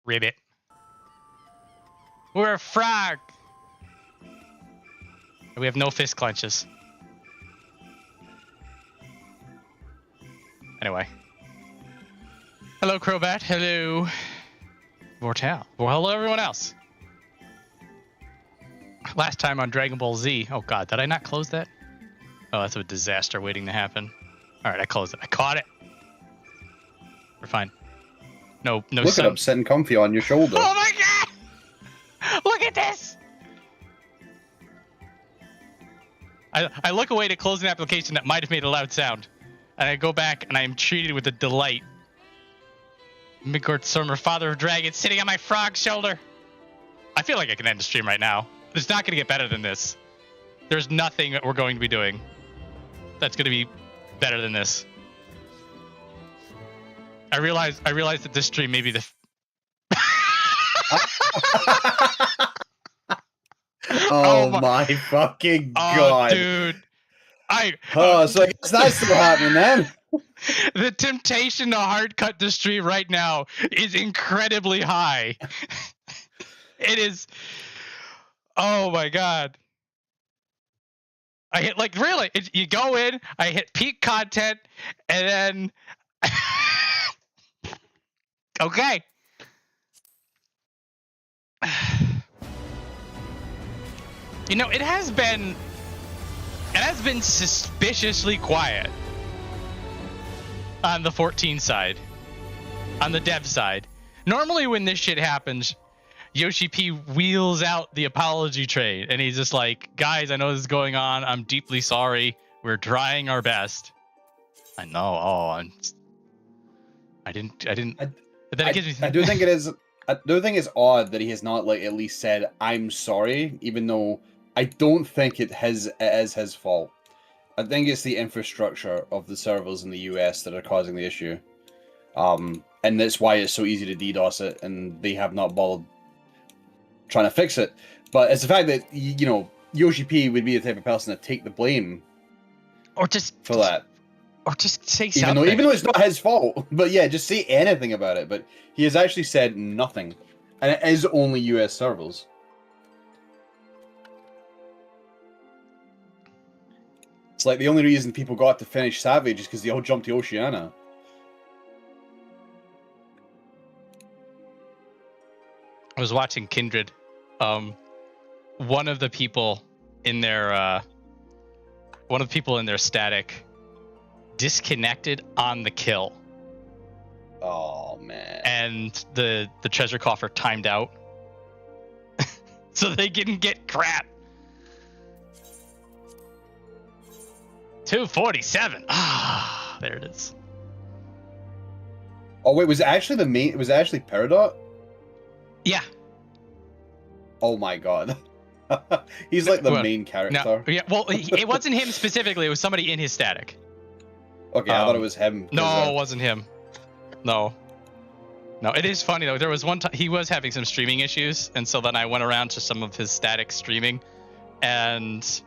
Ribbit. We're a frog. We have no fist clenches. Anyway. Hello, Crobat. Hello, Vortal. Well, hello, everyone else. Last time on Dragon Ball Z. Oh, God. Did I not close that? Oh, that's a disaster waiting to happen. All right, I closed it. I caught it. We're fine. No. Look at him sitting comfy on your shoulder. Oh, my God! Look at this! I look away to close an application that might have made a loud sound. And I go back, and I am treated with a delight. Midgard Summer, Father of Dragons, sitting on my frog shoulder. I feel like I can end the stream right now. It's not going to get better than this. There's nothing that we're going to be doing that's going to be better than this. I realize that this stream may be the... Oh my fucking god. Dude. So I guess that's still happening then. The temptation to hard cut the stream right now is incredibly high. It is. Oh my god. I hit you go in, I hit peak content, and then okay. You know, it has been suspiciously quiet on the 14 side, on the dev side. Normally when this shit happens, Yoshi P wheels out the apology train and he's just like, guys, I know this is going on. I'm deeply sorry. We're trying our best. I know. Oh, I didn't. But then it gives me... I do think it's odd that he has not at least said, I'm sorry, even though I don't think it is his fault. I think it's the infrastructure of the servers in the US that are causing the issue. And that's why it's so easy to DDoS it, and they have not bothered trying to fix it. But it's the fact that, you know, Yoshi P would be the type of person to take the blame for that. Or just say something. Even though it's not his fault. But yeah, just say anything about it. But he has actually said nothing. And it is only US servers. It's like the only reason people got to finish Savage is because they all jumped to Oceania. I was watching Kindred. One of the people in their static disconnected on the kill. Oh man. And the treasure coffer timed out. So they didn't get crap. 247. Ah, there it is. Oh wait, was it actually Peridot? Yeah. Oh my god. He's like the main character. No, yeah, well, it wasn't him specifically. It was somebody in his static. Okay, I thought it was him. No, it wasn't him. No, it is funny though. There was one time he was having some streaming issues, and so then I went around to some of his static streaming, and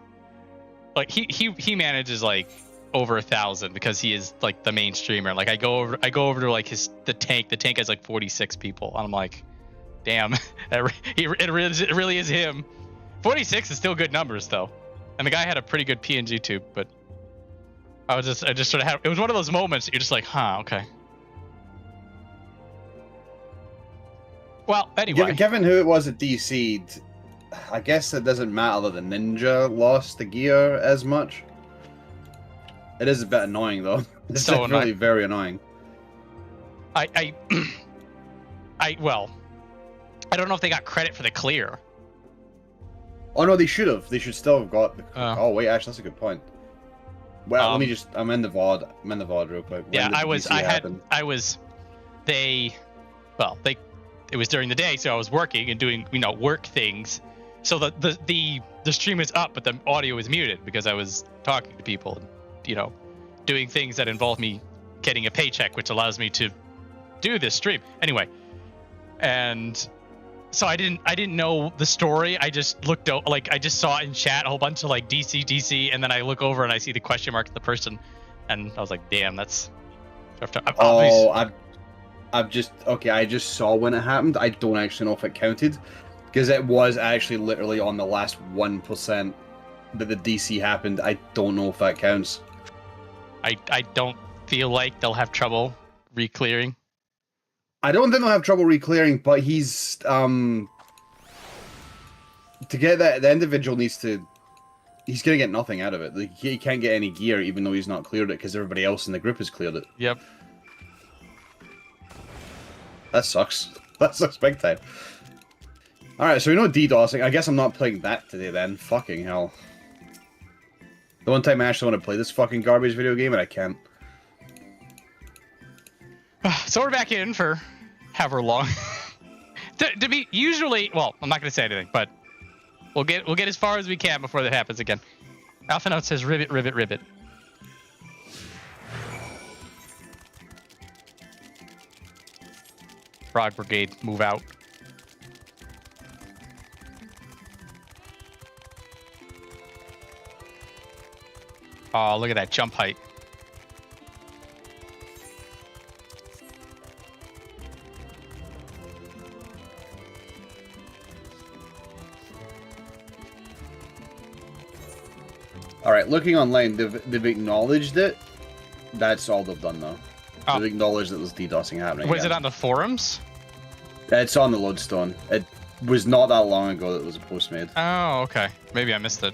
like he manages like over 1,000 because he is like the main streamer. Like I go over to like the tank. The tank has like 46 people, and I'm like, damn, it really is him. 46 is still good numbers though, and the guy had a pretty good PNG tube. But I just sort of had, it was one of those moments that you're just like, huh, okay. Well, anyway, given who it was that DC'd, I guess it doesn't matter that the ninja lost the gear as much. It is a bit annoying though. It's so really very annoying. Well, I don't know if they got credit for the clear. Oh no, they should have. They should still have got the... Oh wait, actually that's a good point. Well, let me just... I'm in the VOD. I'm in the VOD real quick. Yeah, it was during the day, so I was working and doing, work things. So the stream is up, but the audio is muted because I was talking to people and, doing things that involve me getting a paycheck, which allows me to do this stream. Anyway, and so I didn't know the story. I just looked out, I just saw it in chat, a whole bunch of DC, and then I look over and I see the question mark of the person, and I was like, damn, that's... I just saw when it happened. I don't actually know if it counted, because it was actually literally on the last 1% that the DC happened. I don't know if that counts. I don't feel like they'll have trouble re-clearing. I don't think they'll have trouble re-clearing, but he's to get that, the individual needs to. He's gonna get nothing out of it. Like, he can't get any gear, even though he's not cleared it, because everybody else in the group has cleared it. Yep. That sucks. That sucks big time. Alright, so we know DDoSing. I guess I'm not playing that today then. Fucking hell. The one time I actually want to play this fucking garbage video game, and I can't. So we're back in for however long. to be usually, well, I'm not going to say anything, but we'll get as far as we can before that happens again. Alpha Note says ribbit, ribbit, ribbit. Frog Brigade, move out. Oh, look at that jump height. Alright, looking online, they've acknowledged it. That's all they've done, though. Oh. They've acknowledged that there's DDoSing happening. Was it on the forums? It's on the Lodestone. It was not that long ago that there was a post made. Oh, okay. Maybe I missed it.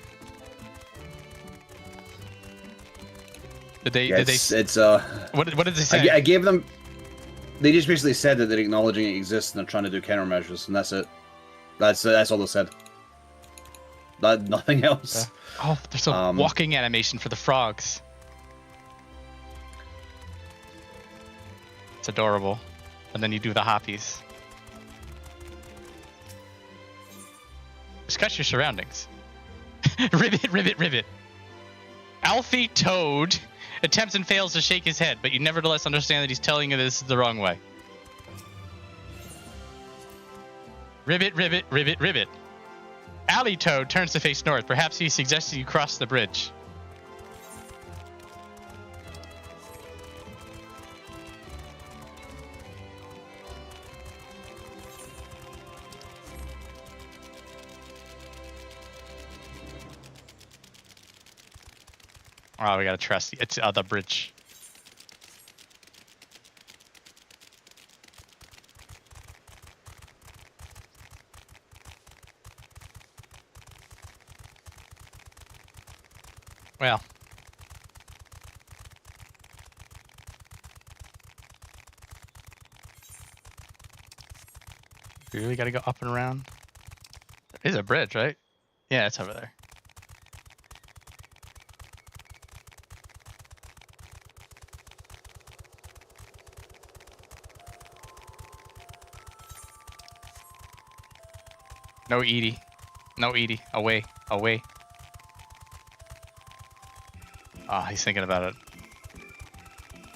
Did they? Yeah, What did they say? I gave them. They just basically said that they're acknowledging it exists and they're trying to do countermeasures, and that's it. That's all they said. Nothing else. Oh, there's a walking animation for the frogs. It's adorable. And then you do the hoppies. Discuss your surroundings. Ribbit, ribbit, ribbit. Alfie Toad attempts and fails to shake his head, but you nevertheless understand that he's telling you this is the wrong way. Ribbit, ribbit, ribbit, ribbit. Alley Toad turns to face north. Perhaps he's suggesting you cross the bridge. Oh, we gotta trust it's the bridge. Well. We really gotta go up and around. There is a bridge, right? Yeah, it's over there. No Edie. No Edie. Away. Away. Ah, he's thinking about it.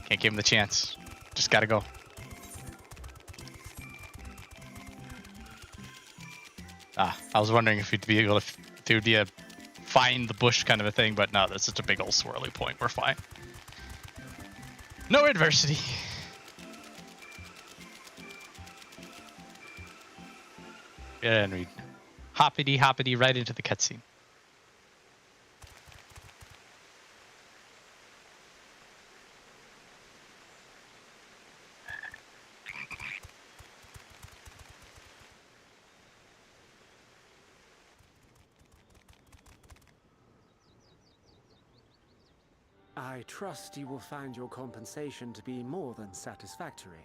Can't give him the chance. Just gotta go. Ah, I was wondering if he'd be able to do the find the bush kind of a thing, but no, that's such a big old swirly point. We're fine. No adversity. Yeah, and read. Hoppity hoppity right into the cutscene. I trust you will find your compensation to be more than satisfactory.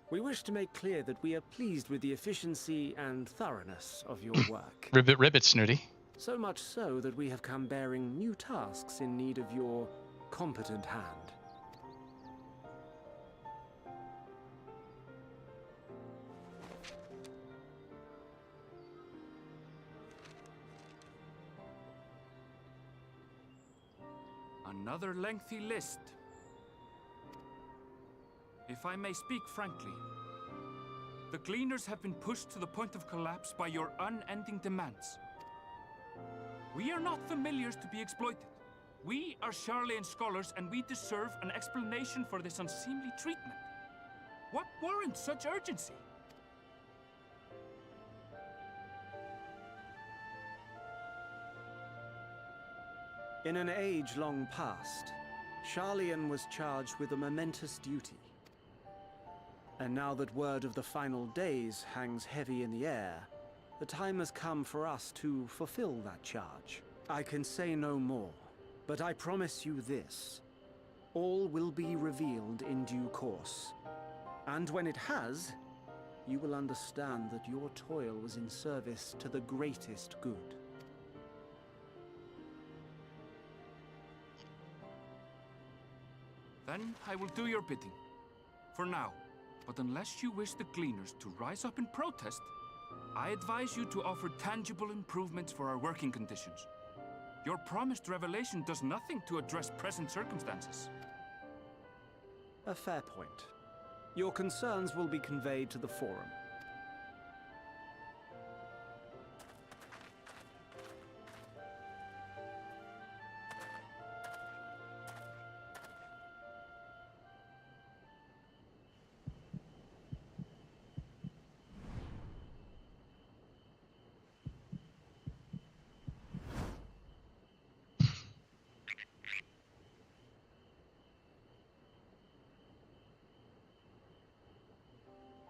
We wish to make clear that we are pleased with the efficiency and thoroughness of your work. Ribbit, ribbit, Snooty. So much so that we have come bearing new tasks in need of your competent hand. Another lengthy list. If I may speak frankly, the Gleaners have been pushed to the point of collapse by your unending demands. We are not familiars to be exploited. We are Charlayan scholars, and we deserve an explanation for this unseemly treatment. What warrants such urgency? In an age long past, Sharlayan was charged with a momentous duty. And now that word of the final days hangs heavy in the air, the time has come for us to fulfill that charge. I can say no more, but I promise you this. All will be revealed in due course. And when it has, you will understand that your toil was in service to the greatest good. Then I will do your bidding. For now. But unless you wish the Gleaners to rise up in protest, I advise you to offer tangible improvements for our working conditions. Your promised revelation does nothing to address present circumstances. A fair point. Your concerns will be conveyed to the Forum.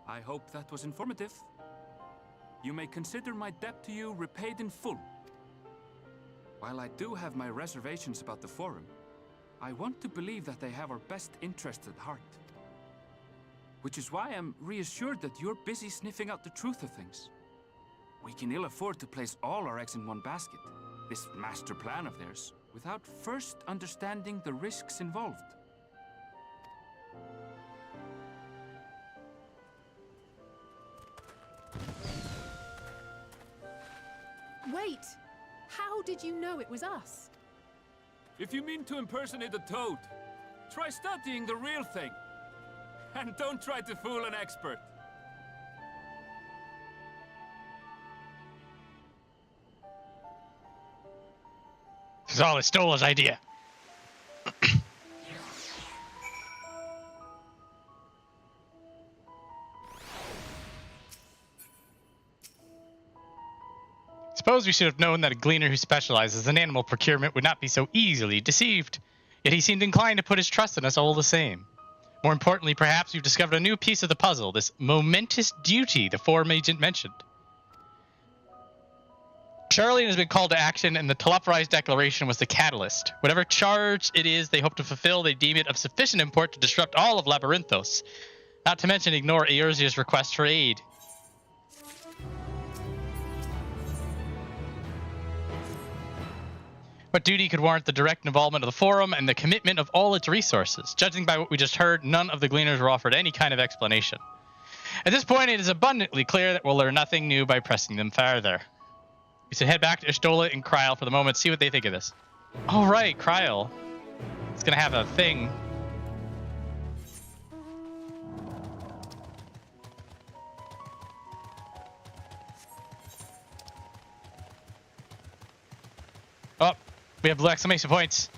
I hope that was informative. You may consider my debt to you repaid in full. While I do have my reservations about the Forum, I want to believe that they have our best interests at heart. Which is why I'm reassured that you're busy sniffing out the truth of things. We can ill afford to place all our eggs in one basket, this master plan of theirs, without first understanding the risks involved. Wait! How did you know it was us? If you mean to impersonate a toad, try studying the real thing. And don't try to fool an expert. Zala stole his idea. Suppose we should have known that a gleaner who specializes in animal procurement would not be so easily deceived. Yet he seemed inclined to put his trust in us all the same. More importantly, perhaps we've discovered a new piece of the puzzle, this momentous duty the Forum agent mentioned. Sharlayan has been called to action, and the Teleportation declaration was the catalyst. Whatever charge it is they hope to fulfill, they deem it of sufficient import to disrupt all of Labyrinthos. Not to mention ignore Eorzea's request for aid. What duty could warrant the direct involvement of the Forum and the commitment of all its resources? Judging by what we just heard, none of the Gleaners were offered any kind of explanation. At this point, it is abundantly clear that we'll learn nothing new by pressing them farther. We should head back to Y'shtola and Kryl for the moment, see what they think of this. Oh right, Kryl. It's gonna have a thing. Oh, we have blue exclamation points.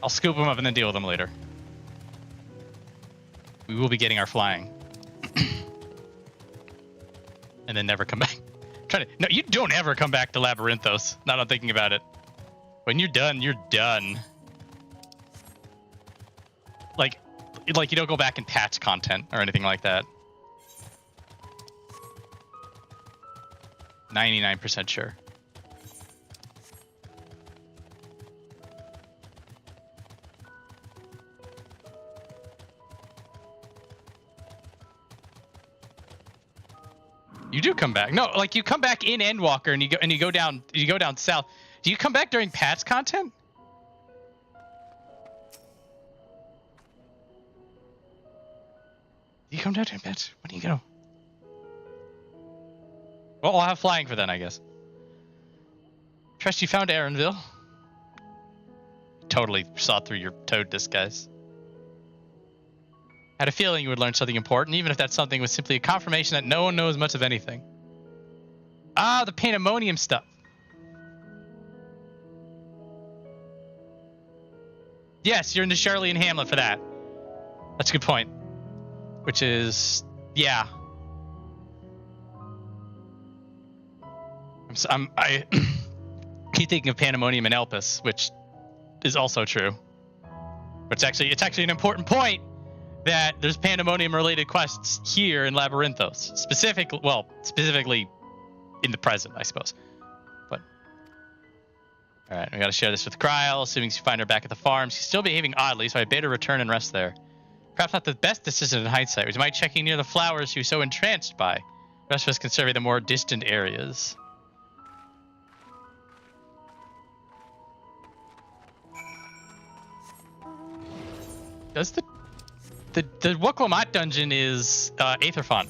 I'll scoop them up and then deal with them later. We will be getting our flying. And then never come back. No, you don't ever come back to Labyrinthos. Now I'm thinking about it. When you're done, you're done. Like you don't go back and patch content or anything like that. 99% sure. You do come back. No, like you come back in Endwalker and you go down south. Do you come back during patch content? Do you come down during patch? When do you go? Well, I'll have flying for then, I guess. Trust you found Aaronville. Totally saw through your toad disguise. Had a feeling you would learn something important, even if that something was simply a confirmation that no one knows much of anything. Ah, the pandemonium stuff. Yes, you're in the Charlene Hamlet for that. That's a good point. Which is, yeah. I keep thinking of Pandemonium and Elpis, which is also true. But it's actually an important point that there's Pandemonium-related quests here in Labyrinthos. Specifically in the present, I suppose. But all right, we gotta share this with Kryl, assuming you find her back at the farm. She's still behaving oddly, so I bade her return and rest there. Perhaps not the best decision in hindsight. Would you mind checking near the flowers she was so entranced by? The rest of us can survey the more distant areas. Does the Wukwamat dungeon is Aetherfont.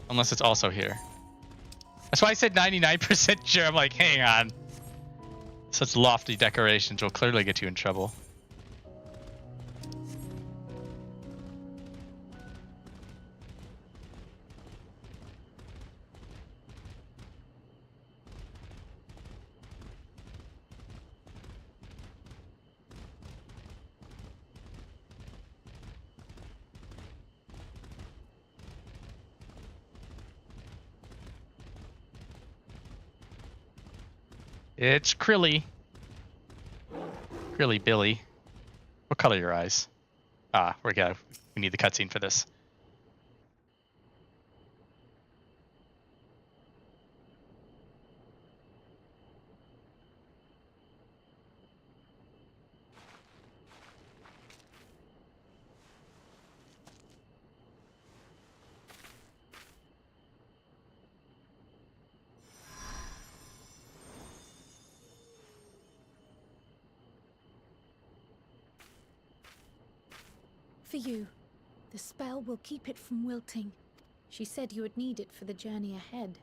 Unless it's also here. That's why I said 99% sure. I'm like, hang on. Such lofty decorations will clearly get you in trouble. It's Krilly. Krilly Billy. What color are your eyes? Ah, we need the cutscene for this. For you. The spell will keep it from wilting. She said you would need it for the journey ahead.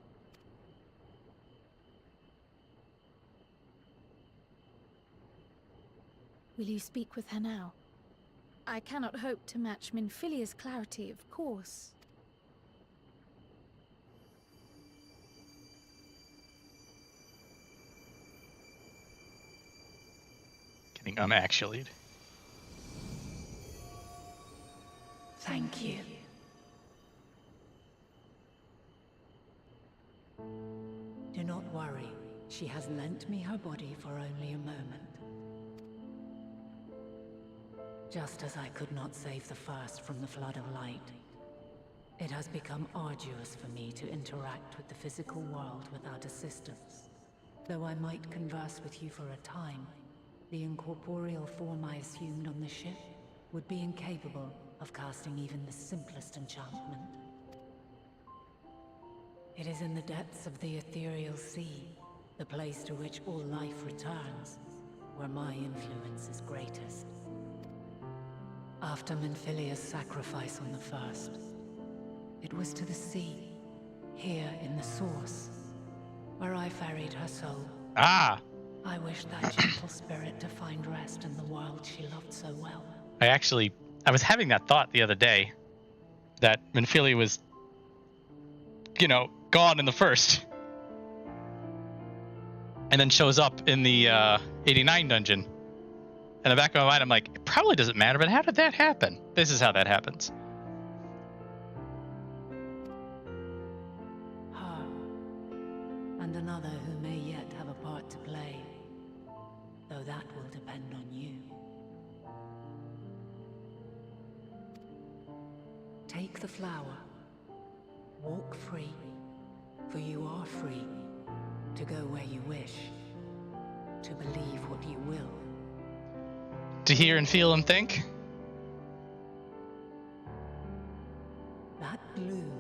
Will you speak with her now? I cannot hope to match Minfilia's clarity, of course. Getting actually. Thank you. Do not worry. She has lent me her body for only a moment. Just as I could not save the first from the flood of light, it has become arduous for me to interact with the physical world without assistance. Though I might converse with you for a time, the incorporeal form I assumed on the ship would be incapable of casting even the simplest enchantment. It is in the depths of the ethereal sea, the place to which all life returns, where my influence is greatest. After Minfilia's sacrifice on the first, it was to the sea, here in the source, where I ferried her soul. Ah! I wish that gentle spirit to find rest in the world she loved so well. I was having that thought the other day, that Minfilia was, gone in the first. And then shows up in the 89 dungeon. In the back of my mind, I'm like, it probably doesn't matter, but how did that happen? This is how that happens. Her, and another who may yet have a part to play, though that will depend on you. Take the flower. Walk free, for you are free to go where you wish, to believe what you will. To hear and feel and think? That bloom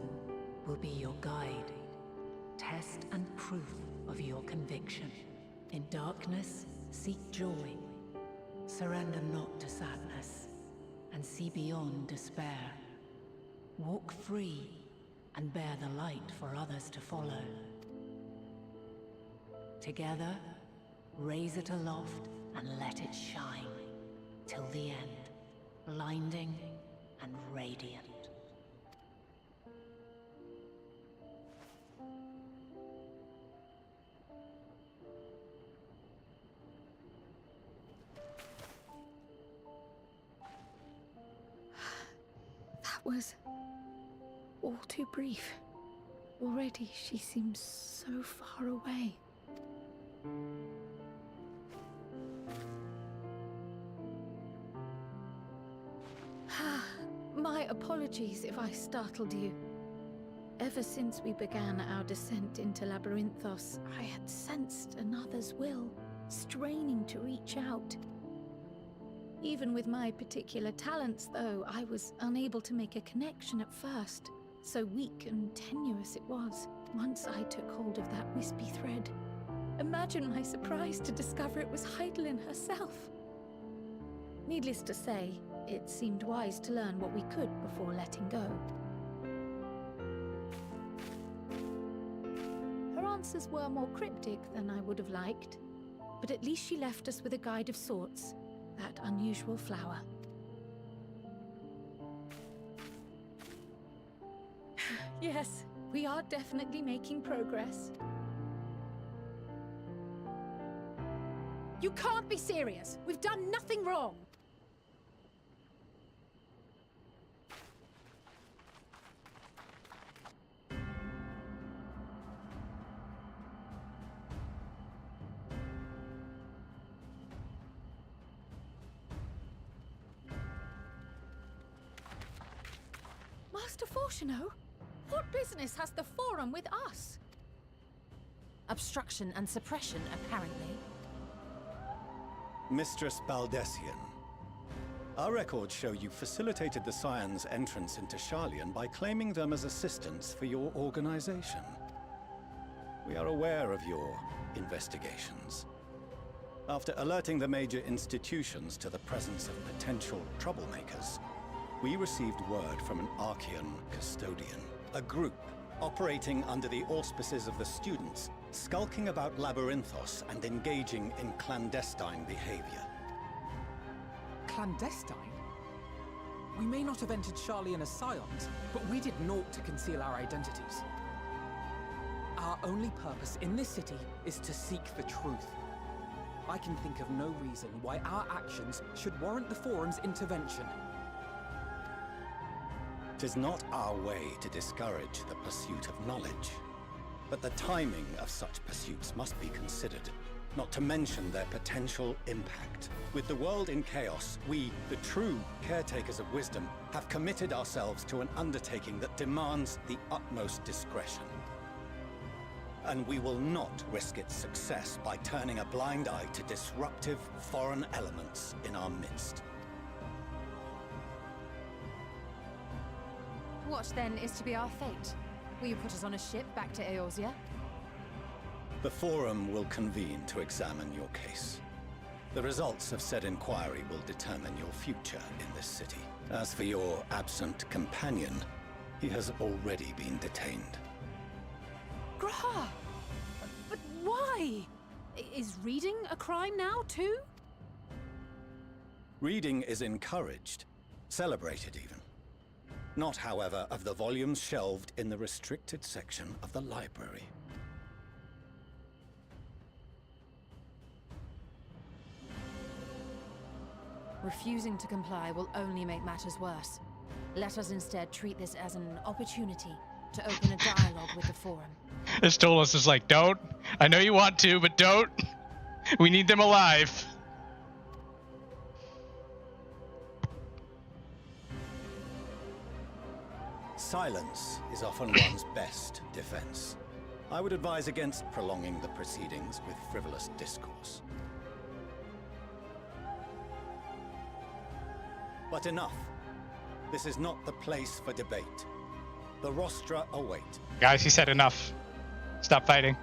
will be your guide, test and proof of your conviction. In darkness, seek joy. Surrender not to sadness, and see beyond despair. Walk free, and bear the light for others to follow. Together, raise it aloft and let it shine, till the end, blinding and radiant. was all too brief. Already she seems so far away. My apologies if I startled you. Ever since we began our descent into Labyrinthos, I had sensed another's will, straining to reach out. Even with my particular talents, though, I was unable to make a connection at first. So weak and tenuous it was, once I took hold of that wispy thread. Imagine my surprise to discover it was Heidelin herself. Needless to say, it seemed wise to learn what we could before letting go. Her answers were more cryptic than I would have liked, but at least she left us with a guide of sorts, that unusual flower. Yes, we are definitely making progress. You can't be serious! We've done nothing wrong! Master Fortuno? What business has the Forum with us? Obstruction and suppression, apparently. Mistress Baldessian, our records show you facilitated the Scions' entrance into Sharlayan by claiming them as assistants for your organization. We are aware of your investigations. After alerting the major institutions to the presence of potential troublemakers, we received word from an Archean custodian, a group operating under the auspices of the students, skulking about Labyrinthos and engaging in clandestine behavior. Clandestine? We may not have entered Sharlayan as Scions, but we did naught to conceal our identities. Our only purpose in this city is to seek the truth. I can think of no reason why our actions should warrant the Forum's intervention. 'Tis not our way to discourage the pursuit of knowledge. But the timing of such pursuits must be considered, not to mention their potential impact. With the world in chaos, we, the true caretakers of wisdom, have committed ourselves to an undertaking that demands the utmost discretion. And we will not risk its success by turning a blind eye to disruptive foreign elements in our midst. What then is to be our fate? Will you put us on a ship back to Eorzea? The Forum will convene to examine your case. The results of said inquiry will determine your future in this city. As for your absent companion, he has already been detained. Grah! But why? Is reading a crime now, too? Reading is encouraged, celebrated even. Not, however, of the volumes shelved in the restricted section of the library. Refusing to comply will only make matters worse. Let us instead treat this as an opportunity to open a dialogue with the Forum. Estola's just like, don't. I know you want to, but don't. We need them alive. Silence is often one's best defense. I would advise against prolonging the proceedings with frivolous discourse. But enough. This is not the place for debate. The rostra await. Guys, he said enough. Stop fighting.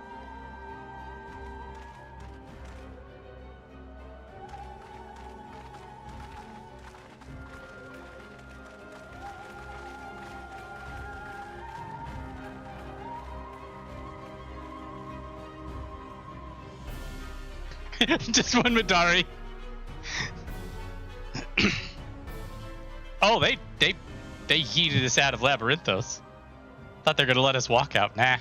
Just one Madari. Oh, they yeeted us out of Labyrinthos. Thought they're gonna let us walk out. Nah.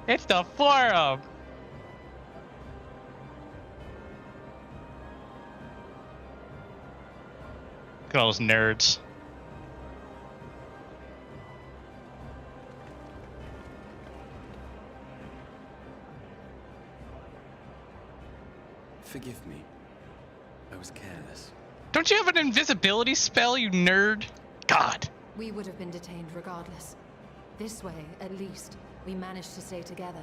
It's the Forum. Look at all those nerds. Forgive me. I was careless. Don't you have an invisibility spell, you nerd? God. We would have been detained regardless. This way, at least, we managed to stay together.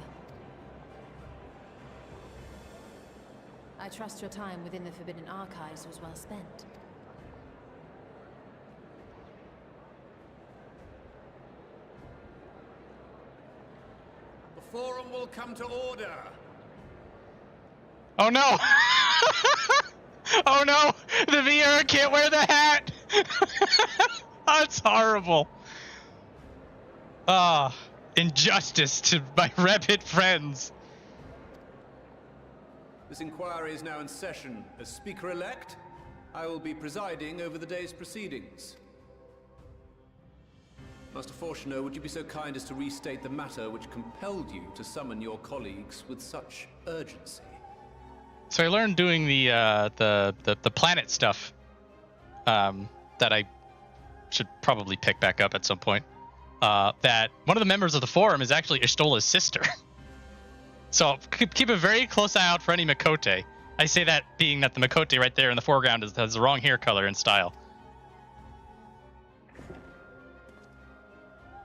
I trust your time within the Forbidden Archives was well spent. The forum will come to order. Oh no! Oh no! The VR can't wear the hat! That's horrible. Ah, injustice to my rabid friends. This inquiry is now in session. As Speaker-elect, I will be presiding over the day's proceedings. Master Fortuner, would you be so kind as to restate the matter which compelled you to summon your colleagues with such urgency? So I learned doing the planet stuff that I should probably pick back up at some point. That one of the members of the forum is actually Ishtola's sister. So keep a very close eye out for any Makote. I say that being that the Makote right there in the foreground has the wrong hair color and style.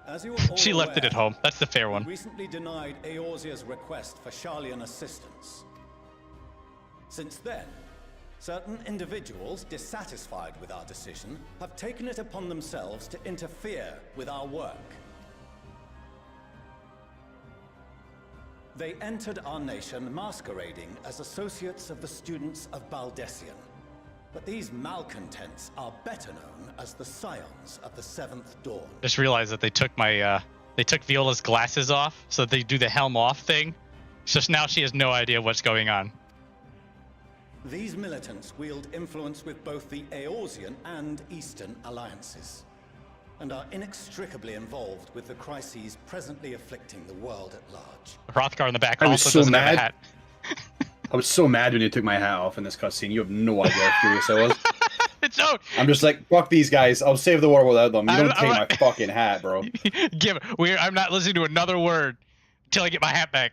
As you are all She left it at home. That's the fair one. Recently denied Eorzea's request for Sharlayan assistance. Since then, certain individuals dissatisfied with our decision have taken it upon themselves to interfere with our work. They entered our nation masquerading as associates of the students of Baldessian. But these malcontents are better known as the Scions of the Seventh Dawn. Just realized that they took they took Viola's glasses off, so they do the helm off thing. So now she has no idea what's going on. These militants wield influence with both the Eorzean and Eastern alliances, and are inextricably involved with the crises presently afflicting the world at large. Hrothgar in the back I was also so doesn't have a mad. hat. I was so mad when you took my hat off in this cutscene. You have no idea how furious I was. So I'm just like, fuck these guys. I'll save the war without them. You don't take my fucking hat, bro. I'm not listening to another word until I get my hat back.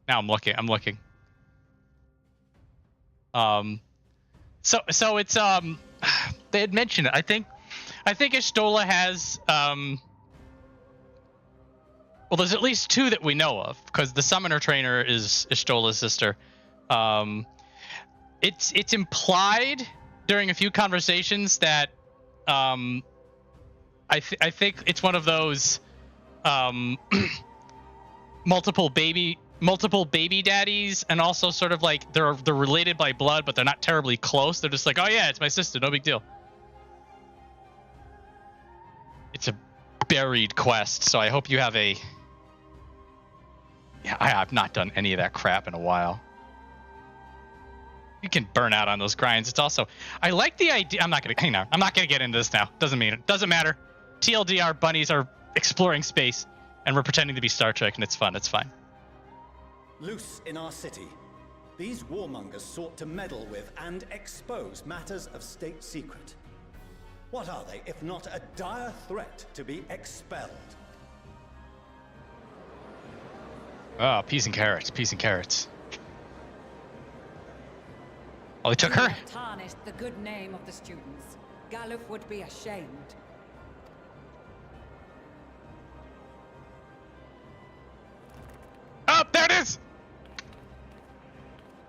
Now I'm looking. So it's they had mentioned it. I think Y'shtola has well, there's at least two that we know of, because the summoner trainer is Y'shtola's sister. It's implied during a few conversations that I think it's one of those multiple baby daddies, and also sort of like they're related by blood, but they're not terribly close. They're just like, oh yeah, it's my sister, no big deal. It's a buried quest, so I hope you have a... Yeah, I have not done any of that crap in a while. You can burn out on those grinds. It's also... I like the idea... I'm not gonna get into this now. Doesn't matter. TLDR, bunnies are exploring space, and we're pretending to be Star Trek, and it's fun. It's fine. Loose in our city, these warmongers sought to meddle with and expose matters of state secret. What are they, if not a dire threat to be expelled? Oh, peas and carrots. Oh, they took her? Tarnished the good name of the students. Galuf would be ashamed. Oh, there it is!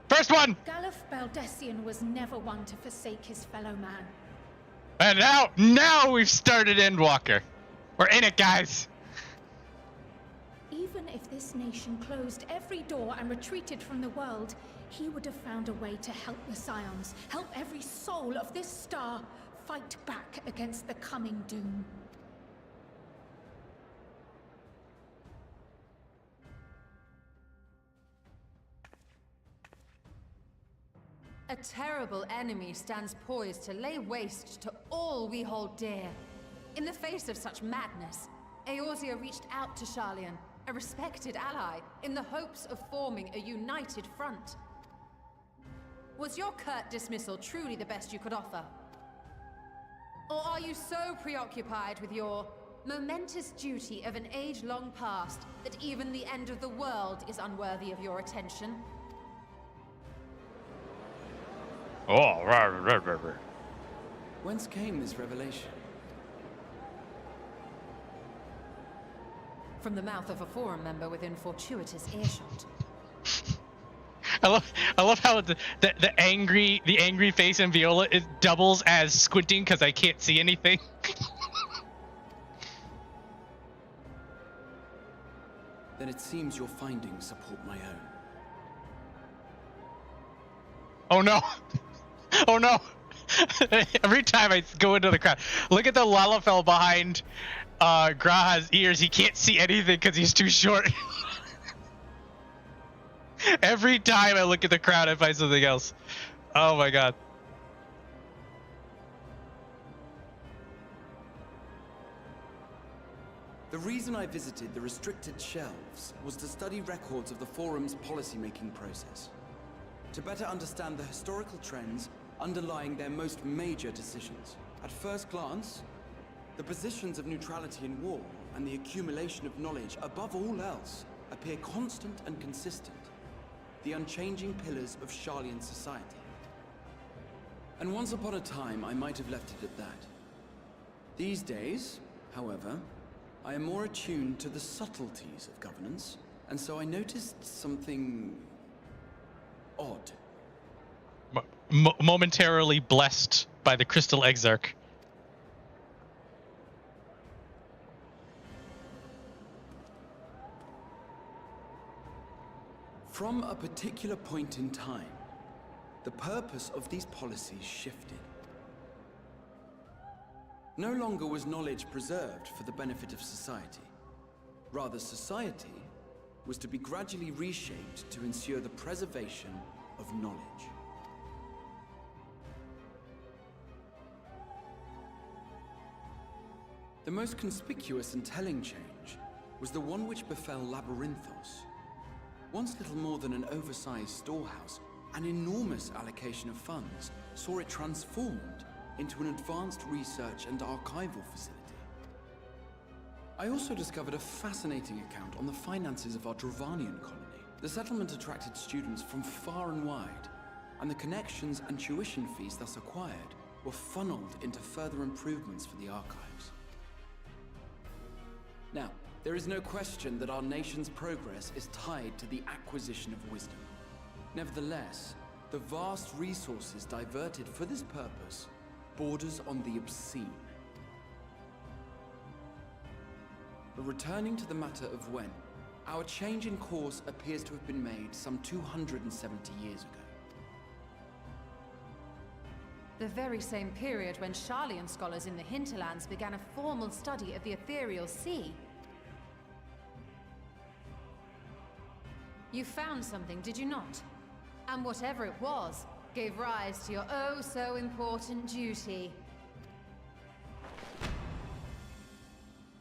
First one! Galuf Baldessian was never one to forsake his fellow man. And now we've started Endwalker. We're in it, guys. Even if this nation closed every door and retreated from the world, he would have found a way to help the Scions, help every soul of this star fight back against the coming doom. A terrible enemy stands poised to lay waste to all we hold dear. In the face of such madness, Eorzea reached out to Sharlayan, a respected ally, in the hopes of forming a united front. Was your curt dismissal truly the best you could offer? Or are you so preoccupied with your Momentous duty of an age long past, that even the end of the world is unworthy of your attention. Oh, Whence came this revelation? From the mouth of a forum member within fortuitous earshot. I love how the angry face in Viola it doubles as squinting because I can't see anything. Then it seems your findings support my own. Oh no! Oh no! Every time I go into the crowd, look at the Lalafell behind Graha's ears. He can't see anything because he's too short. Every time I look at the crowd, I find something else. Oh my god. The reason I visited the restricted shelves was to study records of the Forum's policymaking process, to better understand the historical trends underlying their most major decisions. At first glance, the positions of neutrality in war and the accumulation of knowledge above all else appear constant and consistent, the unchanging pillars of Sharlayan society. And once upon a time, I might have left it at that. These days, however, I am more attuned to the subtleties of governance, and so I noticed something odd. Momentarily blessed by the Crystal Exarch. From a particular point in time, the purpose of these policies shifted. No longer was knowledge preserved for the benefit of society. Rather, society was to be gradually reshaped to ensure the preservation of knowledge. The most conspicuous and telling change was the one which befell Labyrinthos. Once little more than an oversized storehouse, an enormous allocation of funds saw it transformed into an advanced research and archival facility. I also discovered a fascinating account on the finances of our Dravanian colony. The settlement attracted students from far and wide, and the connections and tuition fees thus acquired were funneled into further improvements for the archives. Now, there is no question that our nation's progress is tied to the acquisition of wisdom. Nevertheless, the vast resources diverted for this purpose borders on the obscene. But returning to the matter of when, our change in course appears to have been made some 270 years ago. The very same period when Sharlayan scholars in the hinterlands began a formal study of the ethereal sea. You found something, did you not? And whatever it was, gave rise to your oh-so-important duty.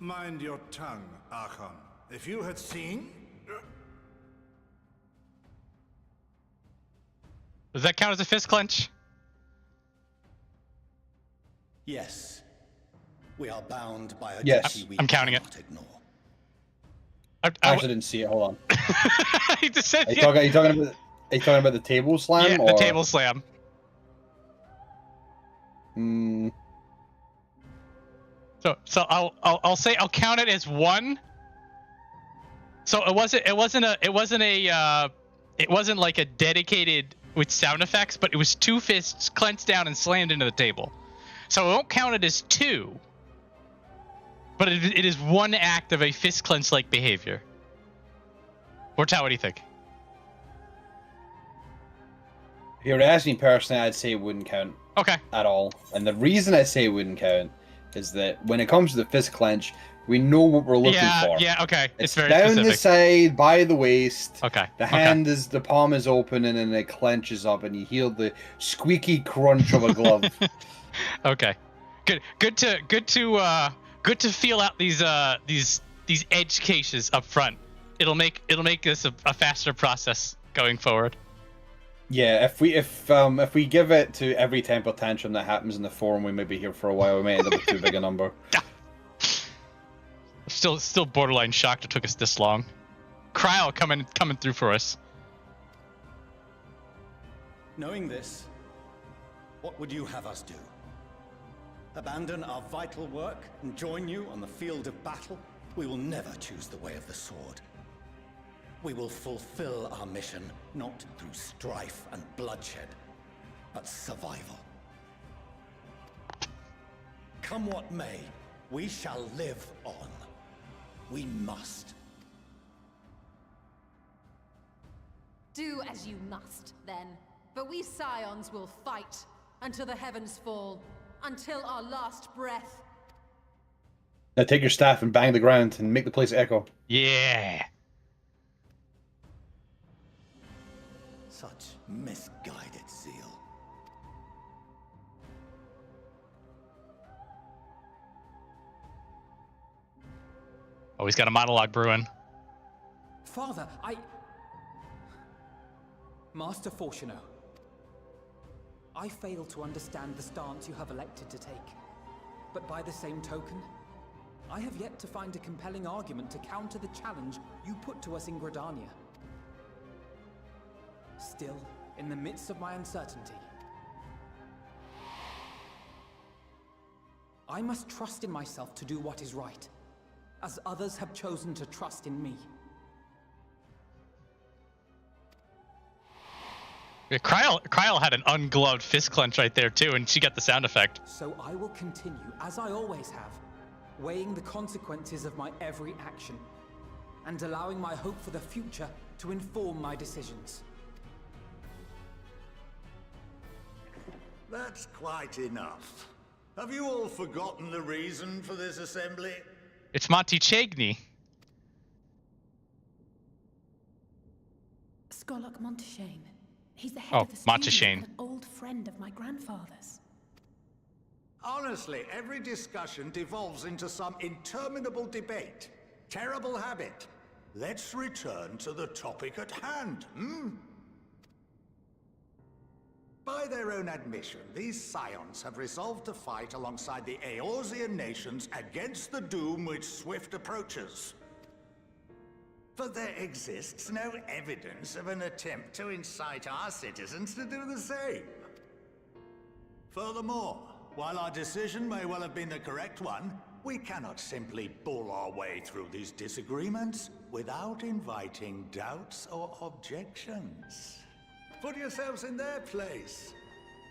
Mind your tongue, Archon. If you had seen... Does that count as a fist clench? Yes. We are bound by a Yes. duty we I'm counting it. cannot ignore. I actually didn't see it. Hold on. He just said, Are you talking about the table slam? yeah, or... the table slam. So I'll say I'll count it as one. So it wasn't like a dedicated with sound effects, but it was two fists clenched down and slammed into the table. So I won't count it as two. But it is one act of a fist clench like behavior. Tao, what do you think? If you were to ask me personally, I'd say it wouldn't count. Okay. At all. And the reason I say it wouldn't count is that when it comes to the fist clench, we know what we're looking for. Yeah, okay. It's very down specific. the side, by the waist. Okay. The hand is, the palm is open, and then it clenches up, and you hear the squeaky crunch of a glove. Okay. Good to feel out these edge cases up front. It'll make this a faster process going forward. Yeah, if we give it to every temper tantrum that happens in the forum, we may be here for a while. We may end up with too big a number. Still borderline shocked it took us this long. Cryo coming through for us. Knowing this, what would you have us do? Abandon our vital work and join you on the field of battle? We will never choose the way of the sword. We will fulfill our mission, not through strife and bloodshed, but survival. Come what may, we shall live on. We must. Do as you must, then. But we Scions will fight until the heavens fall, until our last breath. Now take your staff and bang the ground and make the place echo. Yeah. Such misguided zeal. Oh, he's got a monologue brewing. Father, Master Varshahn, I fail to understand the stance you have elected to take. But by the same token, I have yet to find a compelling argument to counter the challenge you put to us in Gridania. Still, in the midst of my uncertainty, I must trust in myself to do what is right, as others have chosen to trust in me. Yeah, Cryo had an ungloved fist clench right there too, and she got the sound effect. So I will continue, as I always have, weighing the consequences of my every action, and allowing my hope for the future to inform my decisions. That's quite enough. Have you all forgotten the reason for this assembly? It's Monty Chagney. Skolok Monteshane. He's the head of the Monteshane. an old friend of my grandfather's. Honestly, every discussion devolves into some interminable debate. Terrible habit. Let's return to the topic at hand, By their own admission, these Scions have resolved to fight alongside the Eorzean nations against the doom which swift approaches. But there exists no evidence of an attempt to incite our citizens to do the same. Furthermore, while our decision may well have been the correct one, we cannot simply bull our way through these disagreements without inviting doubts or objections. Put yourselves in their place.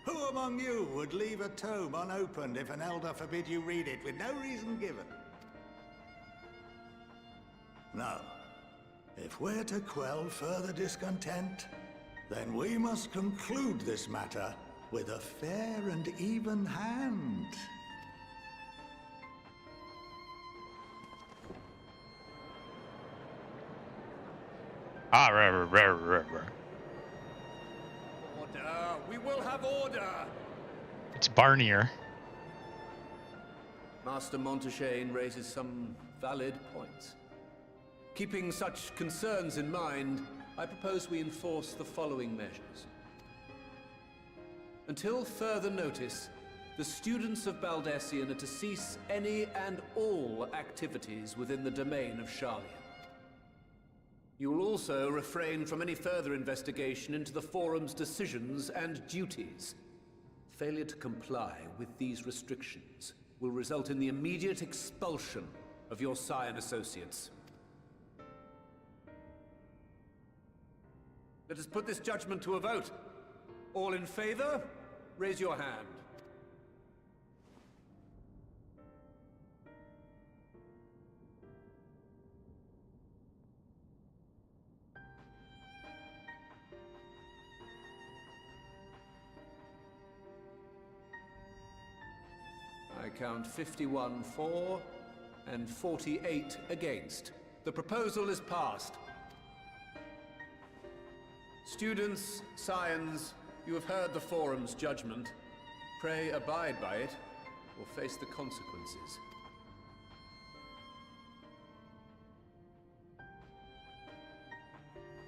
Who among you would leave a tome unopened if an elder forbid you read it with no reason given? No. If we're to quell further discontent, then we must conclude this matter with a fair and even hand. Order! We will have order! It's Barnier. Master Monteshane raises some valid points. Keeping such concerns in mind, I propose we enforce the following measures. Until further notice, the students of Baldesion are to cease any and all activities within the domain of Sharlian. You will also refrain from any further investigation into the Forum's decisions and duties. Failure to comply with these restrictions will result in the immediate expulsion of your Scion associates. Let us put this judgment to a vote. All in favor, raise your hand. I count 51 for and 48 against. The proposal is passed. Students, Scions, you have heard the Forum's judgment. Pray abide by it, or face the consequences.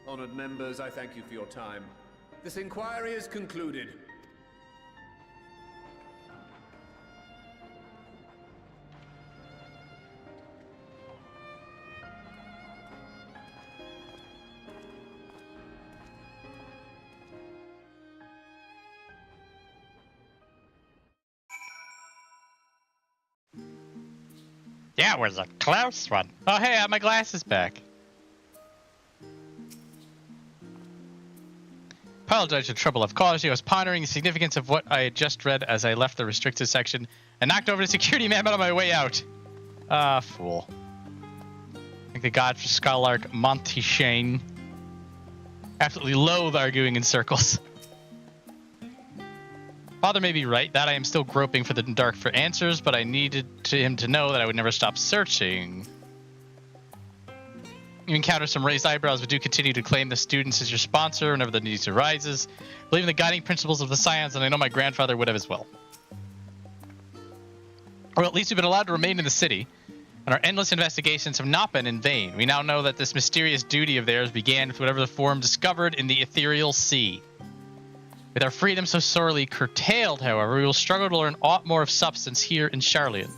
Honored members, I thank you for your time. This inquiry is concluded. Yeah, it was a close one. Oh, hey, I have my glasses back. Apologize for the trouble I've caused you. I was pondering the significance of what I had just read as I left the restricted section and knocked over the security man on my way out. Ah, fool. Like the god for Scholark Montishane. Absolutely loathe arguing in circles. Father may be right that I am still groping for the dark for answers, but I needed him to know that I would never stop searching. You encounter some raised eyebrows, but do continue to claim the students as your sponsor whenever the need arises. Believe in the guiding principles of the science, and I know my grandfather would have as well. Or at least we've been allowed to remain in the city, and our endless investigations have not been in vain. We now know that this mysterious duty of theirs began with whatever the forum discovered in the ethereal sea. With our freedom so sorely curtailed, however, we will struggle to learn aught more of substance here in Sharlayan.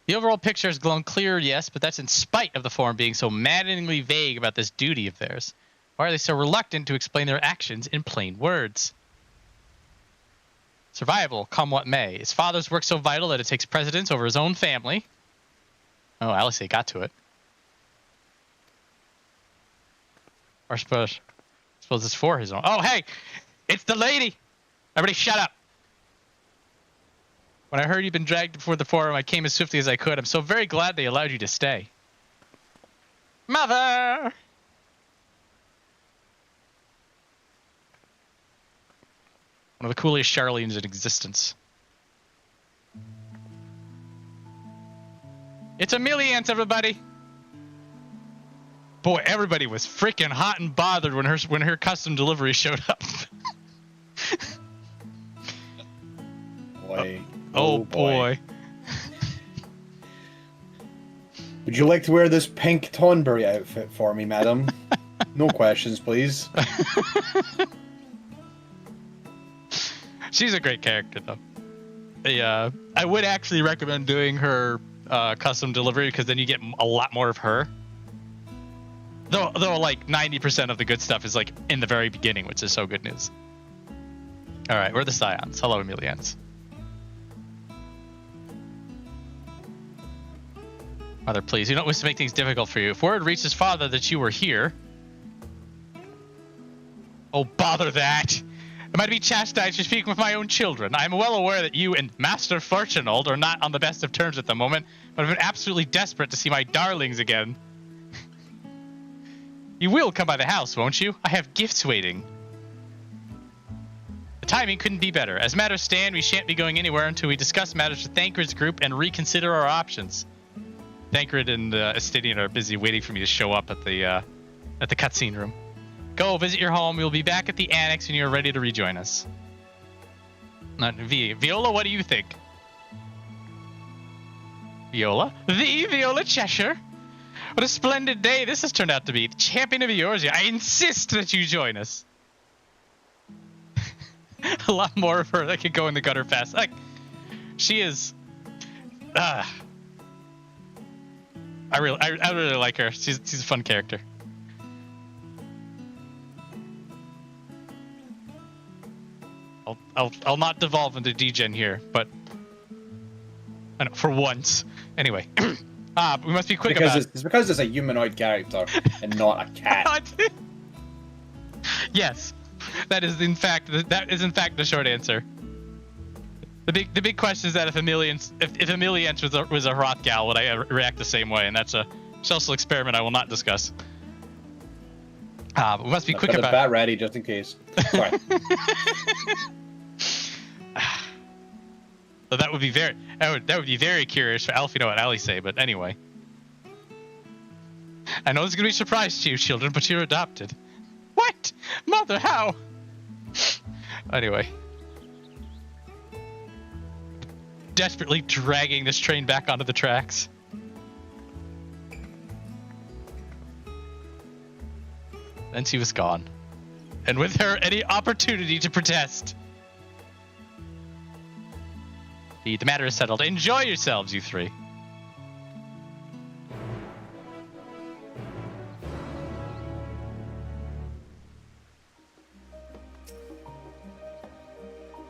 The overall picture has grown clearer, yes, but that's in spite of the forum being so maddeningly vague about this duty of theirs. Why are they so reluctant to explain their actions in plain words? Survival, come what may. His father's work so vital that it takes precedence over his own family. Oh, Alice got to it. Or suppose it's for his own. Oh, hey! It's the lady! Everybody shut up! When I heard you'd been dragged before the forum, I came as swiftly as I could. I'm so very glad they allowed you to stay. Mother! One of the coolest Sharlayans in existence. It's Ameliance, everybody! Boy, everybody was freaking hot and bothered when her custom delivery showed up. Boy. Oh boy. Would you like to wear this pink Tonberry outfit for me, madam? No questions, please. She's a great character, though. I would actually recommend doing her custom delivery because then you get a lot more of her. Though like 90% of the good stuff is like in the very beginning, which is so good news. All right, we're the Scions. Hello, Ameliance. Mother, please, you don't wish to make things difficult for you. If word reached his father that you were here... Oh, bother that! Am I to be chastised for speaking with my own children? I am well aware that you and Master Fortunold are not on the best of terms at the moment, but I've been absolutely desperate to see my darlings again. You will come by the house, won't you? I have gifts waiting. The timing couldn't be better. As matters stand, we shan't be going anywhere until we discuss matters with Thancred's group and reconsider our options. Thancred and Estidian are busy waiting for me to show up at the cutscene room. Go visit your home. We'll be back at the annex when you're ready to rejoin us. Viola, what do you think? Viola? The Viola Cheshire? What a splendid day this has turned out to be. The champion of Eorzea. I insist that you join us. A lot more of her that could go in the gutter fast. Like, she is... I really like her. She's a fun character. I'll not devolve into degen here, but I know, for once. Anyway, we must be quick about it. It's because it's a humanoid character and not a cat. Yes, that is in fact the short answer. The big question is that if Ameliance was a hrothgal, would I react the same way? And that's a social experiment I will not discuss. We must be quick about it. Bat ready just in case. Sorry. So that would be very curious for Alfie to know what Ali say, but anyway. I know this is gonna be a surprise to you, children, but you're adopted. What? Mother, how? Anyway. Desperately dragging this train back onto the tracks. Then she was gone. And with her, any opportunity to protest. The matter is settled. Enjoy yourselves, you three.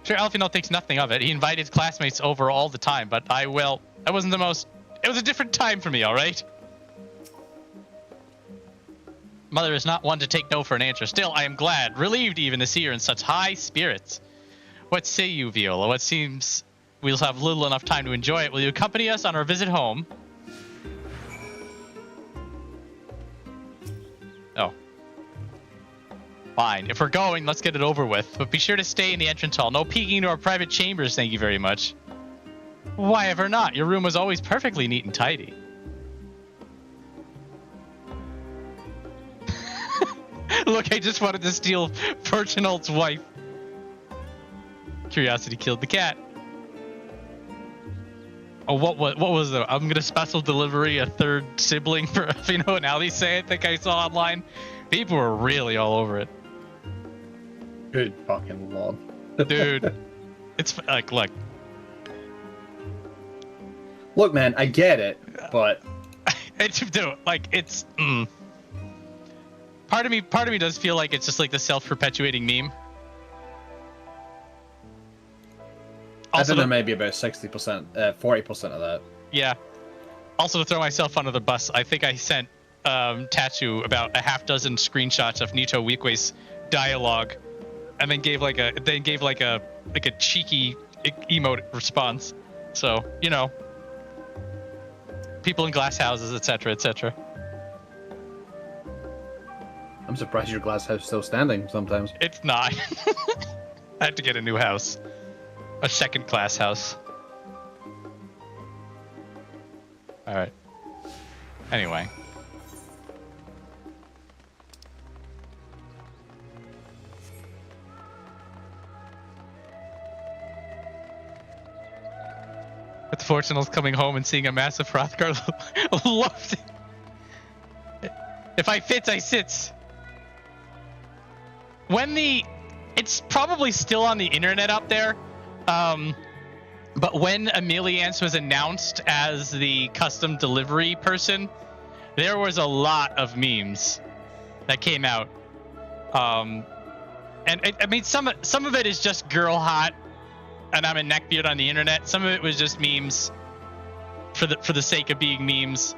Sure, Elfino thinks nothing of it. He invited his classmates over all the time, but that wasn't the most... It was a different time for me, alright? Mother is not one to take no for an answer. Still, I am glad, relieved even, to see her in such high spirits. What say you, Viola? What seems we'll have little enough time to enjoy it. Will you accompany us on our visit home? Oh. Fine. If we're going, let's get it over with. But be sure to stay in the entrance hall. No peeking into our private chambers, thank you very much. Why ever not? Your room was always perfectly neat and tidy. Look, I just wanted to steal Fortunalt's wife. Curiosity killed the cat. Oh, what was the... I'm gonna special delivery a third sibling for Elfino and Alice, I think I saw online. People were really all over it. Good fucking lord. Dude. It's like, look. Look, man, I get it, but... Dude, like, it's... Part of me does feel like it's just like the self-perpetuating meme. I think there may be about 60%, 40% of that. Yeah. Also, to throw myself under the bus, I think I sent Tatsu about a half dozen screenshots of Nito Weekwe's dialogue, and then gave like a cheeky emote response. So, you know, people in glass houses, etc., etc. I'm surprised your glass house is still standing sometimes. It's not. I have to get a new house. A second class house. Alright. Anyway. With the Fortunals coming home and seeing a massive Hrothgar loved it. If I fits, I sits. It's probably still on the internet up there. But when Ameliance was announced as the custom delivery person, there was a lot of memes that came out. And I mean, some of it is just girl hot, and I'm a neckbeard on the internet. Some of it was just memes for the sake of being memes.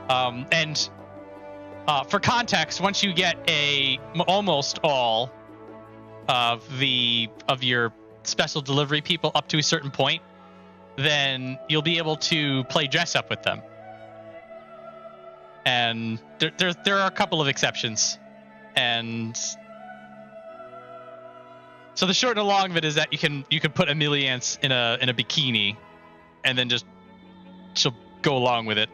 For context, once you get almost all of your special delivery people up to a certain point, then you'll be able to play dress up with them. And there are a couple of exceptions. And so the short and the long of it is that you can put Ameliance in a bikini, and then just she'll go along with it.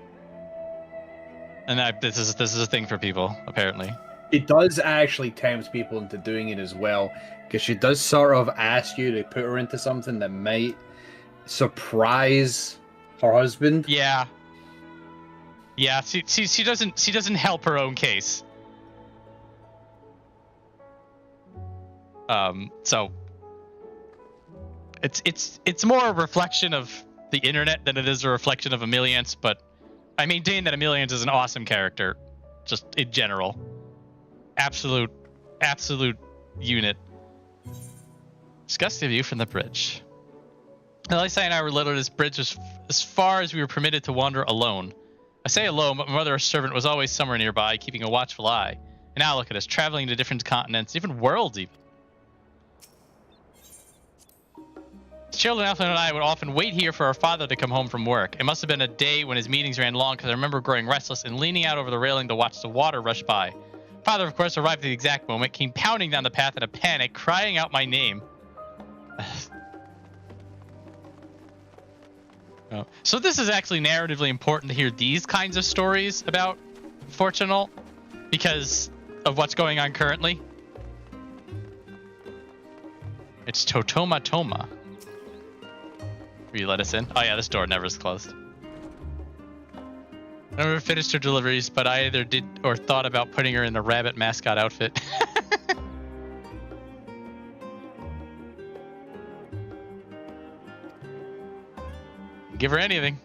And this is a thing for people, apparently. It does actually tempt people into doing it as well, because she does sort of ask you to put her into something that might surprise her husband. Yeah. Yeah, she doesn't help her own case. So it's more a reflection of the internet than it is a reflection of Ameliance, but I maintain that Ameliance is an awesome character, just in general. Absolute unit. Disgusting view from the bridge. Elisa and I were little. This bridge was as far as we were permitted to wander alone. I say alone, but my mother, a servant, was always somewhere nearby, keeping a watchful eye. And now look at us, traveling to different continents, different worlds even. As children, Elfin and I would often wait here for our father to come home from work. It must have been a day when his meetings ran long, because I remember growing restless and leaning out over the railing to watch the water rush by. Father, of course, arrived at the exact moment, came pounding down the path in a panic, crying out my name. Oh. So this is actually narratively important to hear these kinds of stories about Fortunal, because of what's going on currently. It's Totoma Toma. Will you let us in? Oh yeah, this door never is closed. I never finished her deliveries, but I either did or thought about putting her in a rabbit mascot outfit. Give her anything.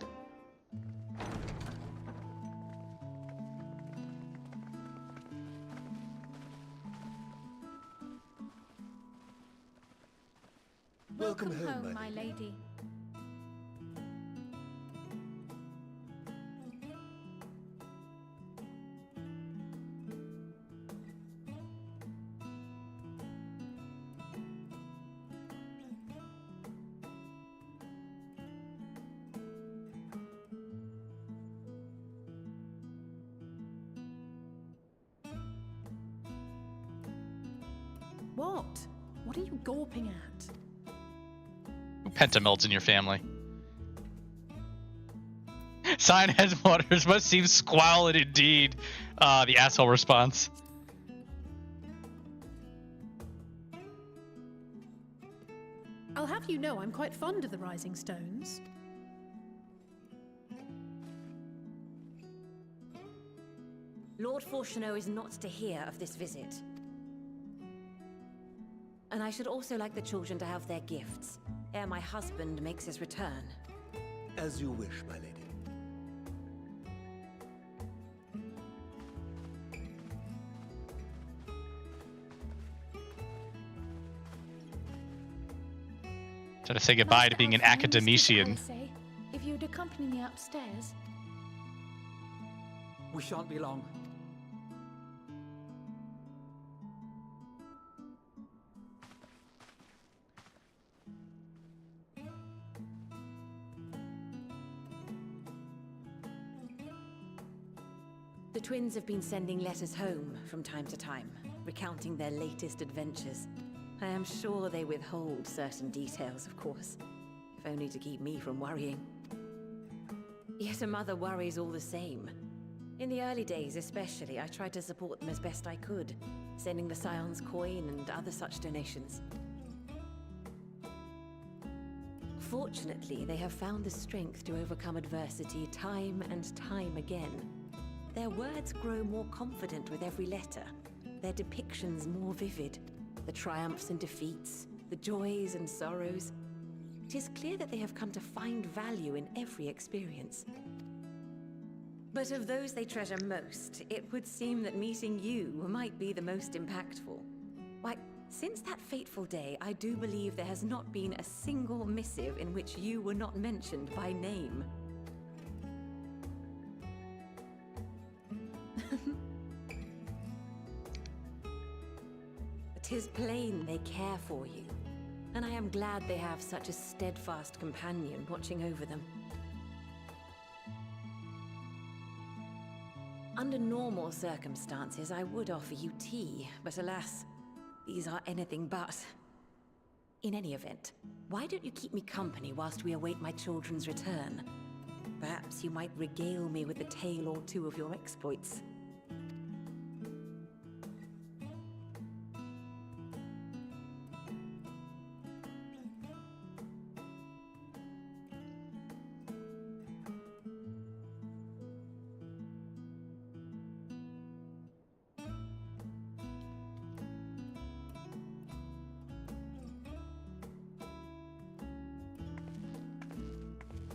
Welcome home, my lady. What? What are you gawping at? Pentamelds in your family. Sign headwaters must seem squalid indeed. The asshole response. I'll have you know I'm quite fond of the Rising Stones. Lord Varshahn is not to hear of this visit. And I should also like the children to have their gifts, ere my husband makes his return. As you wish, my lady. Trying to say goodbye to being an academician. If you'd accompany me upstairs. We shan't be long. The twins have been sending letters home from time to time, recounting their latest adventures. I am sure they withhold certain details, of course, if only to keep me from worrying. Yet a mother worries all the same. In the early days especially, I tried to support them as best I could, sending the Scion's coin and other such donations. Fortunately, they have found the strength to overcome adversity time and time again. Their words grow more confident with every letter, their depictions more vivid, the triumphs and defeats, the joys and sorrows. It is clear that they have come to find value in every experience. But of those they treasure most, it would seem that meeting you might be the most impactful. Why, since that fateful day, I do believe there has not been a single missive in which you were not mentioned by name. Tis plain they care for you, and I am glad they have such a steadfast companion watching over them. Under normal circumstances, I would offer you tea, but alas, these are anything but. In any event, why don't you keep me company whilst we await my children's return? Perhaps you might regale me with a tale or two of your exploits.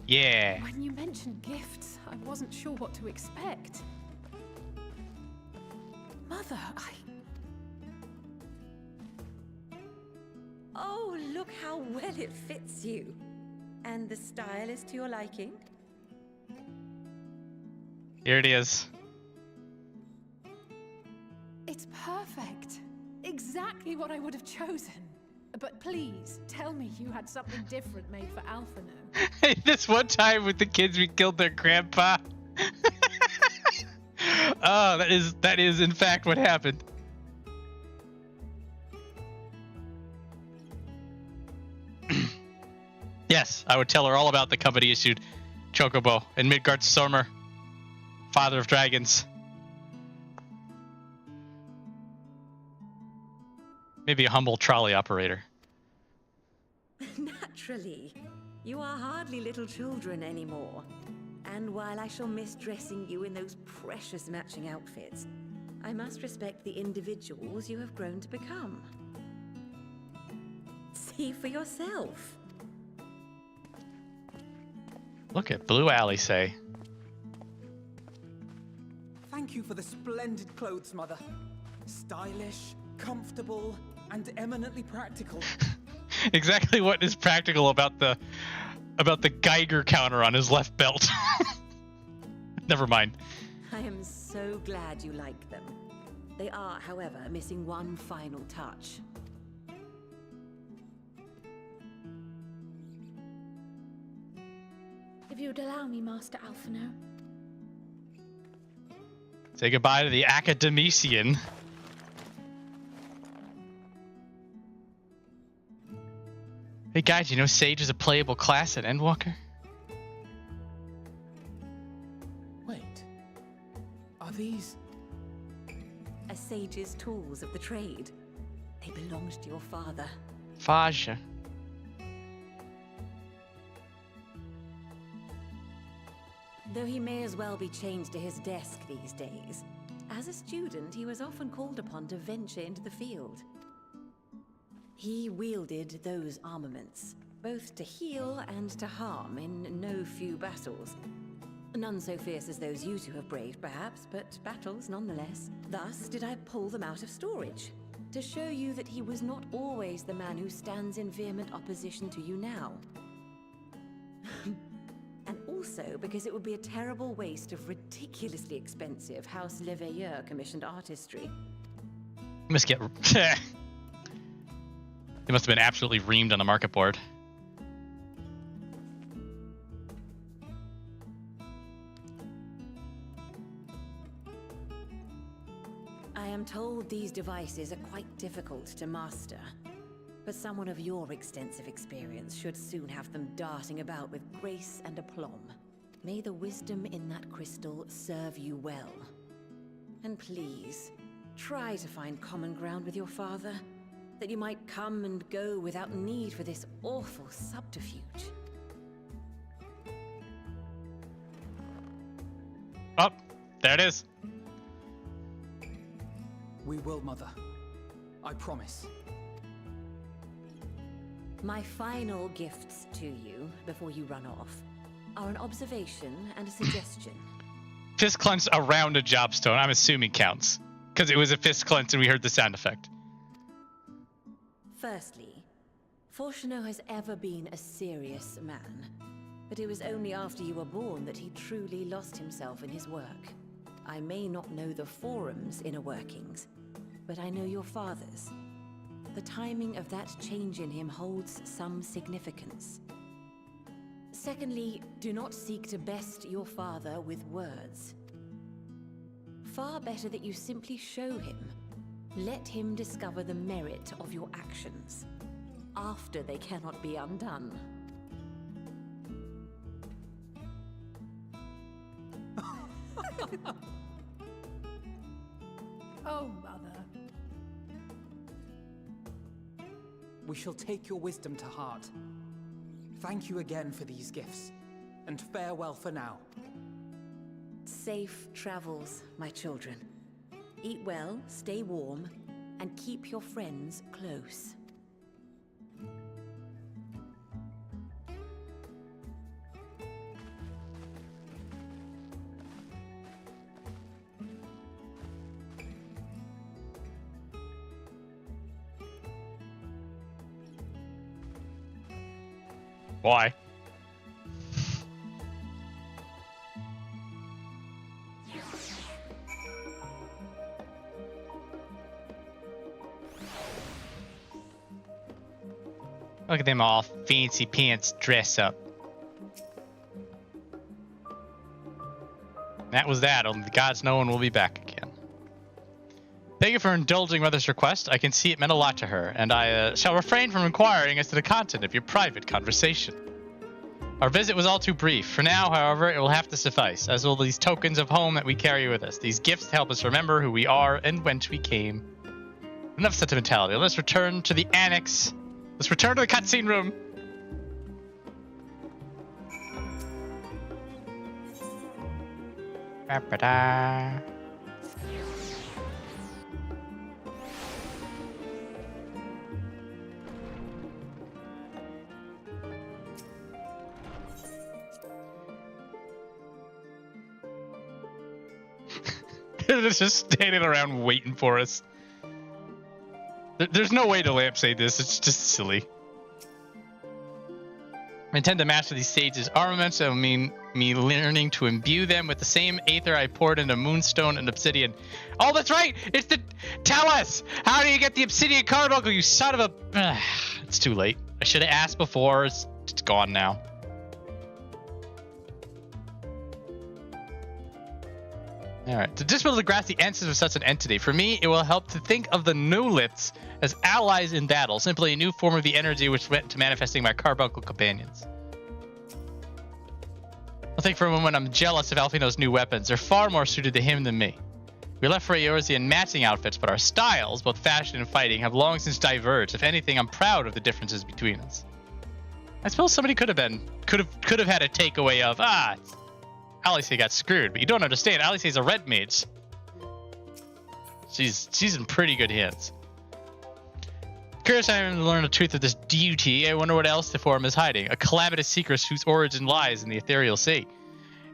Yeah. When you mentioned gifts, I wasn't sure what to expect. Mother, Oh, look how well it fits you. And the style is to your liking? Here it is. It's perfect. Exactly what I would have chosen. But please, tell me you had something different made for Alphino. This one time with the kids, we killed their grandpa. Oh, that is in fact what happened. Yes, I would tell her all about the company-issued Chocobo and Midgard's Stormer, Father of Dragons. Maybe a humble trolley operator. Naturally. You are hardly little children anymore. And while I shall miss dressing you in those precious matching outfits, I must respect the individuals you have grown to become. See for yourself. Look at Blue Alley say. Thank you for the splendid clothes, Mother. Stylish, comfortable, and eminently practical. exactly what is practical about the Geiger counter on his left belt. Never mind. I am so glad you like them. They are, however, missing one final touch. If you would allow me, Master Alphino. Say goodbye to the academician. Hey guys, you know Sage is a playable class at Endwalker? Wait. Are these... A sage's tools of the trade. They belonged to your father. Faja. Though he may as well be chained to his desk these days, as a student he was often called upon to venture into the field. He wielded those armaments, both to heal and to harm in no few battles. None so fierce as those you two have braved, perhaps, but battles nonetheless. Thus did I pull them out of storage, to show you that he was not always the man who stands in vehement opposition to you now. And also because it would be a terrible waste of ridiculously expensive House Leveilleur commissioned artistry. You must get... It must have been absolutely reamed on the market board. I am told these devices are quite difficult to master, but someone of your extensive experience should soon have them darting about with grace and aplomb. May the wisdom in that crystal serve you well. And please, try to find common ground with your father, that you might come and go without need for this awful subterfuge. Oh, there it is. We will, Mother. I promise. My final gifts to you, before you run off, are an observation and a suggestion. Fist clench around a jobstone, I'm assuming counts. Because it was a fist clench and we heard the sound effect. Firstly, Fortuno has ever been a serious man, but it was only after you were born that he truly lost himself in his work. I may not know the Forum's inner workings, but I know your father's. The timing of that change in him holds some significance. Secondly, do not seek to best your father with words. Far better that you simply show him. Let him discover the merit of your actions, after they cannot be undone. Oh, Mother. We shall take your wisdom to heart. Thank you again for these gifts, and farewell for now. Safe travels, my children. Eat well, stay warm, and keep your friends close. Why? Look at them all fancy pants dress up. That was that. Only the gods know when we'll be back again. Thank you for indulging Mother's request. I can see it meant a lot to her, and I shall refrain from inquiring as to the content of your private conversation. Our visit was all too brief. For now, however, it will have to suffice, as will these tokens of home that we carry with us. These gifts to help us remember who we are and whence we came. Enough sentimentality. Let's return to the annex. Let's return to the cutscene room. Ba-ba-da. They're just standing around waiting for us. There's no way to lampshade this. It's just silly. I intend to master these sages' armaments. That will mean me learning to imbue them with the same aether I poured into moonstone and obsidian. Oh, that's right! It's the... Tell us! How do you get the obsidian carbuncle, you son of a... It's too late. I should have asked before. It's gone now. Alright. To dispel the grassy answers of such an entity, for me, it will help to think of the Nuliths as allies in battle, simply a new form of the energy which went to manifesting my carbuncle companions. I think for a moment I'm jealous of Alfino's new weapons. They're far more suited to him than me. We left for Eorzea in matching outfits, but our styles, both fashion and fighting, have long since diverged. If anything, I'm proud of the differences between us. I suppose somebody could have had a takeaway of, Alice got screwed, but you don't understand. Alice is a red mage. She's in pretty good hands. Curious, I haven't learned the truth of this duty. I wonder what else the forum is hiding. A calamitous secret whose origin lies in the ethereal sea.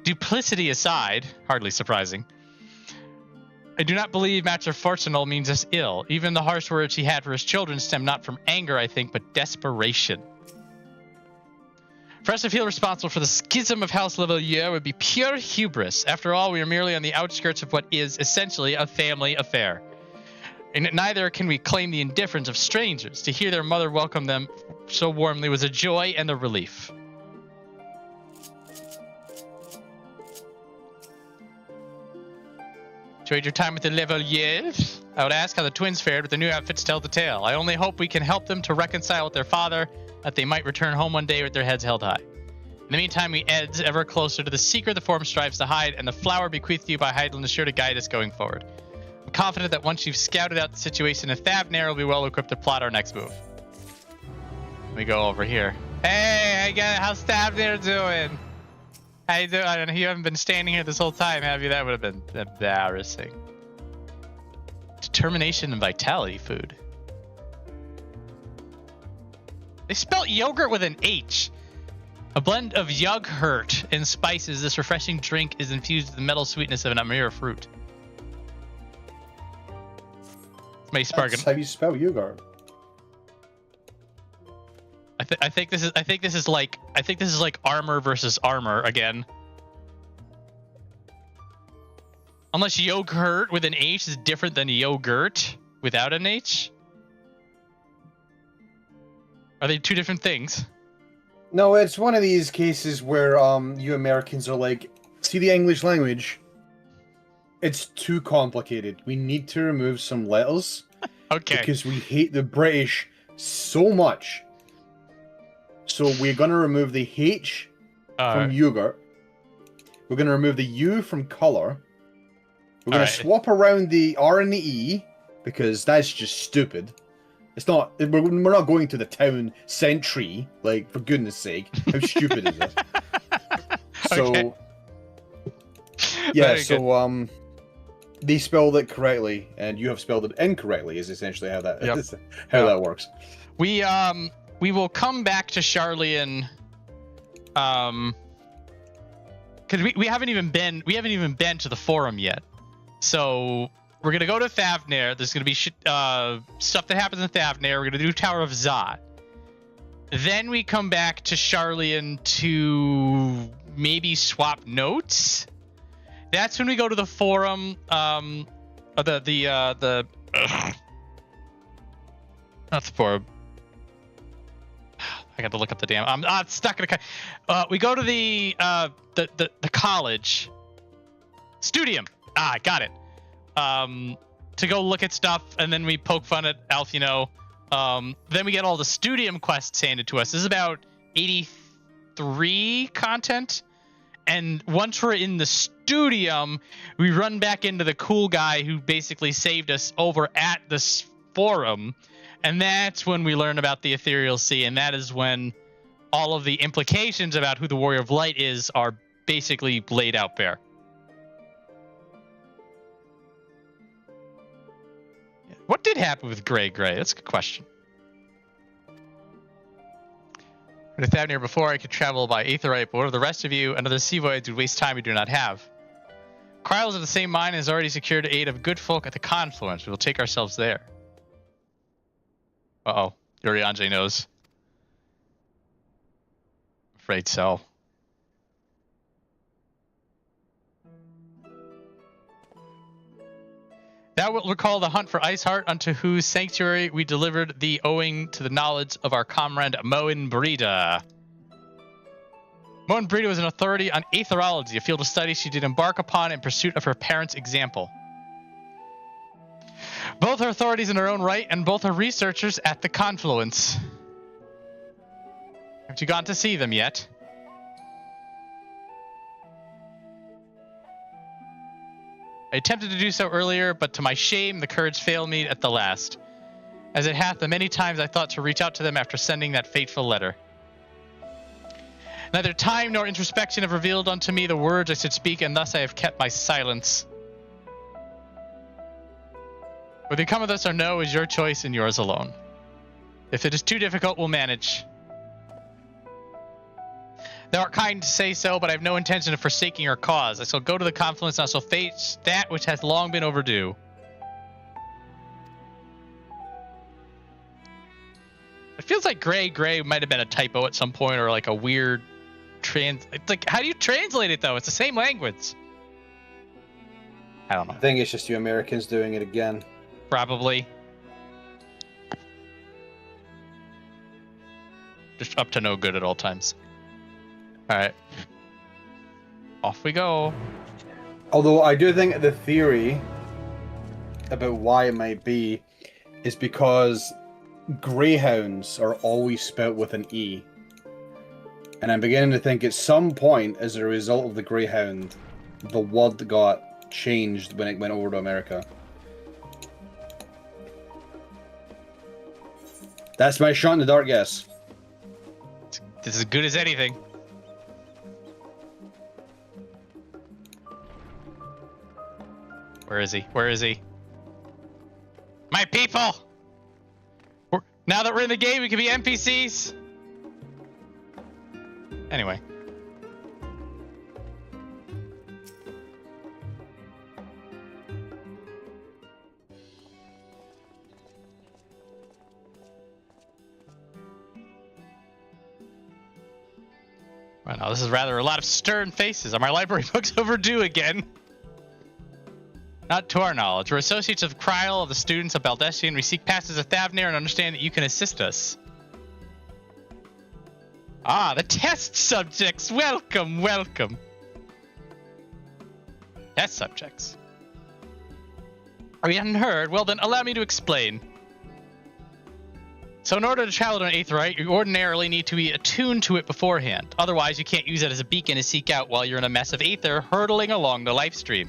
Duplicity aside, hardly surprising, I do not believe Matsya Fortunal means us ill. Even the harsh words he had for his children stem not from anger, I think, but desperation. For us to feel responsible for the schism of House Lavalier would be pure hubris. After all, we are merely on the outskirts of what is essentially a family affair. And neither can we claim the indifference of strangers. To hear their mother welcome them so warmly was a joy and a relief. Enjoyed your time with the Lavaliers? I would ask how the twins fared with their new outfits tell the tale. I only hope we can help them to reconcile with their father, that they might return home one day with their heads held high. In the meantime, we edge ever closer to the secret the forum strives to hide, and the flower bequeathed to you by Hydaelyn is sure to guide us going forward. I'm confident that once you've scouted out the situation in Thavnair, we'll be well equipped to plot our next move. We go over here. Hey, how's Thavnair doing? How you doing? You haven't been standing here this whole time, have you? That would have been embarrassing. Determination and vitality food. They spelled yogurt with an H. A blend of yogurt and spices, this refreshing drink is infused with the metal sweetness of an Amira fruit. That's how you spell yogurt. I think this is like armor versus armor again. Unless yogurt with an H is different than yogurt without an H. Are they two different things? No, it's one of these cases where you Americans are like, see the English language? It's too complicated. We need to remove some letters. Okay. Because we hate the British so much. So we're going to remove the H from yogurt. We're going to remove the U from color. We're going to swap around the R and the E, because that's just stupid. It's not. We're not going to the town century. Like, for goodness sake, how stupid is it? So, yeah. So, they spelled it correctly, and you have spelled it incorrectly. Is essentially how that that works. We will come back to Sharlayan, because we haven't even been to the forum yet. So we're gonna go to Thavnair. There's gonna be stuff that happens in Thavnair. We're gonna do Tower of Zot. Then we come back to Sharlayan to maybe swap notes. That's when we go to the forum. Not the forum. I got to look up the damn. I'm stuck in a. We go to the college. Studium. Got it. To go look at stuff, and then we poke fun at Alfino. Then we get all the Studium quests handed to us. This is about 83 content. And once we're in the Studium, we run back into the cool guy who basically saved us over at this forum. And that's when we learn about the Ethereal Sea, and that is when all of the implications about who the Warrior of Light is are basically laid out bare. What did happen with Grey? That's a good question. With Thavnair before, I could travel by Aetherite, but what of the rest of you? Another sea voyage would waste time we do not have. Krylos of the same mind has already secured aid of good folk at the confluence. We will take ourselves there. Uh-oh. Urianger knows. Afraid so. Thou wilt recall the hunt for Iceheart, unto whose sanctuary we delivered thee owing to the knowledge of our comrade Moen Breda. Moen Breda was an authority on aetherology, a field of study she did embark upon in pursuit of her parents' example. Both are authorities in their own right, and both are researchers at the Confluence. Haven't you gone to see them yet? I attempted to do so earlier, but to my shame, the courage failed me at the last, as it hath the many times I thought to reach out to them after sending that fateful letter. Neither time nor introspection have revealed unto me the words I should speak, and thus I have kept my silence. Whether you come with us or no is your choice and yours alone. If it is too difficult, we'll manage. Thou art kind to say so, but I have no intention of forsaking our cause. I shall go to the Confluence, and I shall face that which hath long been overdue. It feels like gray might have been a typo at some point, or like a weird it's like, how do you translate it though? It's the same language. I don't know. I think it's just you Americans doing it again. Probably. Just up to no good at all times. Alright. Off we go. Although I do think the theory about why it might be is because greyhounds are always spelt with an E. And I'm beginning to think at some point, as a result of the greyhound, the word got changed when it went over to America. That's my shot in the dark guess. This is as good as anything. Where is he? Where is he? My people! Now that we're in the game, we can be NPCs! Anyway. Well, now this is rather a lot of stern faces. Are my library books overdue again? Not to our knowledge. We're associates of Kryl, of the students of Baldessian. We seek passes of Thavnair and understand that you can assist us. Ah, the test subjects! Welcome, welcome! Test subjects. Oh, you hadn't heard? Well then, allow me to explain. So in order to travel to an aetheryte, you ordinarily need to be attuned to it beforehand. Otherwise, you can't use it as a beacon to seek out while you're in a mess of aether hurtling along the life stream.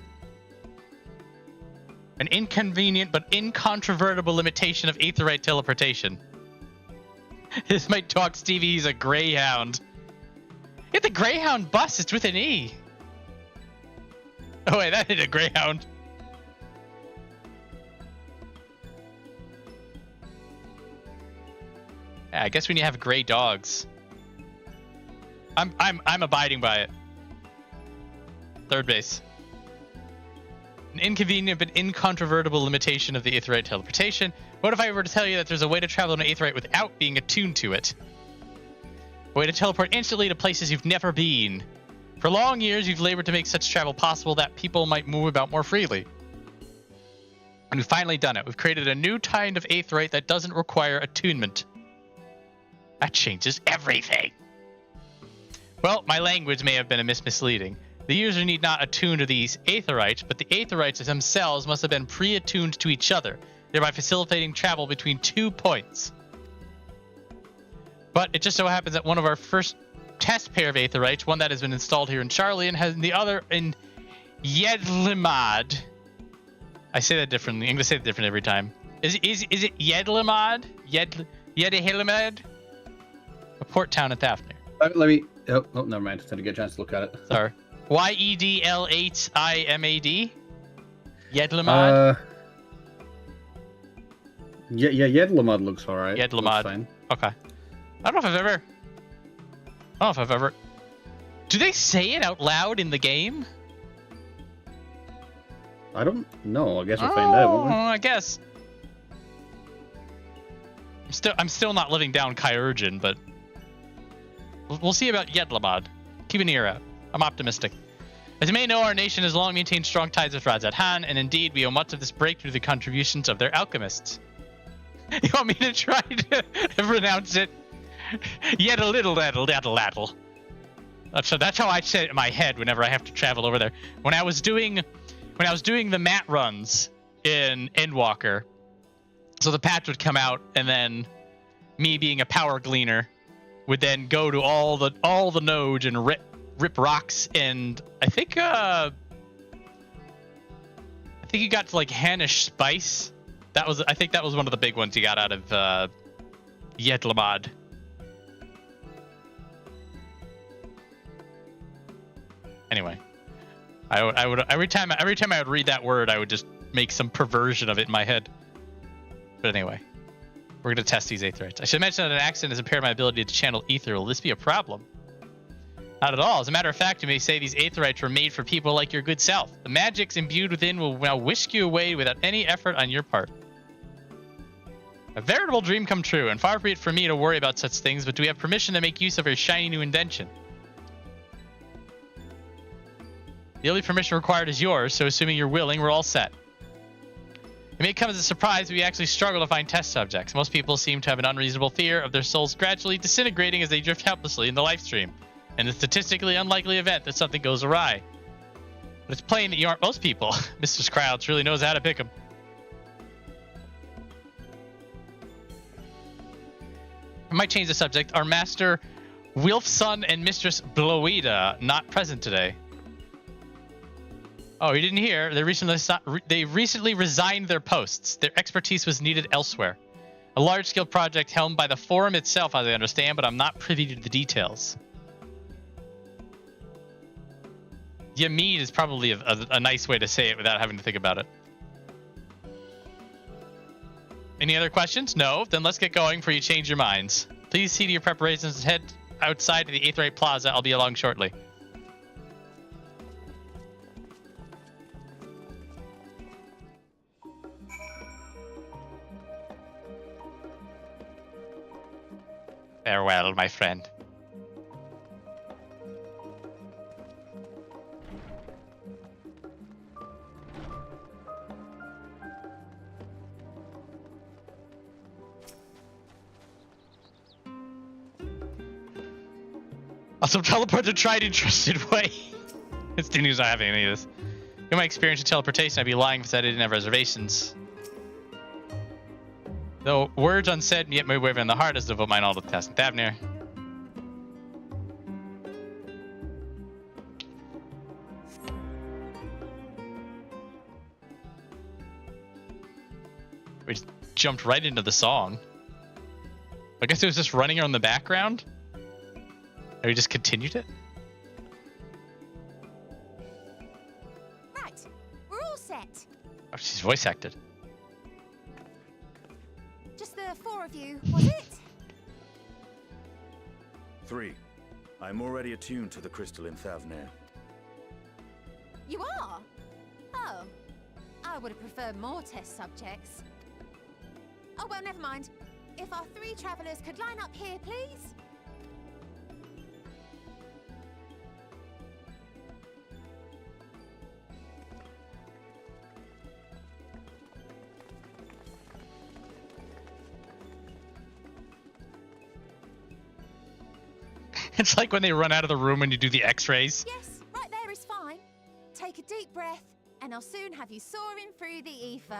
An inconvenient but incontrovertible limitation of aetheryte teleportation. This might talk Stevie, he's a greyhound. Yeah, the greyhound bus, it's with an E. Oh wait, that ain't a greyhound. Yeah, I guess when you have gray dogs. I'm abiding by it. Third base. An inconvenient but incontrovertible limitation of the aetheryte teleportation. What if I were to tell you that there's a way to travel in an aetheryte without being attuned to it? A way to teleport instantly to places you've never been. For long years, you've labored to make such travel possible that people might move about more freely. And we've finally done it. We've created a new kind of aetheryte that doesn't require attunement. That changes everything. Well, my language may have been misleading. The user need not attune to these aetherites, but the aetherites themselves must have been pre-attuned to each other, thereby facilitating travel between 2 points. But it just so happens that one of our first test pair of aetherites, one that has been installed here in Sharlayan, has the other in Yedlimad. I say that differently. I'm going to say it different every time. Is it Yedlimad? Yedlimad? A port town in Thavnair. Let me... Oh, never mind. Didn't get a chance to look at it. Sorry. Yedlimad? Yedlimad? Yeah, Yedlimad looks alright. Yedlimad. Okay. I don't know if I've ever... Do they say it out loud in the game? I don't know. I guess we'll find out, won't we? I guess. I'm still not living down Kyurgen, but... We'll see about Yedlamad. Keep an ear out. I'm optimistic. As you may know, our nation has long maintained strong ties with Varshahn, and indeed, we owe much of this breakthrough to the contributions of their alchemists. You want me to try to pronounce it? Yet a little laddle. So that's how I say it in my head whenever I have to travel over there. When I was doing the mat runs in Endwalker, so the patch would come out, and then me being a power gleaner would then go to all the nodes and rip rocks, and I think you got to like Hanish Spice. I think that was one of the big ones you got out of Yedlamad. Anyway, I would every time I would read that word, I would just make some perversion of it in my head. But anyway, we're gonna test these aetherites. I should mention that an accident has impaired my ability to channel ether. Will this be a problem? Not at all. As a matter of fact, you may say these aetherites were made for people like your good self. The magics imbued within will now whisk you away without any effort on your part. A veritable dream come true, and far be it from me to worry about such things, but do we have permission to make use of your shiny new invention? The only permission required is yours, so assuming you're willing, we're all set. It may come as a surprise, but we actually struggle to find test subjects. Most people seem to have an unreasonable fear of their souls gradually disintegrating as they drift helplessly in the life stream, in the statistically unlikely event that something goes awry. But it's plain that you aren't most people. Mr. Crouch really knows how to pick them. I might change the subject. Our master, Wilfson, and Mistress Bloida not present today. Oh, you didn't hear? They recently resigned their posts. Their expertise was needed elsewhere. A large-scale project helmed by the Forum itself, as I understand, but I'm not privy to the details. Yamid is probably a nice way to say it without having to think about it. Any other questions? No? Then let's get going before you change your minds. Please see to your preparations and head outside to the Aetherite Plaza. I'll be along shortly. Farewell, my friend. Also, teleport the tried and trusted way. It's the news not having any of this. In my experience with teleportation, I'd be lying if I said I didn't have reservations. Though words unsaid, yet may waver in the heart as to devote mine all to the task in Thavnair. We just jumped right into the song. I guess it was just running on the background. And we just continued it? Right, we're all set. Oh, she's voice acted. Just the four of you, was it? 3. I'm already attuned to the crystal in Thavnair. You are? Oh, I would have preferred more test subjects. Oh, well, never mind. If our 3 travelers could line up here, please. It's like when they run out of the room and you do the x-rays. Yes, right there is fine. Take a deep breath, and I'll soon have you soaring through the ether.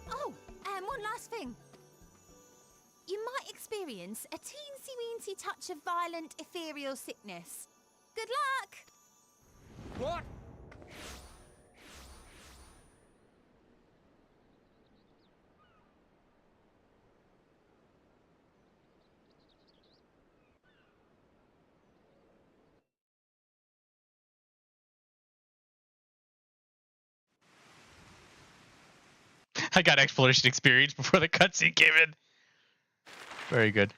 Oh, and one last thing. You might experience a teensy-weensy touch of violent ethereal sickness. Good luck! What? I got exploration experience before the cutscene came in. Very good.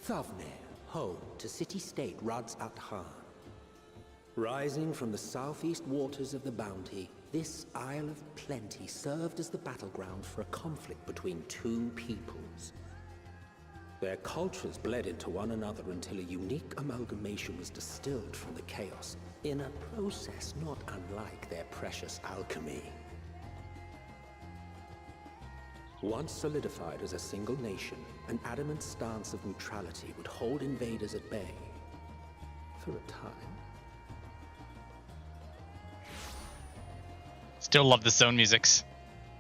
Thavnair, home to city-state Rads at Khan. Rising from the southeast waters of the Bounty, this Isle of Plenty served as the battleground for a conflict between two peoples. Their cultures bled into one another until a unique amalgamation was distilled from the chaos, in a process not unlike their precious alchemy. Once solidified as a single nation, an adamant stance of neutrality would hold invaders at bay for a time. Still love the zone musics.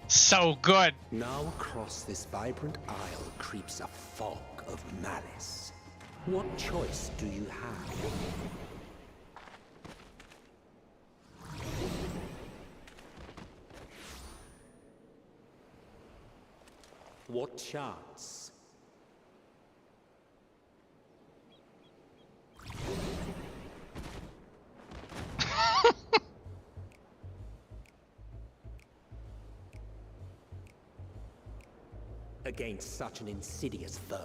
So good. Now across this vibrant isle creeps a fog of malice. What choice do you have? What chance? Against such an insidious foe.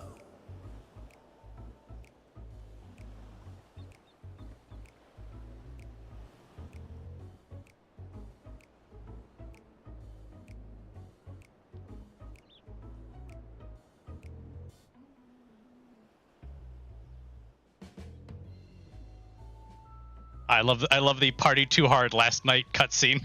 I love the party too hard last night cutscene.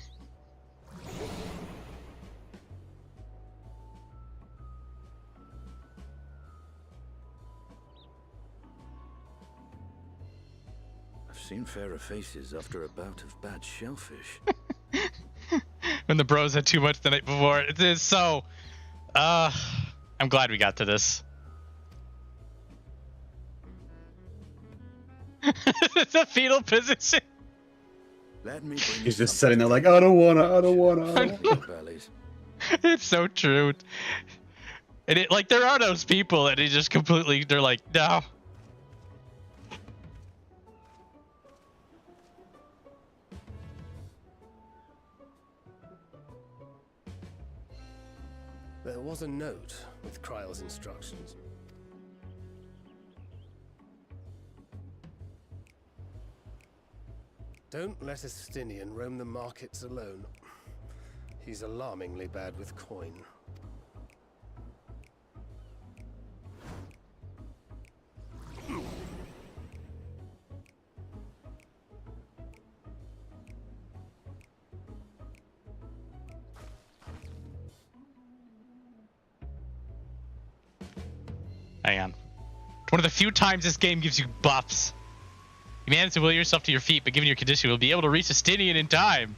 I've seen fairer faces after a bout of bad shellfish. When the bros had too much the night before. It is so I'm glad we got to this. It's a fetal position. Let me He's just sitting there like, I don't wanna. It's so true. And it, like, there are those people and they just completely, they're like, no. There was a note with Kryle's instructions. Don't let a Stinian roam the markets alone. He's alarmingly bad with coin. Hang on. One of the few times this game gives you buffs. You manage to will yourself to your feet, but given your condition, you'll be able to reach a Stinian in time.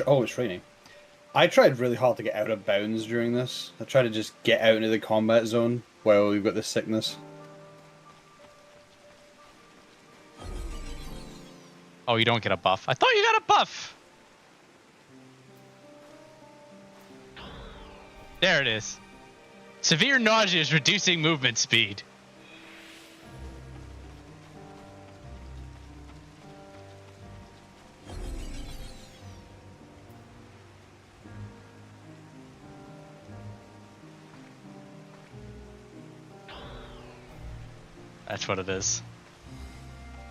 Oh, it's raining. I tried really hard to get out of bounds during this. I tried to just get out into the combat zone while we've got this sickness. Oh, you don't get a buff. I thought you got a buff. There it is. Severe nausea is reducing movement speed. That's what it is.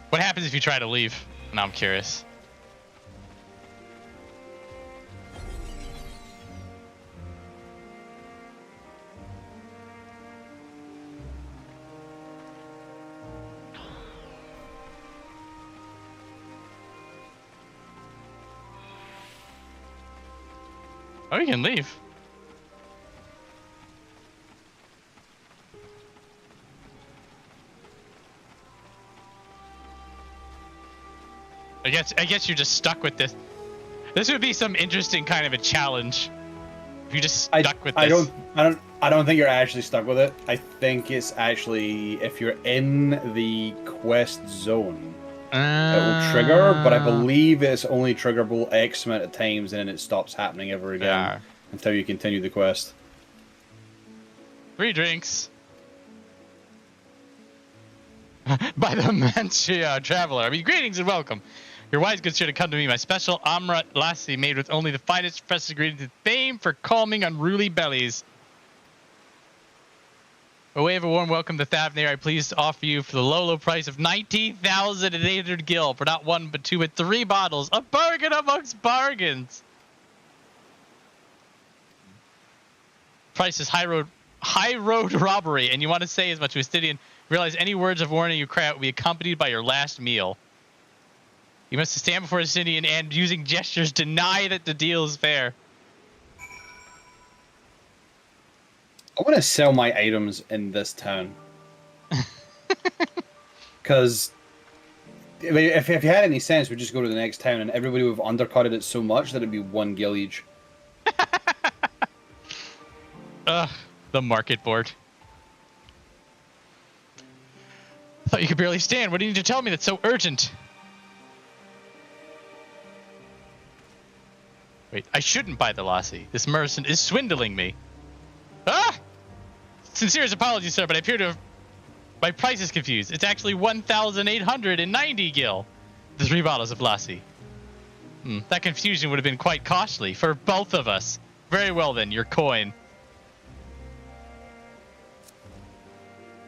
What happens if you try to leave? Now I'm curious. Oh, you can leave. I guess you're just stuck with this. This would be some interesting kind of a challenge. If you're just stuck with this. I don't think you're actually stuck with it. I think it's actually if you're in the quest zone, it will trigger. But I believe it's only triggerable X amount of times, and then it stops happening ever again until you continue the quest. Free drinks. By the Matsya traveler. I mean, greetings and welcome. Your wise goods should have come to me. My special Amrat lassi made with only the finest fresh ingredients, famed for calming unruly bellies. By way of a warm welcome to Thavnair, I'm pleased to offer you for the low price of 19,800 gil for not 1 but 2 but 3 bottles. A bargain amongst bargains. Price is high road robbery, and you want to say as much to a Stydian. Realize any words of warning you cry out will be accompanied by your last meal. You must stand before a Stydian and, using gestures, deny that the deal is fair. I want to sell my items in this town. Because if you had any sense, we'd just go to the next town and everybody would have undercutted it so much that it'd be 1 gil each. The market board. I thought you could barely stand. What do you need to tell me that's so urgent? Wait, I shouldn't buy the lassie. This merchant is swindling me. Ah! Sincerest apologies, sir, but I appear to have... My price is confused. It's actually 1,890 gil. The 3 bottles of lassie. That confusion would have been quite costly for both of us. Very well then, your coin.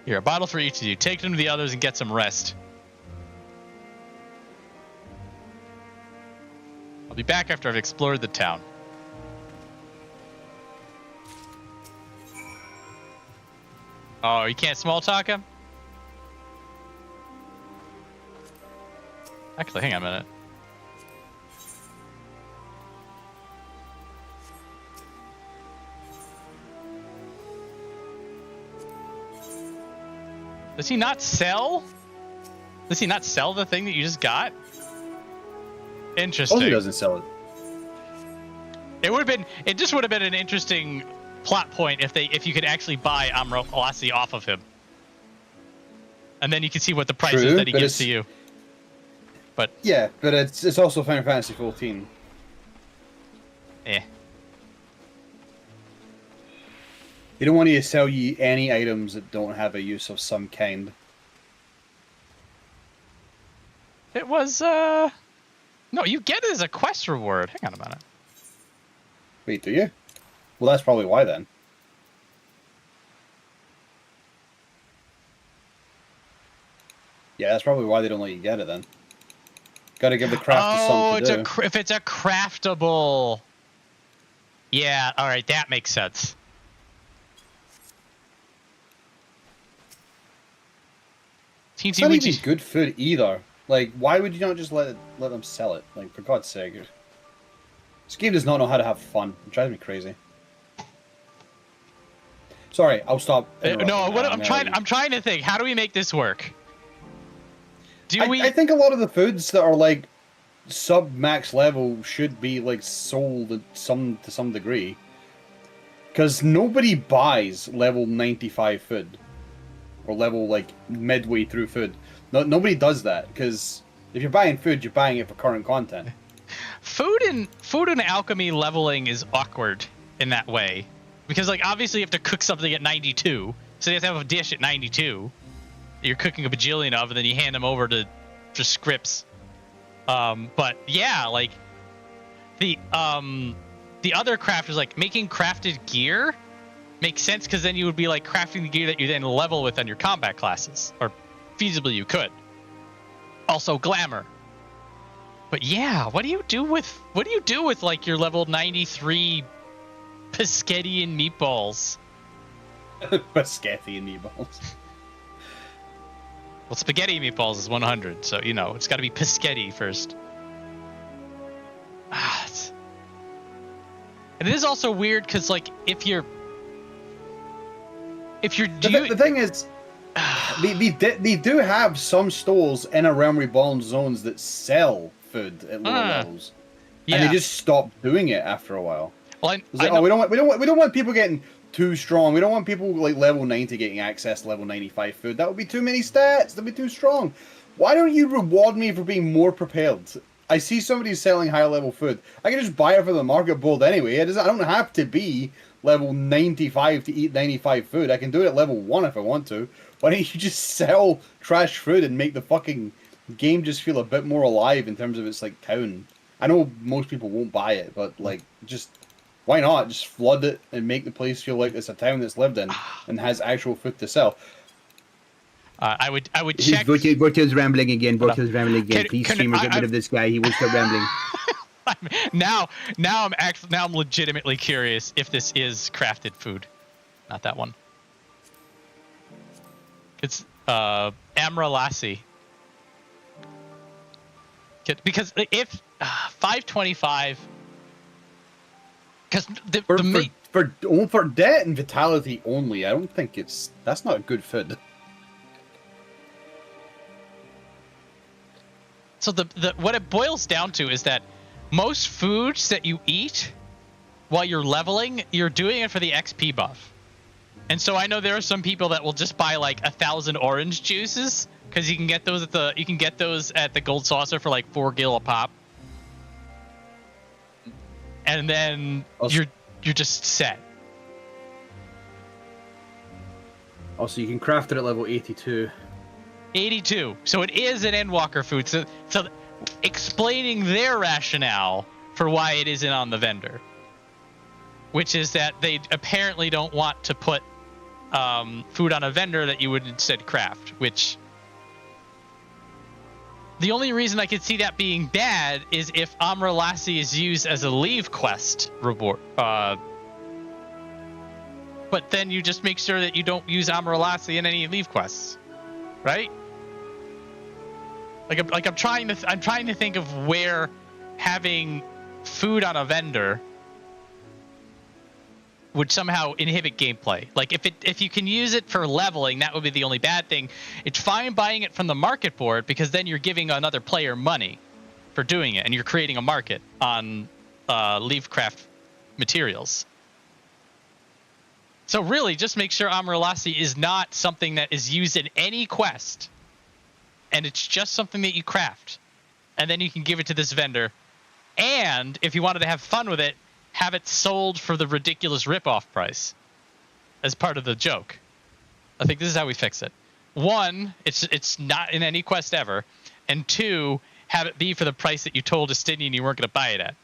Here, a bottle for each of you. Take them to the others and get some rest. I'll be back after I've explored the town. Oh, you can't small talk him? Actually, hang on a minute. Does he not sell? Does he not sell the thing that you just got? Interesting. Oh, he doesn't sell it. It just would have been an interesting plot point if you could actually buy Ameliance off of him. And then you can see what the price is that he gives to you. But yeah, but it's also Final Fantasy 14. You don't want to sell you any items that don't have a use of some kind. It was no, you get it as a quest reward. Hang on a minute. Wait, do you? Well, that's probably why then. Yeah, that's probably why they don't let you get it then. Got to give the crafter something to do. If it's a craftable. Yeah, all right, that makes sense. It's not even good food either. Like, why would you not just let them sell it? Like, for God's sake. This game does not know how to have fun. It drives me crazy. Sorry, I'll stop. No, I'm trying to think. How do we make this work? I think a lot of the foods that are like sub-max level should be like sold to some degree. Because nobody buys level 95 food. Or level like midway through food. Nobody does that, because if you're buying food, you're buying it for current content. Food and alchemy leveling is awkward in that way. Because like obviously you have to cook something at 92. So you have to have a dish at 92. You're cooking a bajillion of, and then you hand them over to scripts. But yeah, like the other crafters, like making crafted gear makes sense, because then you would be like crafting the gear that you then level with on your combat classes, or feasibly you could. Also glamour. But yeah, what do you do with like your level 93 Pescetti and meatballs? Pescetti and meatballs. Well, spaghetti meatballs is 100, so you know it's got to be Pescetti first. And it is also weird because like if you're the thing is, they do have some stores in a Realm Reborn zones that sell food at lower levels, and they just stop doing it after a while. Well, we don't want people getting too strong. We don't want people like level 90 getting access to level 95 food. That would be too many stats. That'd be too strong. Why don't you reward me for being more prepared? I see somebody selling higher level food. I can just buy it from the market board anyway. I don't have to be level 95 to eat 95 food. I can do it at level 1 if I want to. Why don't you just sell trash food and make the fucking game just feel a bit more alive in terms of its like town? I know most people won't buy it, but like just Why not just flood it and make the place feel like it's a town that's lived in and has actual food to sell? I would check. Vortil's rambling again. Vortil's rambling again. Please, can streamer, get rid of this guy. He will start rambling. now I'm legitimately curious if this is crafted food. Not that one. It's Ameliance. Because if 525, because for debt and vitality only, I don't think that's not good food. So the what it boils down to is that most foods that you eat while you're leveling, you're doing it for the XP buff. And so I know there are some people that will just buy like 1,000 orange juices because you can get those at the Gold Saucer for like 4 gil a pop. And then you're just set. Also, you can craft it at level 82. 82. So it is an Endwalker food. So explaining their rationale for why it isn't on the vendor, which is that they apparently don't want to put food on a vendor that you would instead craft, which the only reason I could see that being bad is if Ameliance is used as a leave quest reward. But then you just make sure that you don't use Ameliance in any leave quests, right? I'm trying to think of where having food on a vendor would somehow inhibit gameplay. Like if you can use it for leveling, that would be the only bad thing. It's fine buying it from the market board because then you're giving another player money for doing it, and you're creating a market on Leafcraft materials. So really, just make sure Ameliance is not something that is used in any quest, and it's just something that you craft, and then you can give it to this vendor. And if you wanted to have fun with it, have it sold for the ridiculous rip-off price as part of the joke. I think this is how we fix it. 1, it's not in any quest ever. And 2, have it be for the price that you told Justinian you weren't going to buy it at.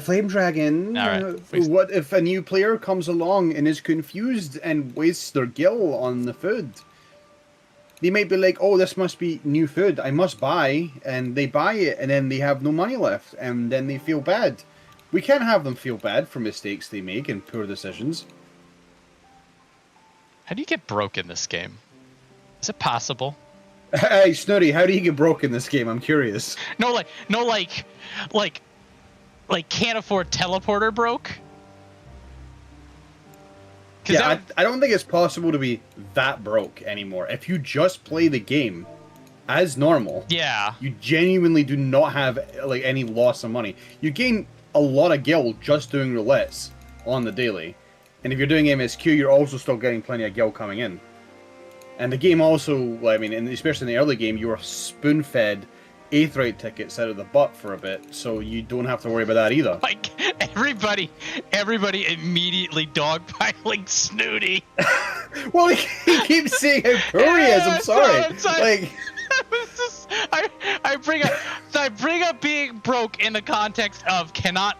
Flame Dragon, right, what if a new player comes along and is confused and wastes their gil on the food? They might be like, oh, this must be new food, I must buy, and they buy it, and then they have no money left, and then they feel bad. We can't have them feel bad for mistakes they make and poor decisions. How do you get broke in this game? Is it possible? Hey, Snooty, how do you get broke in this game? I'm curious. No, can't afford teleporter broke? Yeah, I don't think it's possible to be that broke anymore. If you just play the game as normal, yeah, you genuinely do not have like any loss of money. You gain a lot of gil just doing roulettes on the daily, and if you're doing MSQ, you're also still getting plenty of gil coming in. And the game also, I mean, and especially in the early game, you were spoon-fed Aetheryte tickets out of the butt for a bit, so you don't have to worry about that either. Like everybody immediately dogpiling Snooty. Well, he keeps saying how poor he is. I'm sorry. I bring up being broke in the context of cannot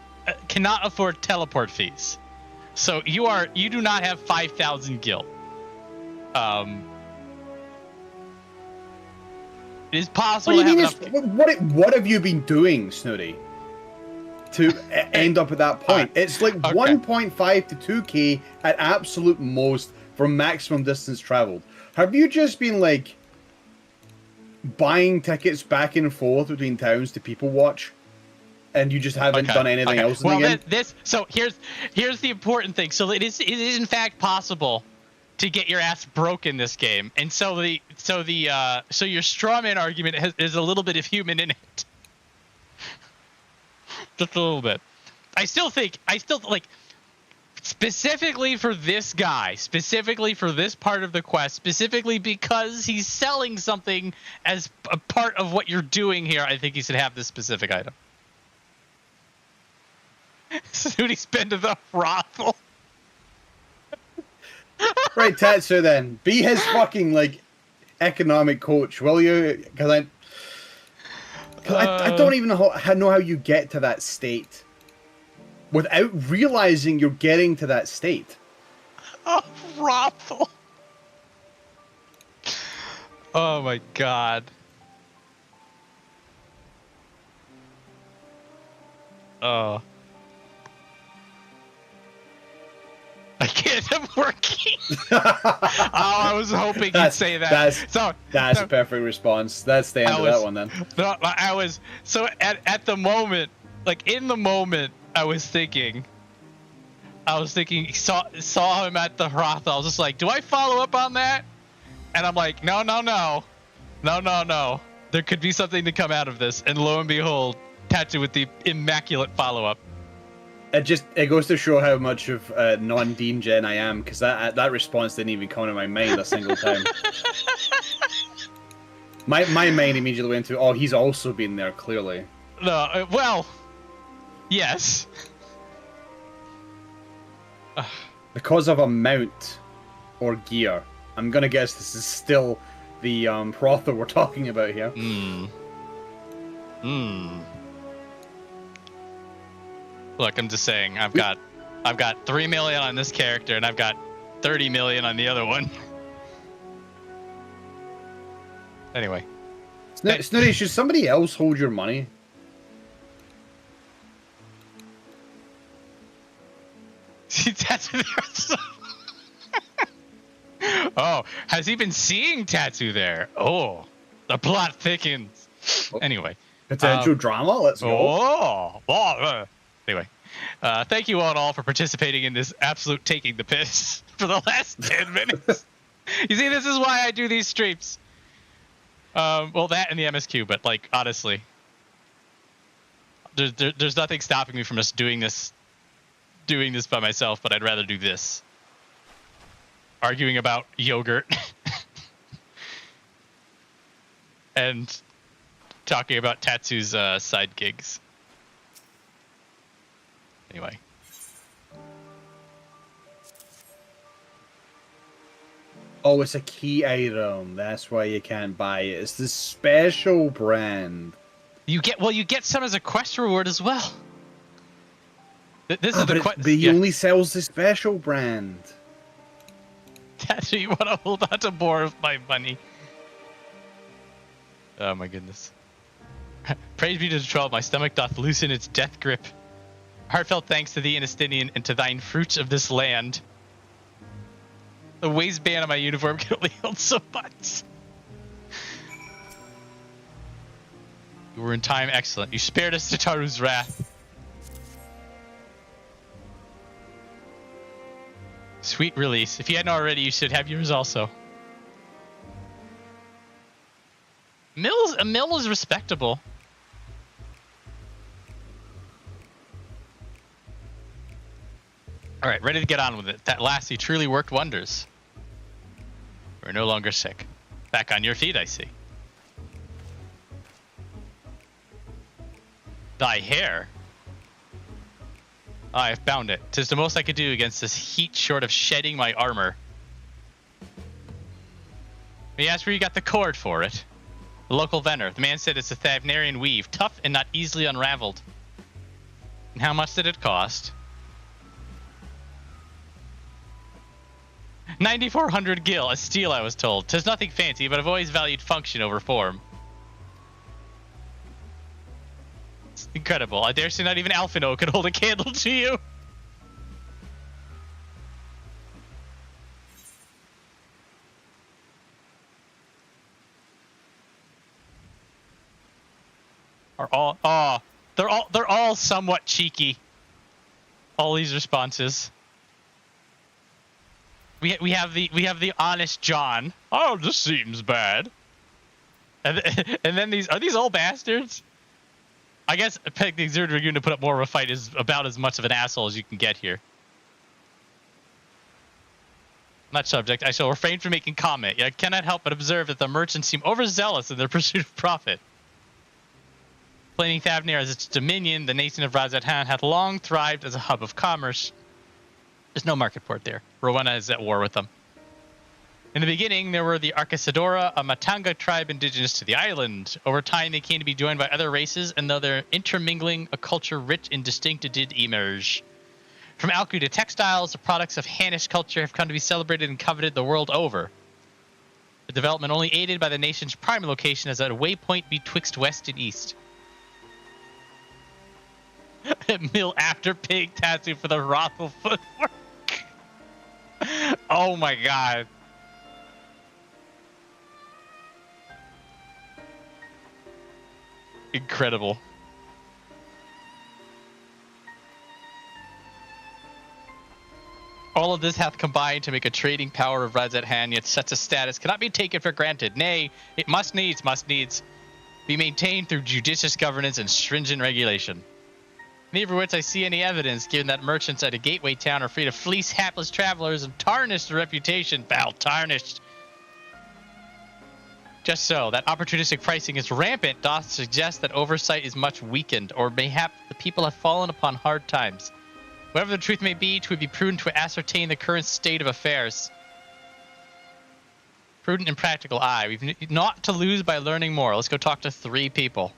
afford teleport fees. So you do not have 5,000 gil. It is possible. What have you been doing, Snooty, to end up at that point? It's like 1.5 to 2k at absolute most for maximum distance traveled. Have you just been like buying tickets back and forth between towns to people watch, and you just haven't done anything else in the game? So here's the important thing. So it is in fact possible to get your ass broke in this game, and so your strawman argument is a little bit of human in it, just a little bit. I still like, specifically for this guy, specifically for this part of the quest, specifically because he's selling something as a part of what you're doing here, I think he should have this specific item. Snooty's been to the hrothel. Right, Tatsu, then be his fucking like economic coach, will you? Because I don't even know how you get to that state without realizing you're getting to that state. Oh, Rothel. Oh my god. Oh. I can't, I'm working. Oh, I was hoping you'd say that. That's a perfect response. That's the end of that one then. No, I was, so at the moment, like in the moment, I was thinking, saw him at the hrothel. I was just like, do I follow up on that? And I'm like, no. There could be something to come out of this. And lo and behold, Tatsu with the immaculate follow-up. It goes to show how much of non-Dean Gen I am, because that response didn't even come to my mind a single time. my mind immediately went to, oh, he's also been there, clearly. No, well, yes. Because of a mount or gear, I'm gonna guess this is still the hrothel we're talking about here. Look, I'm just saying, I've got 3 million on this character, and I've got 30 million on the other one. Anyway. Snooty, should somebody else hold your money? Oh, has he been seeing Tatsu there? Oh, the plot thickens. Anyway. Potential drama? Let's go. Anyway, thank you all for participating in this absolute taking the piss for the last 10 minutes. You see, this is why I do these streams. Well, that and the MSQ, but like honestly, there's nothing stopping me from just doing this by myself. But I'd rather do this. Arguing about yogurt and talking about Tatsu's side gigs. Anyway. Oh, it's a key item. That's why you can't buy it. It's the special brand. You get some as a quest reward as well. This is the quest. But he only sells the special brand. Tatsu, you want to hold on to more of my money? Oh my goodness. Praise be to the 12, my stomach doth loosen its death grip. Heartfelt thanks to thee, Inestinian, and to thine fruits of this land. The waistband on my uniform can only hold so much. You were in time, excellent. You spared us to Taru's wrath. Sweet release. If you hadn't already, you should have yours also. A mill is respectable. All right, ready to get on with it. That lassie truly worked wonders. We're no longer sick. Back on your feet, I see. Thy hair? I have found it. 'Tis the most I could do against this heat short of shedding my armor. May I ask where you got the cord for it? The local vendor. The man said it's a Thavnarian weave, tough and not easily unraveled. And how much did it cost? 9,400 gil, a steal I was told. 'Tis nothing fancy, but I've always valued function over form. It's incredible. I dare say not even Alphino could hold a candle to you. They're all somewhat cheeky. All these responses. We have the honest John. Oh, this seems bad. And then are these all bastards? I guess Peg the Exerted Dragoon to put up more of a fight is about as much of an asshole as you can get here. Not subject. I shall refrain from making comment. I cannot help but observe that the merchants seem overzealous in their pursuit of profit. Claiming Thavnair as its dominion, the nation of Varshahn hath long thrived as a hub of commerce. There's no market port there. Rowena is at war with them. In the beginning, there were the Arcasadora, a Matanga tribe indigenous to the island. Over time, they came to be joined by other races, and though they're intermingling, a culture rich and distinct did emerge. From alchemy to textiles, the products of Hannish culture have come to be celebrated and coveted the world over. The development only aided by the nation's prime location as a waypoint betwixt west and east. Mill after pig tattoo for the Hrothel footwork. Oh my god. Incredible. All of this hath combined to make a trading power of rides at hand, yet such a status cannot be taken for granted. Nay, it must needs be maintained through judicious governance and stringent regulation. Neither which I see any evidence, given that merchants at a gateway town are free to fleece hapless travelers and tarnish their reputation. Foul tarnished. Just so, that opportunistic pricing is rampant doth suggest that oversight is much weakened, or mayhap the people have fallen upon hard times. Whatever the truth may be, 'twould be prudent to ascertain the current state of affairs. Prudent and practical, aye. We've not to lose by learning more. Let's go talk to 3 people.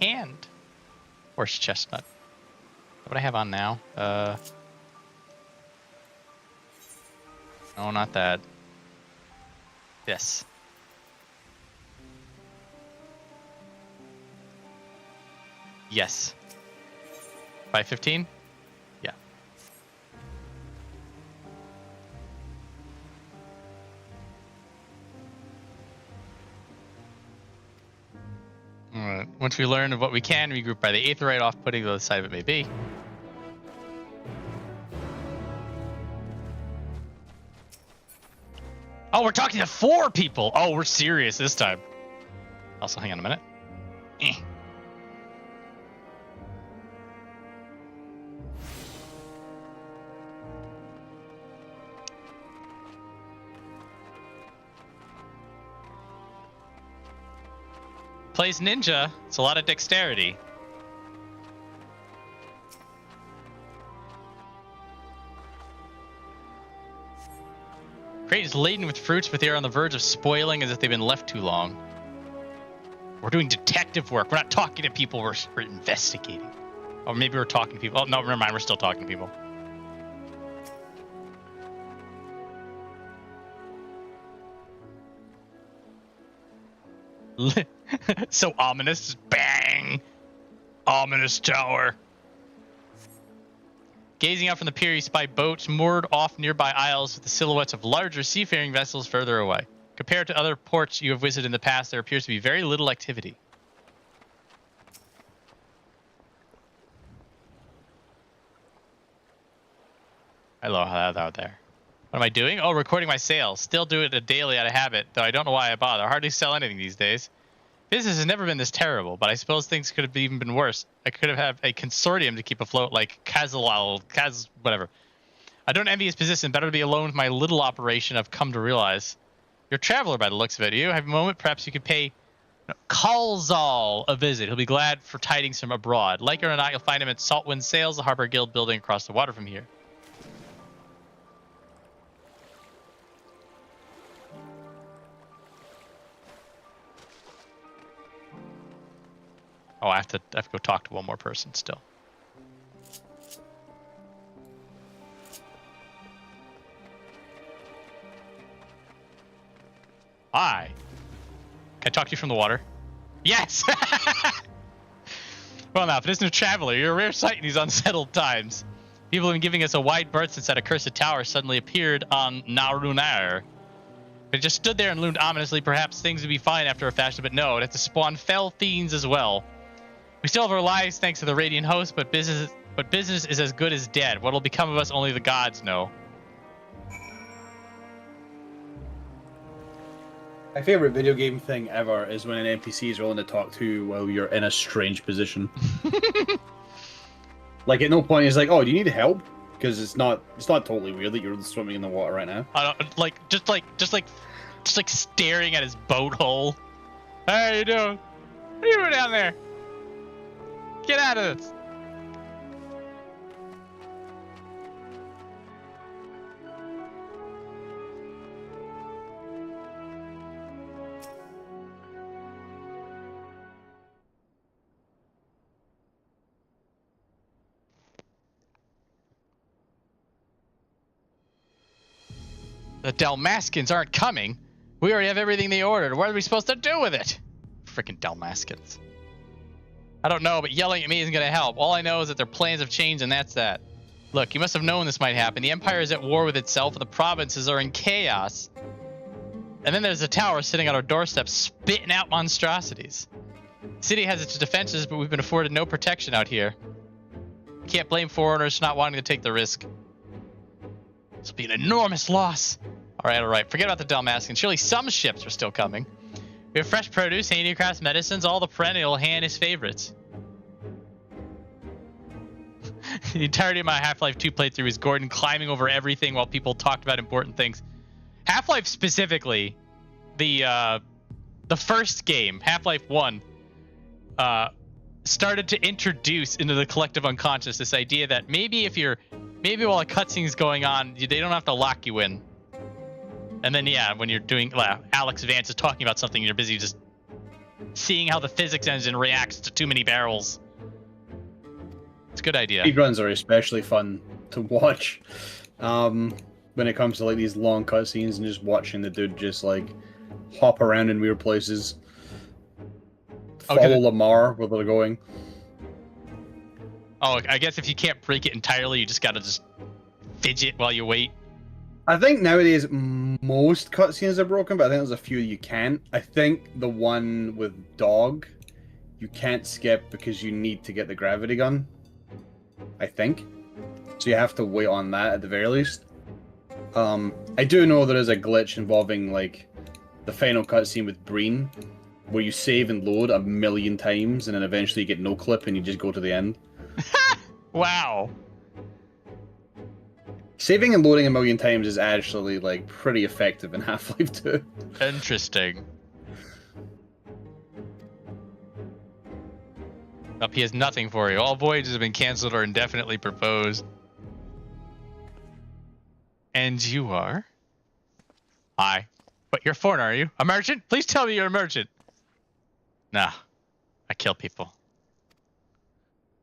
And horse chestnut. What do I have on now? No, not that. This. Yes. 515? Yeah. Alright. Once we learn of what we can, regroup by the aetheryte off-putting the other side of it may be. Oh, we're talking to 4 people. Oh, we're serious this time. Also, hang on a minute. Plays ninja. It's a lot of dexterity. Crate is laden with fruits, but they are on the verge of spoiling as if they've been left too long. We're doing detective work. We're not talking to people. We're investigating. Or maybe we're talking to people. Oh, no, never mind. We're still talking to people. So ominous. Bang! Ominous tower. Gazing out from the pier, you spy boats moored off nearby isles with the silhouettes of larger seafaring vessels further away. Compared to other ports you have visited in the past, there appears to be very little activity. Hello out there. What am I doing? Oh, recording my sales. Still do it daily out of habit, though I don't know why I bother. I hardly sell anything these days. Business has never been this terrible, but I suppose things could have even been worse. I could have had a consortium to keep afloat like whatever. I don't envy his position. Better to be alone with my little operation, I've come to realize. You're a traveler by the looks of it. You have a moment, perhaps you could pay Kalzal a visit. He'll be glad for tidings from abroad. Like it or not, you'll find him at Saltwind Sails, the Harbor Guild building across the water from here. Oh, I have to go talk to one more person still. Hi. Can I talk to you from the water? Yes! Well, now, if it isn't a traveler, you're a rare sight in these unsettled times. People have been giving us a wide berth since that accursed tower suddenly appeared on Narunar. It just stood there and loomed ominously. Perhaps things would be fine after a fashion, but no, it had to spawn fell fiends as well. We still have our lives thanks to the Radiant Host, but business is as good as dead. What'll become of us, only the gods know. My favorite video game thing ever is when an NPC is willing to talk to you while you're in a strange position. Like, at no point is like, oh, do you need help? because it's not totally weird that you're swimming in the water right now. I don't just like staring at his boat hole. How you doing? What are you doing down there? Get out of this. The Dalmaskins aren't coming. We already have everything they ordered. What are we supposed to do with it? Freaking Dalmaskins. I don't know, but yelling at me isn't going to help. All I know is that their plans have changed, and that's that. Look, you must have known this might happen. The Empire is at war with itself, and the provinces are in chaos. And then there's a tower sitting on our doorstep, spitting out monstrosities. The city has its defenses, but we've been afforded no protection out here. You can't blame foreigners for not wanting to take the risk. This will be an enormous loss. All right. Forget about the Dalmaskins. Surely some ships are still coming. We have fresh produce, handicrafts, medicines, all the perennial Hannah's favorites. The entirety of my Half-Life 2 playthrough is Gordon climbing over everything while people talked about important things. Half-Life specifically, the first game, Half-Life 1, started to introduce into the collective unconscious this idea that maybe while a cutscene's going on, they don't have to lock you in. And then, yeah, when you're doing, Alex Vance is talking about something, you're busy just seeing how the physics engine reacts to too many barrels. It's a good idea. Speedruns are especially fun to watch when it comes to like these long cutscenes and just watching the dude just like hop around in weird places. Follow Lamar where they're going. Oh, I guess if you can't break it entirely, you just gotta just fidget while you wait. I think nowadays most cutscenes are broken, but I think there's a few you can't. I think the one with Dog, you can't skip because you need to get the gravity gun. I think. So you have to wait on that at the very least. I do know there is a glitch involving like the final cutscene with Breen, where you save and load 1,000,000 times and then eventually you get no clip and you just go to the end. Wow. Saving and loading 1,000,000 times is actually like pretty effective in Half-Life 2. Interesting. Up, he has nothing for you. All voyages have been canceled or indefinitely proposed. And you are? Hi. But you're a foreigner, are you? A merchant? Please tell me you're a merchant. Nah. I kill people.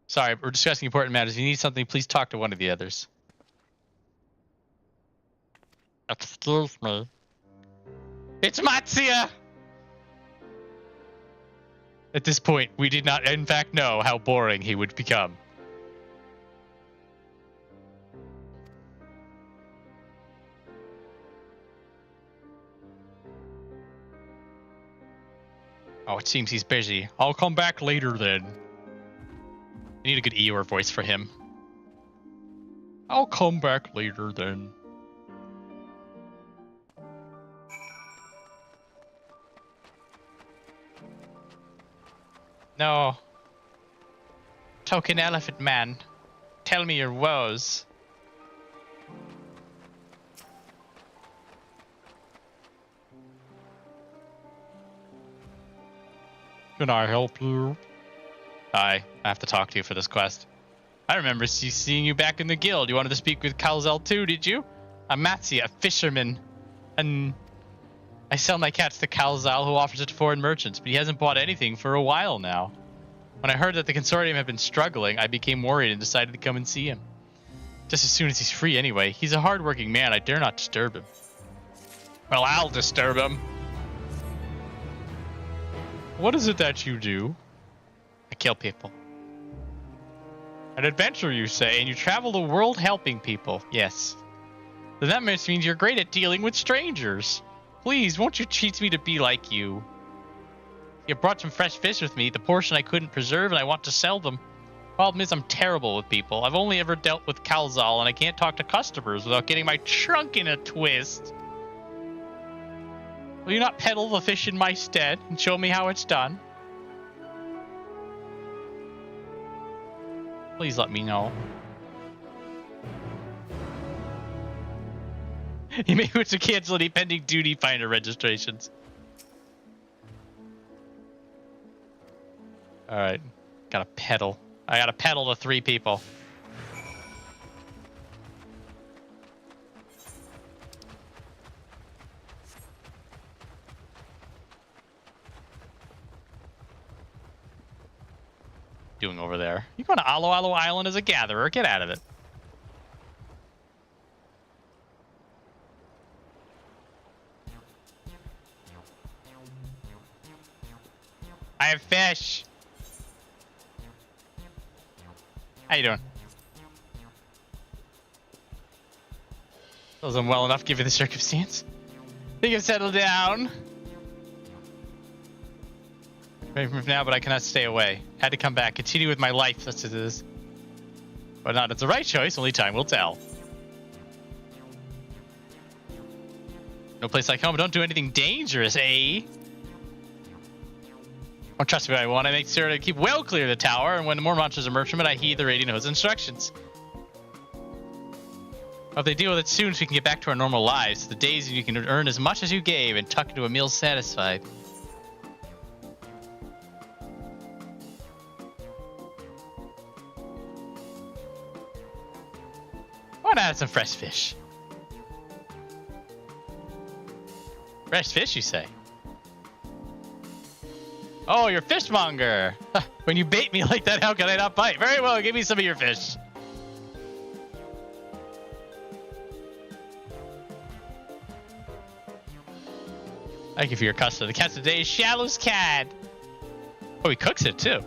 Sorry, we're discussing important matters. If you need something, please talk to one of the others. Excuse me. It's Matsya! At this point, we did not, in fact, know how boring he would become. Oh, it seems he's busy. I'll come back later then. I need a good Eeyore voice for him. I'll come back later then. No. Token Elephant Man, tell me your woes. Can I help you? Hi, I have to talk to you for this quest. I remember seeing you back in the guild. You wanted to speak with Kalzel too, did you? I'm Matsya, a fisherman. And I sell my cats to Kalzel, who offers it to foreign merchants, but he hasn't bought anything for a while now. When I heard that the consortium had been struggling, I became worried and decided to come and see him. Just as soon as he's free anyway. He's a hard-working man. I dare not disturb him. Well, I'll disturb him. What is it that you do? I kill people. An adventurer, you say, and you travel the world helping people. Yes. Then that must mean you're great at dealing with strangers. Please, won't you teach me to be like you? You brought some fresh fish with me, the portion I couldn't preserve, and I want to sell them. Problem is, I'm terrible with people. I've only ever dealt with Kalzel, and I can't talk to customers without getting my trunk in a twist. Will you not peddle the fish in my stead and show me how it's done? Please let me know. You may wish to cancel any pending duty finder registrations. Alright. Gotta peddle. I gotta peddle to 3 people. Doing over there? You going to Alo Alo Island as a gatherer? Get out of it. I have fish. How you doing? Doesn't well enough given the circumstance. Think I've settled down. Maybe from now, but I cannot stay away. Had to come back. Continue with my life such as it is. But not it's the right choice, only time will tell. No place like home, don't do anything dangerous, eh? Don't trust me if I want. I make sure to keep well clear of the tower, and when more monsters emerge from it, I heed the radio node's instructions. If they deal with it soon, so we can get back to our normal lives. The days you can earn as much as you gave and tuck into a meal satisfied. Why not have some fresh fish? Fresh fish, you say? Oh, you're a fishmonger. When you bait me like that, how can I not bite? Very well, give me some of your fish. Thank you for your custom. The cat today is Shallow's cat. Oh, he cooks it too.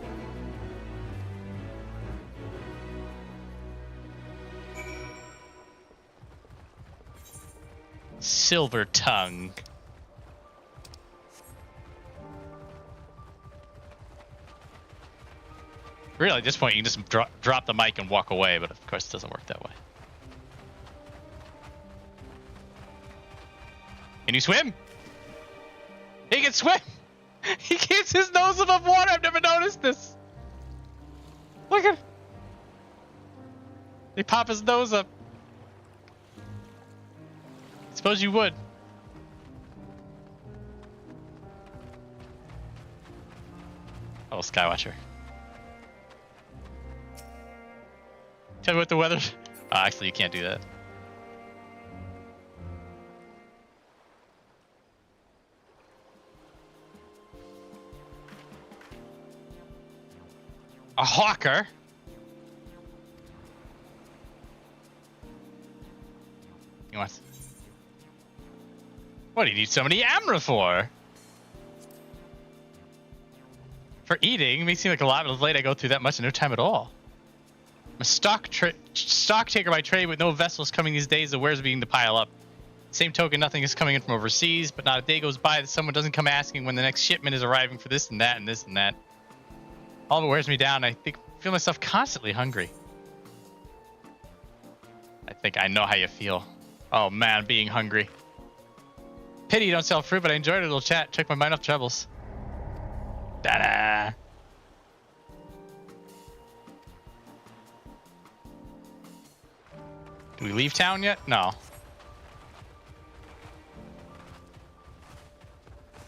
Silver tongue. Really, at this point, you can just drop the mic and walk away, but of course it doesn't work that way. Can you swim? He can swim! He keeps his nose above water! I've never noticed this! Look at... They pop his nose up. Suppose you would. Oh, Skywatcher. Tell me what the weather... Oh, actually, you can't do that. A hawker? He wants... What do you need so many Amra for? For eating? It may seem like a lot, but late I go through that much in no time at all. I'm a stock taker by trade with no vessels coming these days. The wares are beginning to pile up. Same token, nothing is coming in from overseas, but not a day goes by that someone doesn't come asking when the next shipment is arriving for this and that and this and that. All of it wears me down. I feel myself constantly hungry. I think I know how you feel. Oh man, being hungry. Pity you don't sell fruit, but I enjoyed a little chat. Took my mind off troubles. Da-da. Do we leave town yet? No.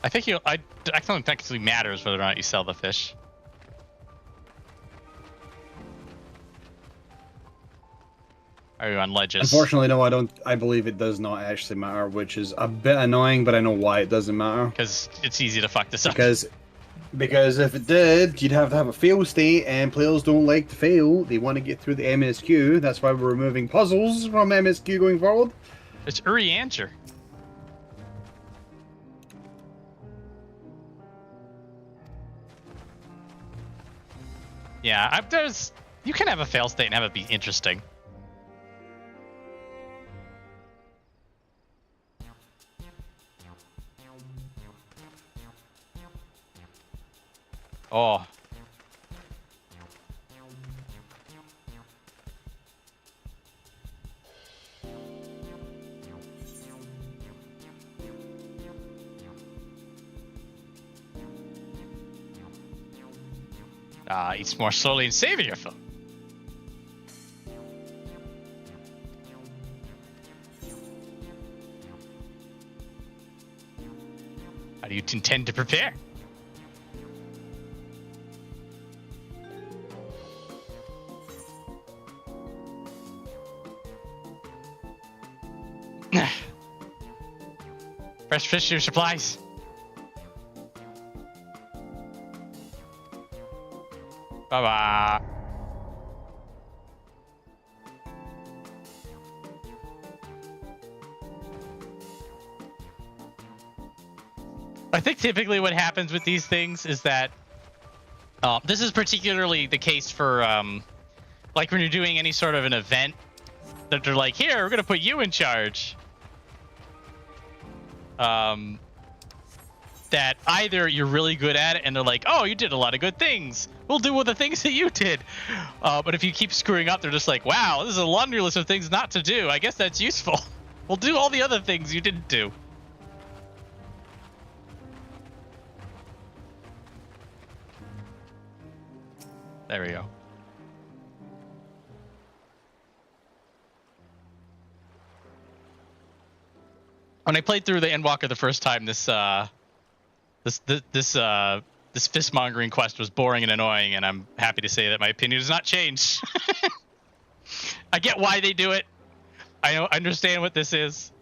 I think I don't think it actually matters whether or not you sell the fish. Are you on ledges? Unfortunately, no, I don't. I believe it does not actually matter, which is a bit annoying, but I know why it doesn't matter. Because it's easy to fuck this up. Because if it did, you'd have to have a fail state, and players don't like to fail. They want to get through the MSQ. That's why we're removing puzzles from MSQ going forward. It's Uri Answer. Yeah, you can have a fail state and have it be interesting. Oh. Eats more slowly and savor your food. do you intend to prepare? Fresh fish to your supplies. Bye-bye. I think typically what happens with these things is that this is particularly the case for like when you're doing any sort of an event that they're like, here, we're gonna put you in charge. That either you're really good at it and they're like, oh, you did a lot of good things, we'll do all the things that you did, but if you keep screwing up, they're just like, wow, this is a laundry list of things not to do. I guess that's useful. We'll do all the other things you didn't do. There we go. When I played through the Endwalker the first time, this fishmongering quest was boring and annoying, and I'm happy to say that my opinion has not changed. I get why they do it. I understand what this is,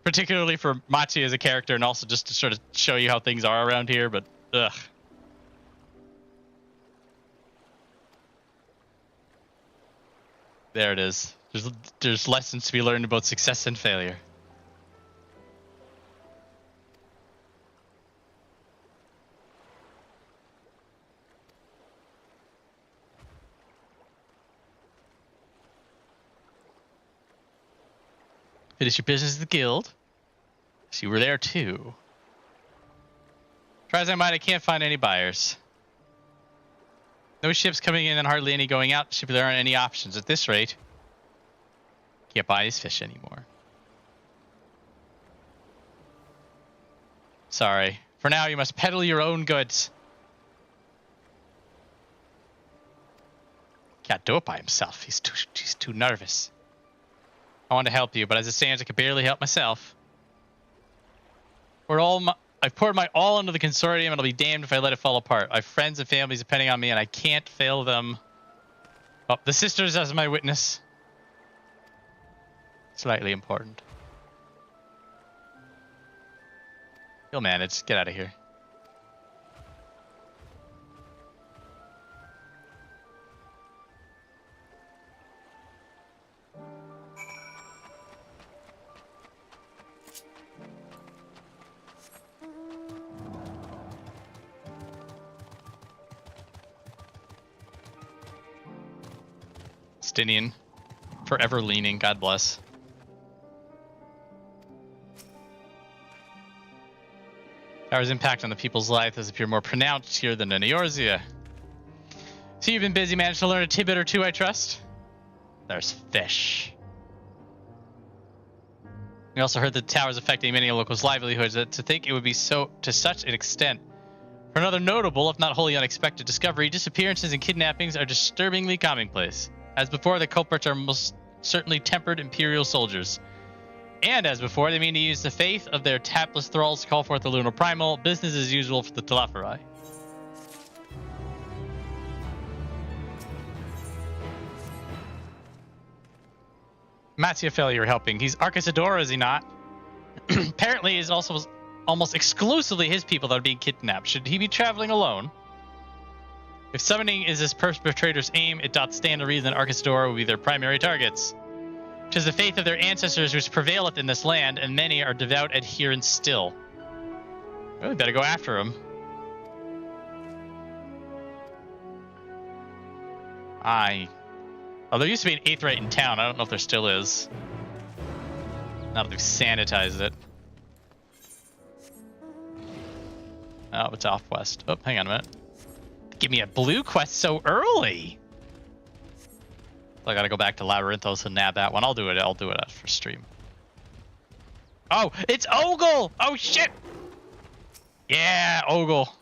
particularly for Matsya as a character, and also just to sort of show you how things are around here. But ugh. There it is. There's lessons to be learned about success and failure. Finish your business at the guild. So you were there too. Try as I might, I can't find any buyers. No ships coming in and hardly any going out. There aren't any options at this rate. Can't buy these fish anymore. Sorry. For now, you must peddle your own goods. Can't do it by himself. He's too nervous. I want to help you, but as it stands, I can barely help myself. I've poured my all into the consortium, and I'll be damned if I let it fall apart. I have friends and families depending on me, and I can't fail them. Oh, the sisters as my witness. Slightly important. You'll manage. Get out of here. Stinian, forever leaning, God bless. Tower's impact on the people's life has appeared more pronounced here than in Eorzea. So you've been busy, managed to learn a tidbit or two, I trust? There's fish. We also heard that the tower's affecting many locals' livelihoods. To think it would be so to such an extent. For another notable, if not wholly unexpected discovery, disappearances and kidnappings are disturbingly commonplace. As before, the culprits are most certainly tempered Imperial soldiers. And as before, they mean to use the faith of their tapless thralls to call forth the lunar primal. Business as usual for the Teleportation. Matsya failure helping. He's Arcasador, is he not? Apparently, it's also almost exclusively his people that are being kidnapped. Should he be traveling alone? If summoning is his perpetrator's aim, it doth stand to reason that Arcasador will be their primary targets. 'Tis the faith of their ancestors which prevaileth in this land, and many are devout adherents still. Well, we better go after him. Oh, there used to be an Aetheryte in town. I don't know if there still is. Now that they've sanitized it. Oh, it's off west. Oh, hang on a minute. Give me a blue quest so early. I gotta go back to Labyrinthos and nab that one. I'll do it for stream. Oh, it's Ogle! Oh shit! Yeah, Ogle.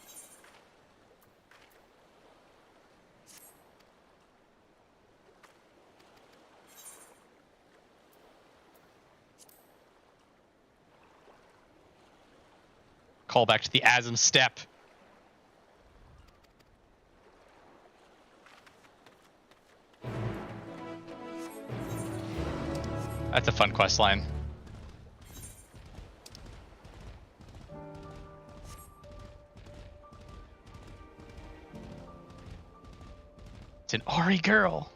Call back to the Asm Step. That's a fun quest line. It's an Ori girl.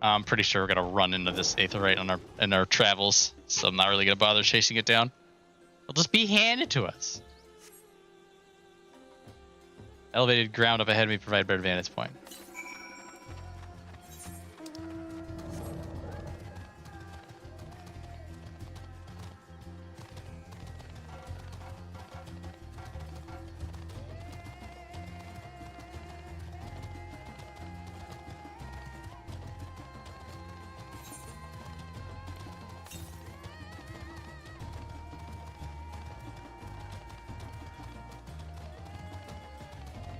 I'm pretty sure we're gonna run into this Aetherite in our travels, so I'm not really gonna bother chasing it down. It'll just be handed to us. Elevated ground up ahead of me provide better vantage point.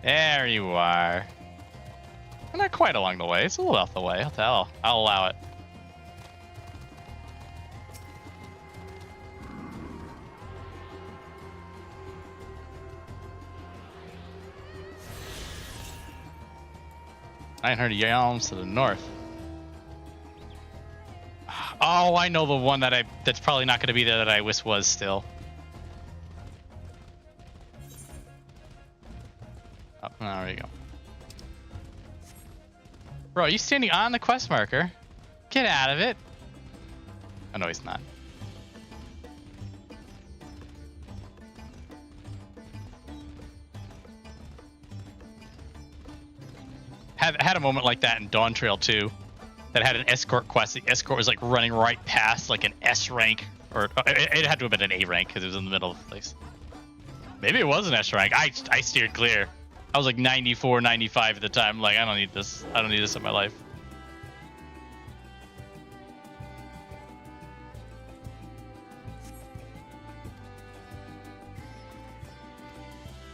There you are. Not quite along the way. It's a little off the way. I'll allow it. $900 to the north. Oh, I know the one that's probably not going to be there that I wish was still. Oh, there you go. Bro, are you standing on the quest marker? Get out of it. Oh, no, he's not. Had a moment like that in Dawn Trail 2 that had an escort quest. The escort was like running right past like an S rank, or it had to have been an A rank because it was in the middle of the place. Maybe it was an S rank. I steered clear. I was like 94, 95 at the time. Like, I don't need this. I don't need this in my life.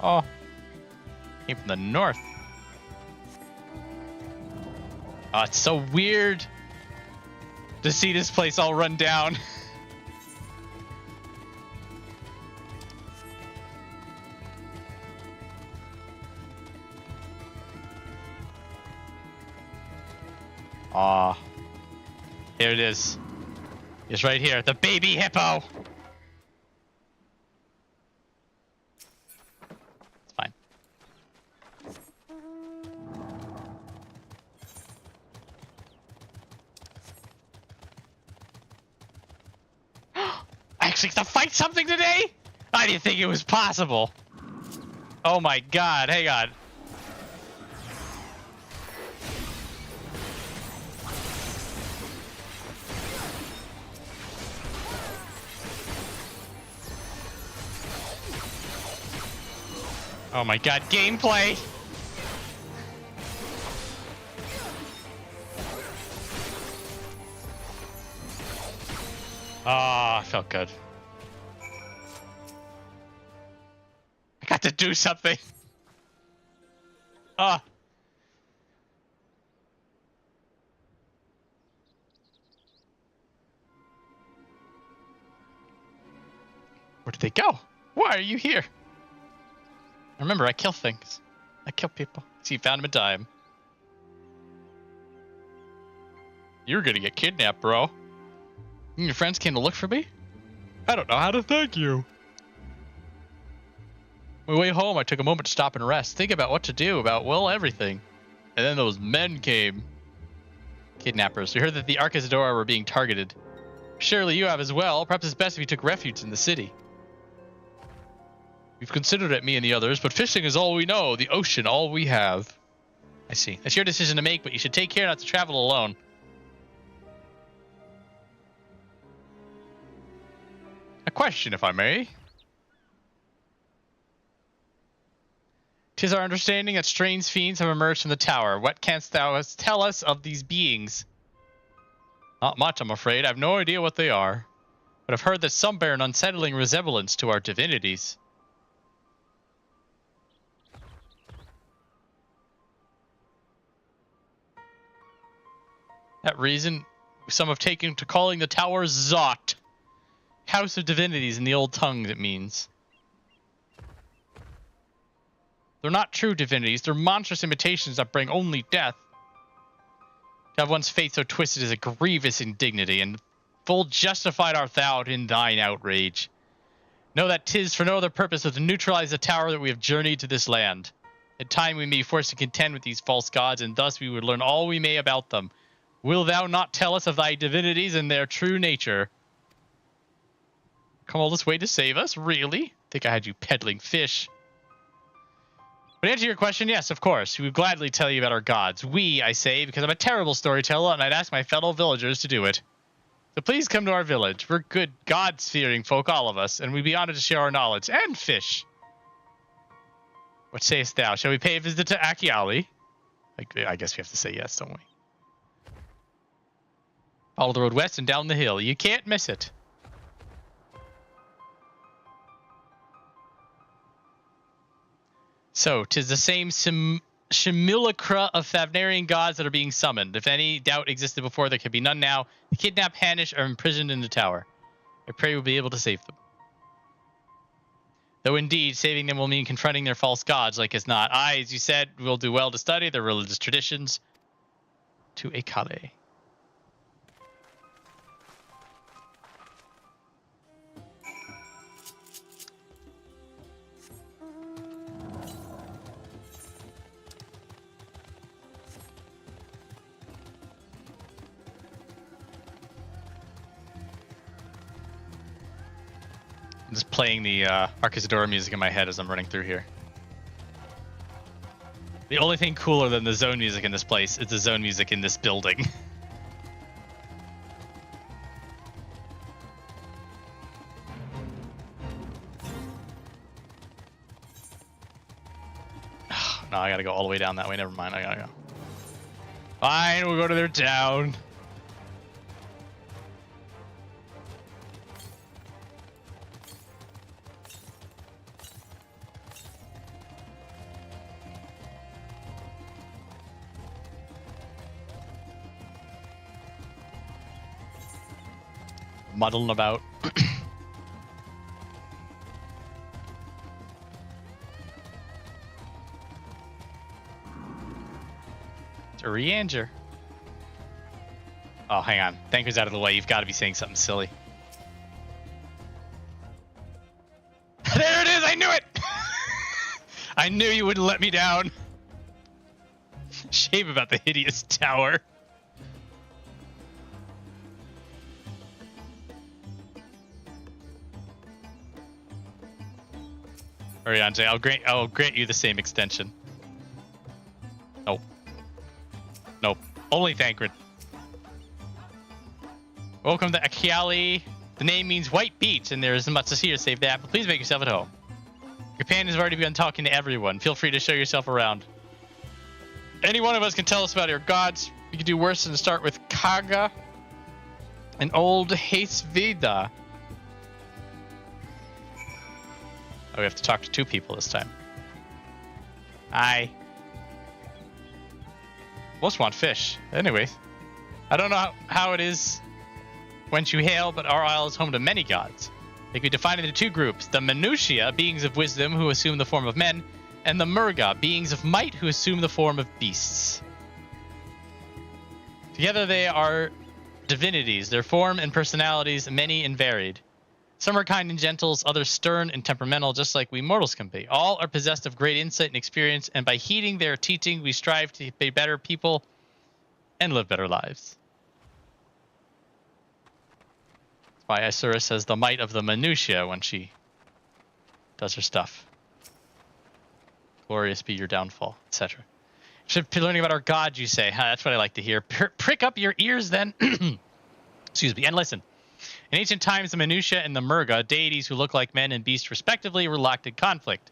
Oh, came from the north. Oh, it's so weird to see this place all run down. Aw. Here it is. It's right here. The baby hippo. It's fine. I actually have to fight something today? I didn't think it was possible. Oh my god. Hang on. Oh my god, gameplay! Ah, felt good. I got to do something. Ah. Where did they go? Why are you here? Remember, I kill things. I kill people. So you found him a dime. You're gonna get kidnapped, bro. You and your friends came to look for me? I don't know how to thank you. On my way home, I took a moment to stop and rest, think about what to do about, well, everything. And then those men came. Kidnappers. We heard that the Arcazadora were being targeted. Surely you have as well. Perhaps it's best if you took refuge in the city. We've considered it, me and the others, but fishing is all we know, the ocean all we have. I see. That's your decision to make, but you should take care not to travel alone. A question, if I may. 'Tis our understanding that strange fiends have emerged from the tower. What canst thou tell us of these beings? Not much, I'm afraid. I have no idea what they are, but I've heard that some bear an unsettling resemblance to our divinities. That reason some have taken to calling the tower Zot. House of Divinities in the old tongues, it means. They're not true divinities. They're monstrous imitations that bring only death. To have one's fate so twisted is a grievous indignity, and full justified art thou in thine outrage. Know that 'tis for no other purpose than to neutralize the tower that we have journeyed to this land. In time we may be forced to contend with these false gods, and thus we would learn all we may about them. Will thou not tell us of thy divinities and their true nature? Come all this way to save us? Really? Think I had you peddling fish. But to answer your question, yes, of course. We would gladly tell you about our gods. We, I say, because I'm a terrible storyteller, and I'd ask my fellow villagers to do it. So please come to our village. We're good, God-fearing folk, all of us, and we'd be honored to share our knowledge. And fish. What sayest thou? Shall we pay a visit to Achiali? I guess we have to say yes, don't we? Follow the road west and down the hill. You can't miss it. So, 'tis the same simulacra of Thavnarian gods that are being summoned. If any doubt existed before, there can be none now. The kidnapped Hanish are imprisoned in the tower. I pray we'll be able to save them. Though indeed, saving them will mean confronting their false gods, like as not. I, as you said, will do well to study their religious traditions. To Akale. I'm just playing the Arcazadora music in my head as I'm running through here. The only thing cooler than the zone music in this place is the zone music in this building. No, I gotta go all the way down that way. Never mind, I gotta go. Fine, we'll go to their town. Muddling about. It's a Reanger. Oh, hang on. Thanker's out of the way. You've got to be saying something silly. There it is! I knew it! I knew you wouldn't let me down. Shame about the hideous tower. Oriante, I'll grant you the same extension. Nope. Nope. Only Thancred. Welcome to Achiali. The name means white beach, and there isn't much to see or save that, but please make yourself at home. Your companions have already begun talking to everyone. Feel free to show yourself around. Any one of us can tell us about your gods. We could do worse than start with Kaga and old Hasvida. Oh, we have to talk to two people this time. Hi. Most want fish. Anyways, I don't know how it is whence you hail, but our isle is home to many gods. They could be divided into two groups. The Minutia, beings of wisdom who assume the form of men, and the Murga, beings of might who assume the form of beasts. Together they are divinities, their form and personalities many and varied. Some are kind and gentle, others stern and temperamental, just like we mortals can be. All are possessed of great insight and experience, and by heeding their teaching, we strive to be better people and live better lives. That's why Isura says the might of the Minutia when she does her stuff. Glorious be your downfall, etc. Should be learning about our gods, you say. Huh, that's what I like to hear. Prick up your ears then. Excuse me, and listen. In ancient times, the Minutia and the Murga, deities who look like men and beasts respectively, were locked in conflict.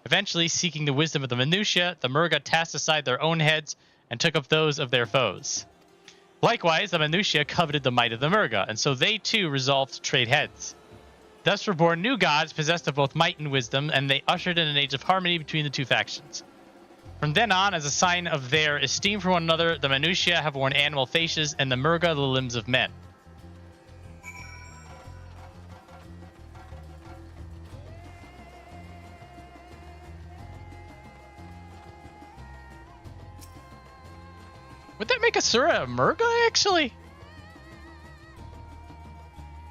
Eventually, seeking the wisdom of the Minutia, the Murga cast aside their own heads and took up those of their foes. Likewise, the Minutia coveted the might of the Murga, and so they too resolved to trade heads. Thus were born new gods possessed of both might and wisdom, and they ushered in an age of harmony between the two factions. From then on, as a sign of their esteem for one another, the Minutiae have worn animal faces and the Murga the limbs of men. Would that make Asura a Murga, actually?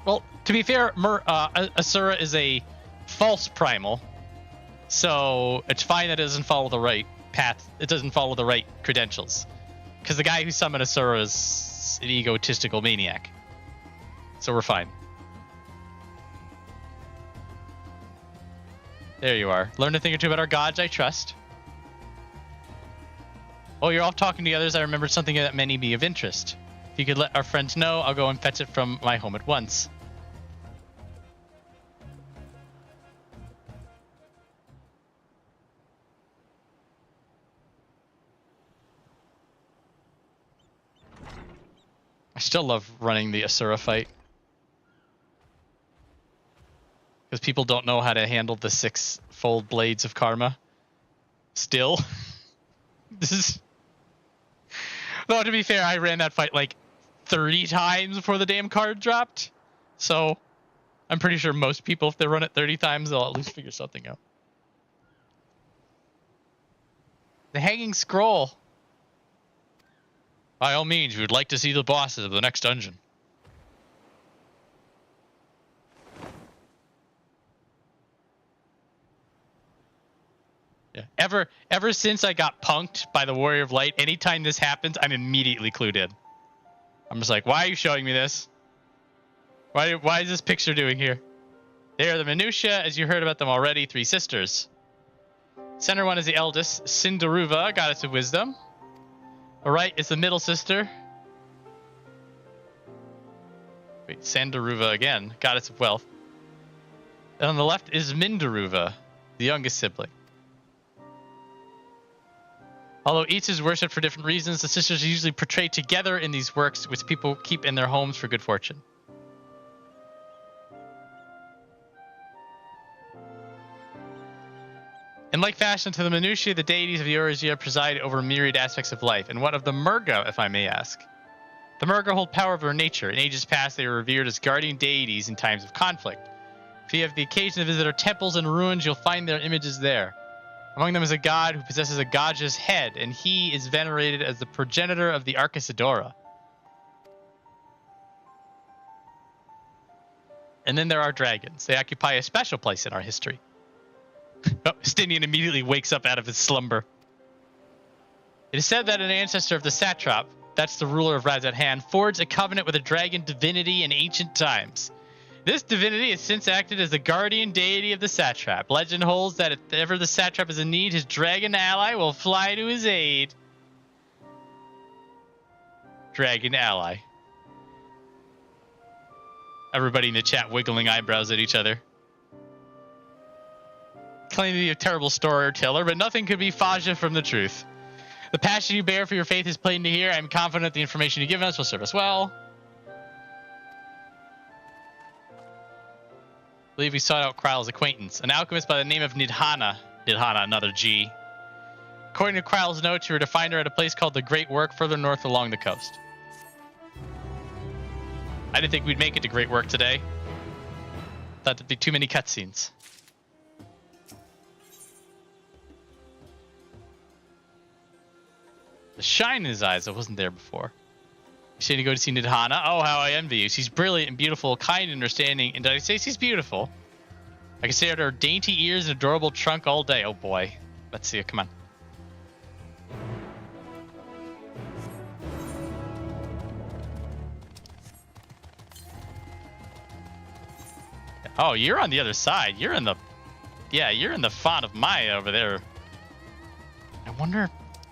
Well, to be fair, Asura is a false primal, so it's fine that it doesn't follow the right path. It doesn't follow the right credentials, because the guy who summoned Asura is an egotistical maniac. So we're fine. There you are. Learn a thing or two about our gods, I trust. Oh, you're off talking to the others. I remembered something that may be of interest. If you could let our friends know, I'll go and fetch it from my home at once. I still love running the Asura fight. Because people don't know how to handle the 6-fold blades of karma. Still. This is... Though, to be fair, I ran that fight like 30 times before the damn card dropped. So, I'm pretty sure most people, if they run it 30 times, they'll at least figure something out. The Hanging Scroll. By all means, we would like to see the bosses of the next dungeon. Yeah. Ever since I got punked by the Warrior of Light, anytime this happens, I'm immediately clued in. I'm just like, why are you showing me this? Why is this picture doing here? They are the Minutiae, as you heard about them already, 3 sisters. Center one is the eldest, Sindaruva, goddess of wisdom. On the right is the middle sister. Wait, Sandaruva again, goddess of wealth. And on the left is Mindaruva, the youngest sibling. Although each is worshipped for different reasons, the sisters are usually portrayed together in these works, which people keep in their homes for good fortune. In like fashion to the Minutiae, the deities of the Eorzea preside over myriad aspects of life. And what of the Murga, if I may ask? The Murga hold power over nature. In ages past, they were revered as guardian deities in times of conflict. If you have the occasion to visit our temples and ruins, you'll find their images there. Among them is a god who possesses a Gajah's head, and he is venerated as the progenitor of the Arcasidora. And then there are dragons. They occupy a special place in our history. Oh, Stinian immediately wakes up out of his slumber. It is said that an ancestor of the satrap, that's the ruler of Razathan, forged a covenant with a dragon divinity in ancient times. This divinity has since acted as the guardian deity of the satrap. Legend holds that if ever the satrap is in need, his dragon ally will fly to his aid. Dragon ally. Everybody in the chat wiggling eyebrows at each other. Claiming to be a terrible storyteller, but nothing could be Faja from the truth. The passion you bear for your faith is plain to hear. I am confident the information you've given us will serve us well. I believe we sought out Kryle's acquaintance, an alchemist by the name of Nidhana. Nidhana, another G. According to Kryle's notes, you were to find her at a place called the Great Work further north along the coast. I didn't think we'd make it to Great Work today. Thought there'd be too many cutscenes. The shine in his eyes that wasn't there before. You should go to see Nidhana. Oh, how I envy you. She's brilliant and beautiful, kind and understanding. And did I say she's beautiful? I can stare at her dainty ears and adorable trunk all day. Oh boy. Let's see it. Come on. Oh, you're on the other side. You're in the... Yeah, you're in the font of Maya over there.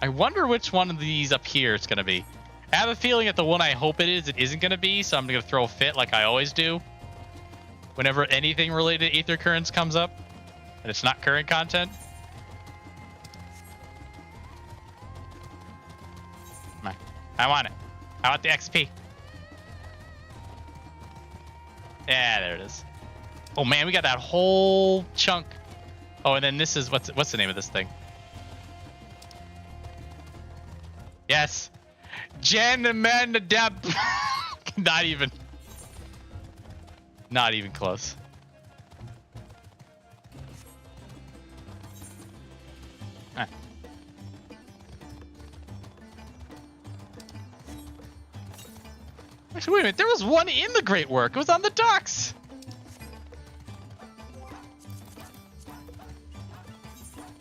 I wonder which one of these up here it's going to be. I have a feeling that the one I hope it isn't going to be, so I'm going to throw a fit like I always do. Whenever anything related to Aether Currents comes up, and it's not current content. Come on. I want it. I want the XP. Yeah, there it is. Oh man, we got that whole chunk. Oh, and then this is, what's the name of this thing? Yes. Gentlemen, not even close. Ah. Actually, wait a minute. There was one in the Great Work. It was on the docks.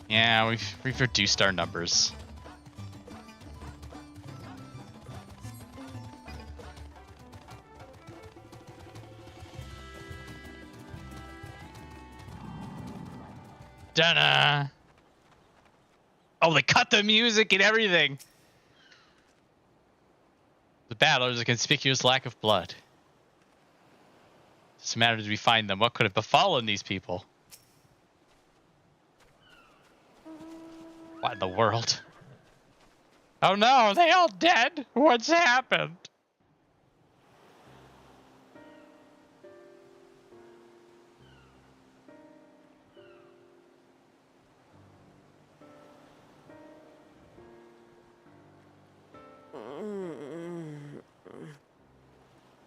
Yeah, we've reduced our numbers. Dun-na. Oh, they cut the music and everything. The battle is a conspicuous lack of blood. Just a matter as we find them. What could have befallen these people? What in the world? Oh no, are they all dead? What's happened?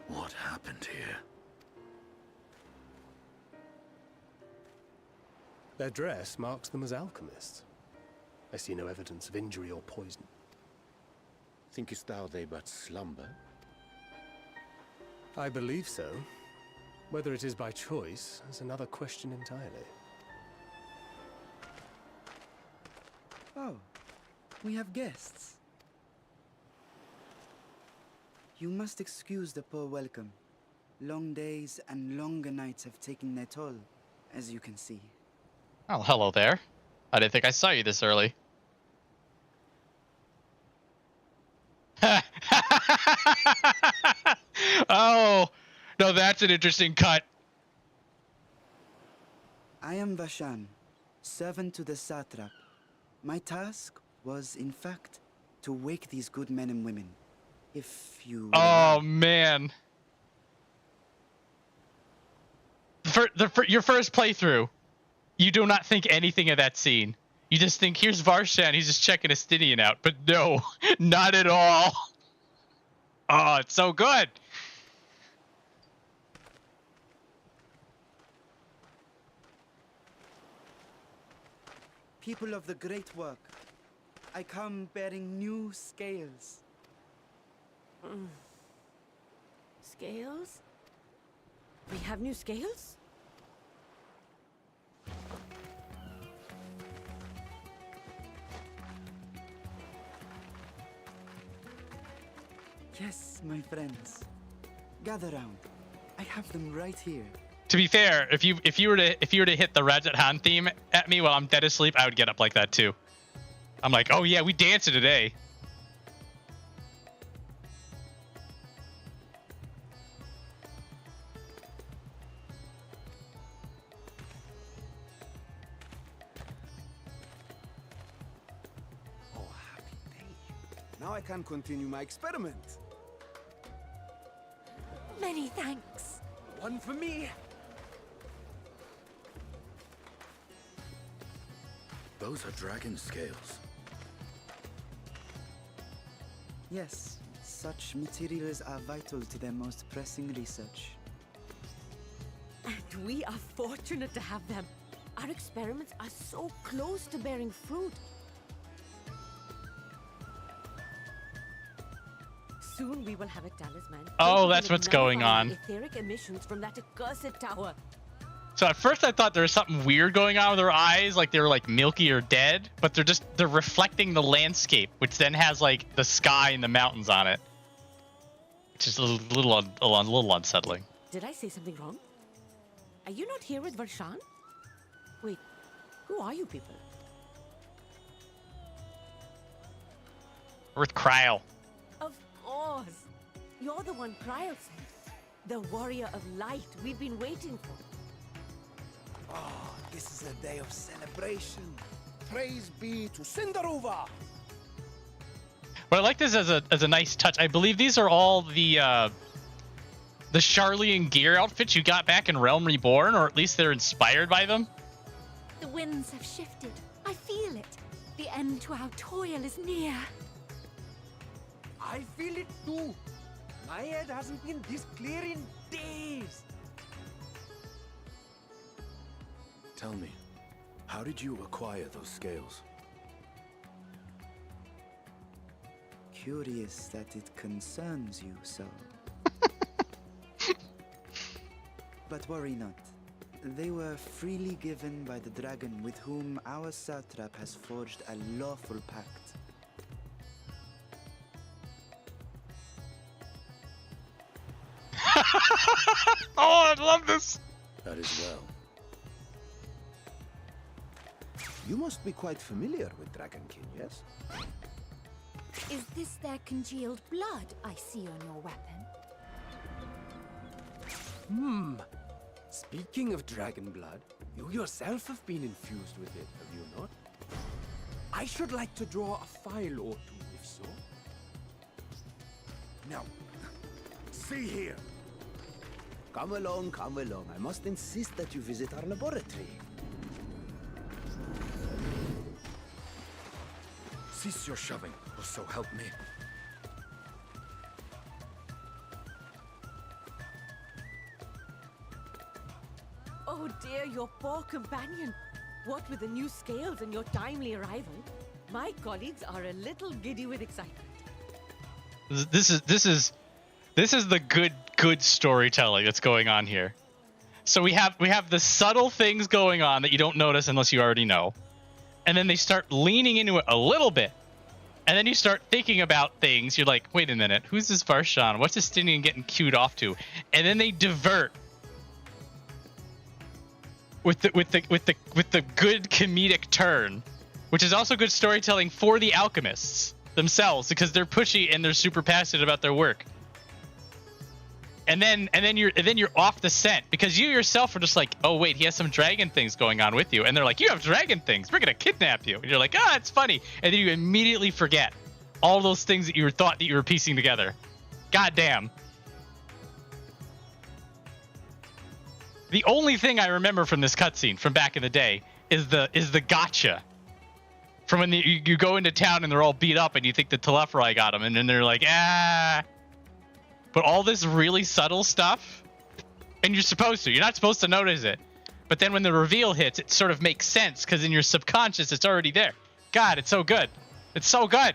What happened here? Their dress marks them as alchemists. I see no evidence of injury or poison. Thinkest thou they but slumber? I believe so. Whether it is by choice is another question entirely. Oh, we have guests. You must excuse the poor welcome. Long days and longer nights have taken their toll, as you can see. Oh, hello there. I didn't think I saw you this early. Oh, no, that's an interesting cut. I am Varshahn, servant to the satrap. My task was, in fact, to wake these good men and women. If you... Oh, man. Your first playthrough, you do not think anything of that scene. You just think, here's Varshahn, he's just checking Estinian out. But no, not at all. Oh, it's so good. People of the great work, I come bearing new scales. Scales? We have new scales? Yes, my friends. Gather round. I have them right here. To be fair, if you were to hit the Varshahn theme at me while I'm dead asleep, I would get up like that too. I'm like, oh yeah, we danced today. Oh, happy day. Now I can continue my experiment. Many thanks. One for me. Those are dragon scales. Yes, such materials are vital to their most pressing research. And we are fortunate to have them. Our experiments are so close to bearing fruit. Soon we will have a talisman. Oh, that's what's going on. Etheric emissions from that accursed tower. So at first I thought there was something weird going on with their eyes, like they were like milky or dead, but they're reflecting the landscape, which then has like the sky and the mountains on it. Which is a little unsettling. Did I say something wrong? Are you not here with Varshahn? Wait, who are you people? We're with Kryl. Of course. You're the one Kryl sent. The warrior of light we've been waiting for. Oh, this is a day of celebration. Praise be to Cinderova. But I like this as a nice touch. I believe these are all the Sharlayan gear outfits you got back in Realm Reborn, or at least they're inspired by them. The winds have shifted. I feel it. The end to our toil is near. I feel it too. My head hasn't been this clear in days. Tell me, how did you acquire those scales? Curious that it concerns you so. But worry not. They were freely given by the dragon with whom our satrap has forged a lawful pact. Oh, I love this! That is well. You must be quite familiar with Dragonkin, yes? Is this their congealed blood I see on your weapon? Speaking of dragon blood, you yourself have been infused with it, have you not? I should like to draw a file or two, if so. Now, see here. Come along, come along. I must insist that you visit our laboratory. Cease your shoving, or so help me. Oh dear, your poor companion. What with the new scales and your timely arrival, my colleagues are a little giddy with excitement. This is the good storytelling that's going on here. So we have the subtle things going on that you don't notice unless you already know. And then they start leaning into it a little bit. And then you start thinking about things. You're like, wait a minute, who's this Varshahn? What's this Justinian getting queued off to? And then they divert with the good comedic turn, which is also good storytelling for the alchemists themselves, because they're pushy and they're super passionate about their work. And then you're off the scent because you yourself are just like, oh wait, he has some dragon things going on with you, and they're like, you have dragon things, we're gonna kidnap you, and you're like, ah, it's funny, and then you immediately forget all those things that you thought that you were piecing together. God damn. The only thing I remember from this cutscene from back in the day is the gotcha. From when you go into town and they're all beat up and you think the Teleportation got them, and then they're like, ah. But all this really subtle stuff, and you're not supposed to notice it. But then when the reveal hits, it sort of makes sense because in your subconscious, it's already there. God, it's so good. It's so good.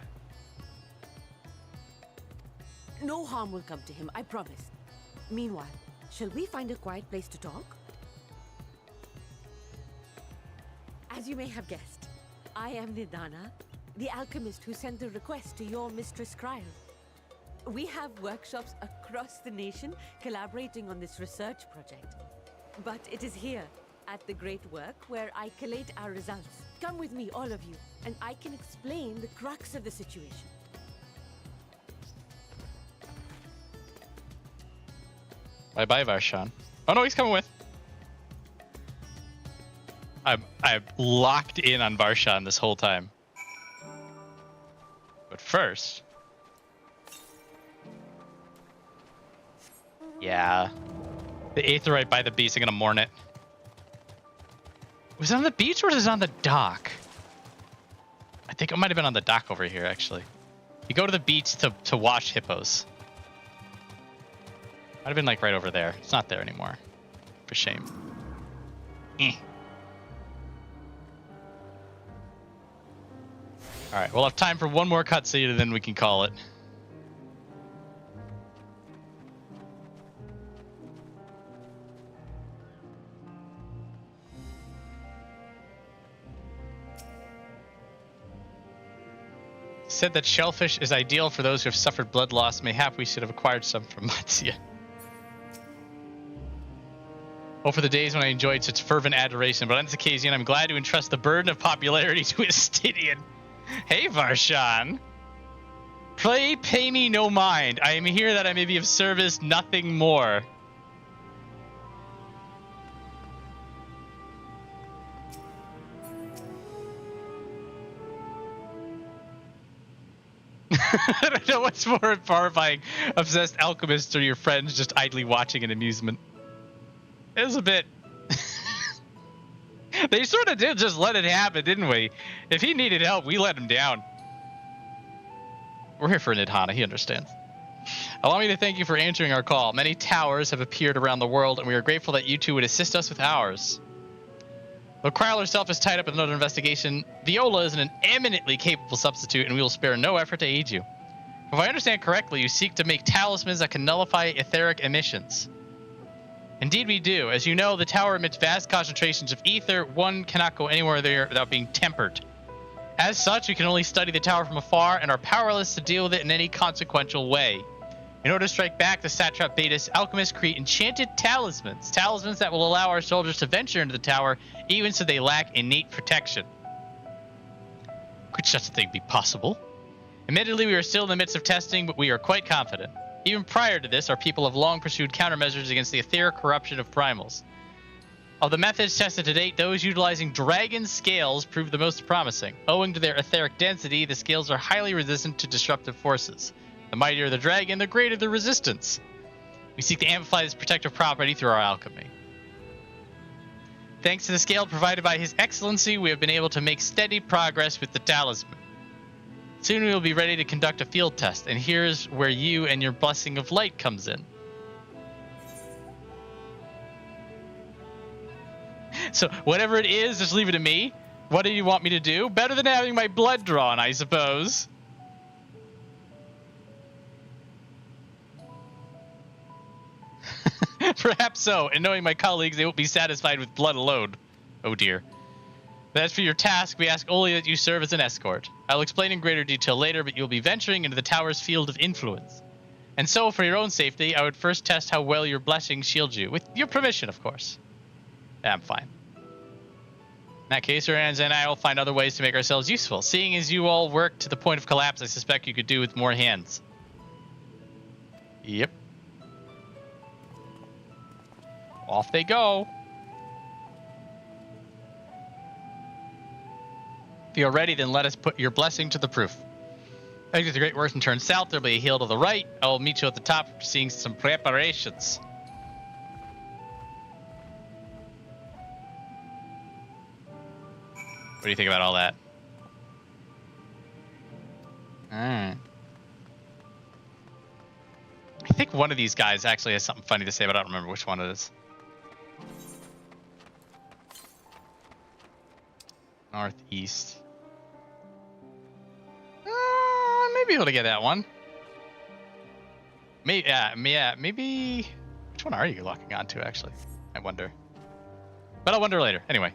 No harm will come to him, I promise. Meanwhile, shall we find a quiet place to talk? As you may have guessed, I am Nidhana, the alchemist who sent the request to your mistress Kryl. We have workshops across the nation collaborating on this research project. But it is here, at the Great Work, where I collate our results. Come with me, all of you, and I can explain the crux of the situation. Bye-bye, Varshahn. Oh no, he's coming with. I'm locked in on Varshahn this whole time. But first... yeah. The aetheryte by the beach, I'm gonna mourn it. Was it on the beach or was it on the dock? I think it might have been on the dock over here, actually. You go to the beach to wash hippos. Might have been like right over there. It's not there anymore. For shame. Alright, we'll have time for one more cutscene and then we can call it. Said that shellfish is ideal for those who have suffered blood loss. Mayhap we should have acquired some from Matsya. Oh, for the days when I enjoyed such fervent adoration, but on this occasion, I'm glad to entrust the burden of popularity to a Justinian. Hey, Varshahn. Pay me no mind. I am here that I may be of service, nothing more. I don't know what's more horrifying, obsessed alchemists or your friends just idly watching in amusement. It was a bit... They sort of did just let it happen, didn't we? If he needed help, we let him down. We're here for Nidhana. He understands. Allow me to thank you for answering our call. Many towers have appeared around the world, and we are grateful that you two would assist us with ours. Though Kryl herself is tied up in another investigation, Viola is an eminently capable substitute, and we will spare no effort to aid you. If I understand correctly, you seek to make talismans that can nullify etheric emissions. Indeed we do. As you know, the tower emits vast concentrations of ether. One cannot go anywhere there without being tempered. As such, we can only study the tower from afar and are powerless to deal with it in any consequential way. In order to strike back, the satrap bade us alchemists create enchanted talismans. Talismans that will allow our soldiers to venture into the tower, even so they lack innate protection. Could such a thing be possible? Admittedly, we are still in the midst of testing, but we are quite confident. Even prior to this, our people have long pursued countermeasures against the etheric corruption of primals. Of the methods tested to date, those utilizing dragon scales proved the most promising. Owing to their etheric density, the scales are highly resistant to disruptive forces. The mightier the dragon, the greater the resistance. We seek to amplify this protective property through our alchemy. Thanks to the scale provided by His Excellency, we have been able to make steady progress with the talisman. Soon we will be ready to conduct a field test, and here's where you and your blessing of light comes in. So whatever it is, just leave it to me. What do you want me to do? Better than having my blood drawn, I suppose. Perhaps so, and knowing my colleagues, they won't be satisfied with blood alone. Oh dear. But as for your task, we ask only that you serve as an escort. I'll explain in greater detail later, but you'll be venturing into the tower's field of influence. And so, for your own safety, I would first test how well your blessing shields you. With your permission, of course. Yeah, I'm fine. In that case, Uranz and I will find other ways to make ourselves useful. Seeing as you all work to the point of collapse, I suspect you could do with more hands. Yep. Off they go. If you're ready, then let us put your blessing to the proof. Exit the Great Works and turn south. There'll be a hill to the right. I will meet you at the top for seeing some preparations. What do you think about all that? I think one of these guys actually has something funny to say, but I don't remember which one it is. Northeast. Maybe able to get that one. Maybe, yeah, maybe. Which one are you locking onto, actually? I wonder. But I'll wonder later. Anyway.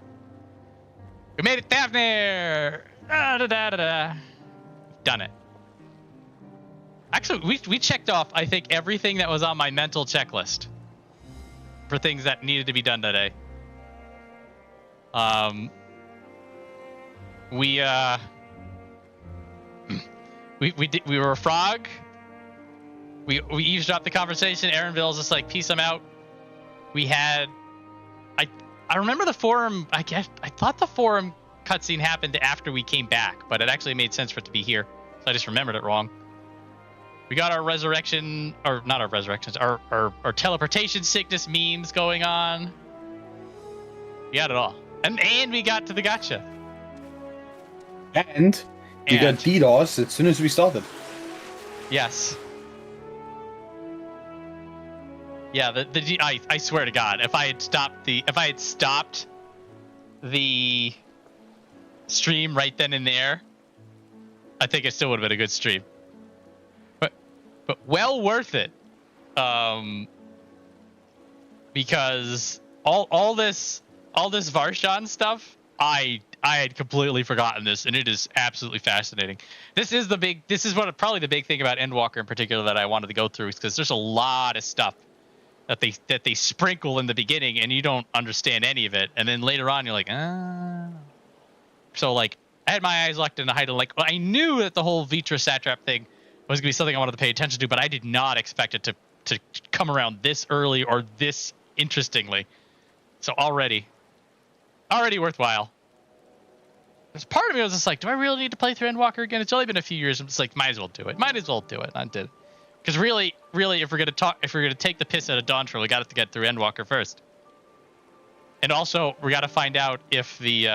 We made it, Thavnair! Done it. Actually, we checked off, I think, everything that was on my mental checklist for things that needed to be done today. We were a frog. We eavesdropped the conversation. Aaronville's just like, peace, I'm out. We had, I remember the forum. I thought the forum cutscene happened after we came back, but it actually made sense for it to be here. So I just remembered it wrong. We got our resurrection, or not our resurrections, our teleportation sickness memes going on. We got it all, and we got to the gotcha. And you got DDoS as soon as we started. Yes. Yeah, I swear to God, if I had stopped the stream right then and there, I think it still would have been a good stream. But well worth it. Because all this Varshahn stuff, I had completely forgotten this, and it is absolutely fascinating. This is probably the big thing about Endwalker in particular that I wanted to go through, because there's a lot of stuff that they sprinkle in the beginning, and you don't understand any of it, and then later on you're like, ah. So like, I had my eyes locked in the height of like, I knew that the whole Vitra Satrap thing was gonna be something I wanted to pay attention to, but I did not expect it to come around this early or this interestingly. So already worthwhile. There's part of me was just like, do I really need to play through Endwalker again? It's only been a few years. I'm just like, might as well do it. I did. Because really, if we're gonna take the piss out of Dawntrail, we got to get through Endwalker first. And also, we got to find out if the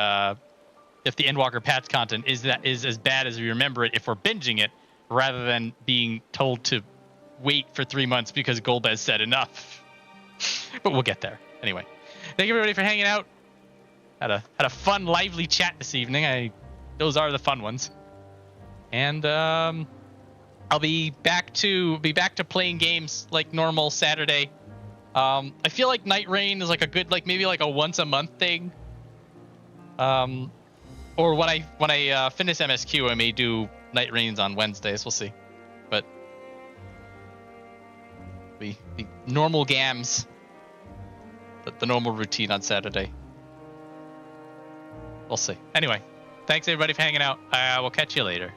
Endwalker patch content is as bad as we remember it. If we're binging it, rather than being told to wait for 3 months because Golbez said enough. But we'll get there. Anyway, thank you everybody for hanging out. Had a fun, lively chat this evening. Those are the fun ones. And I'll be back to playing games like normal Saturday. I feel like Night Rain is like a good, like maybe like a once a month thing. Or when I finish MSQ, I may do Night Rains on Wednesdays. We'll see. But the normal gams, the normal routine on Saturday. We'll see. Anyway, thanks everybody for hanging out. We'll catch you later.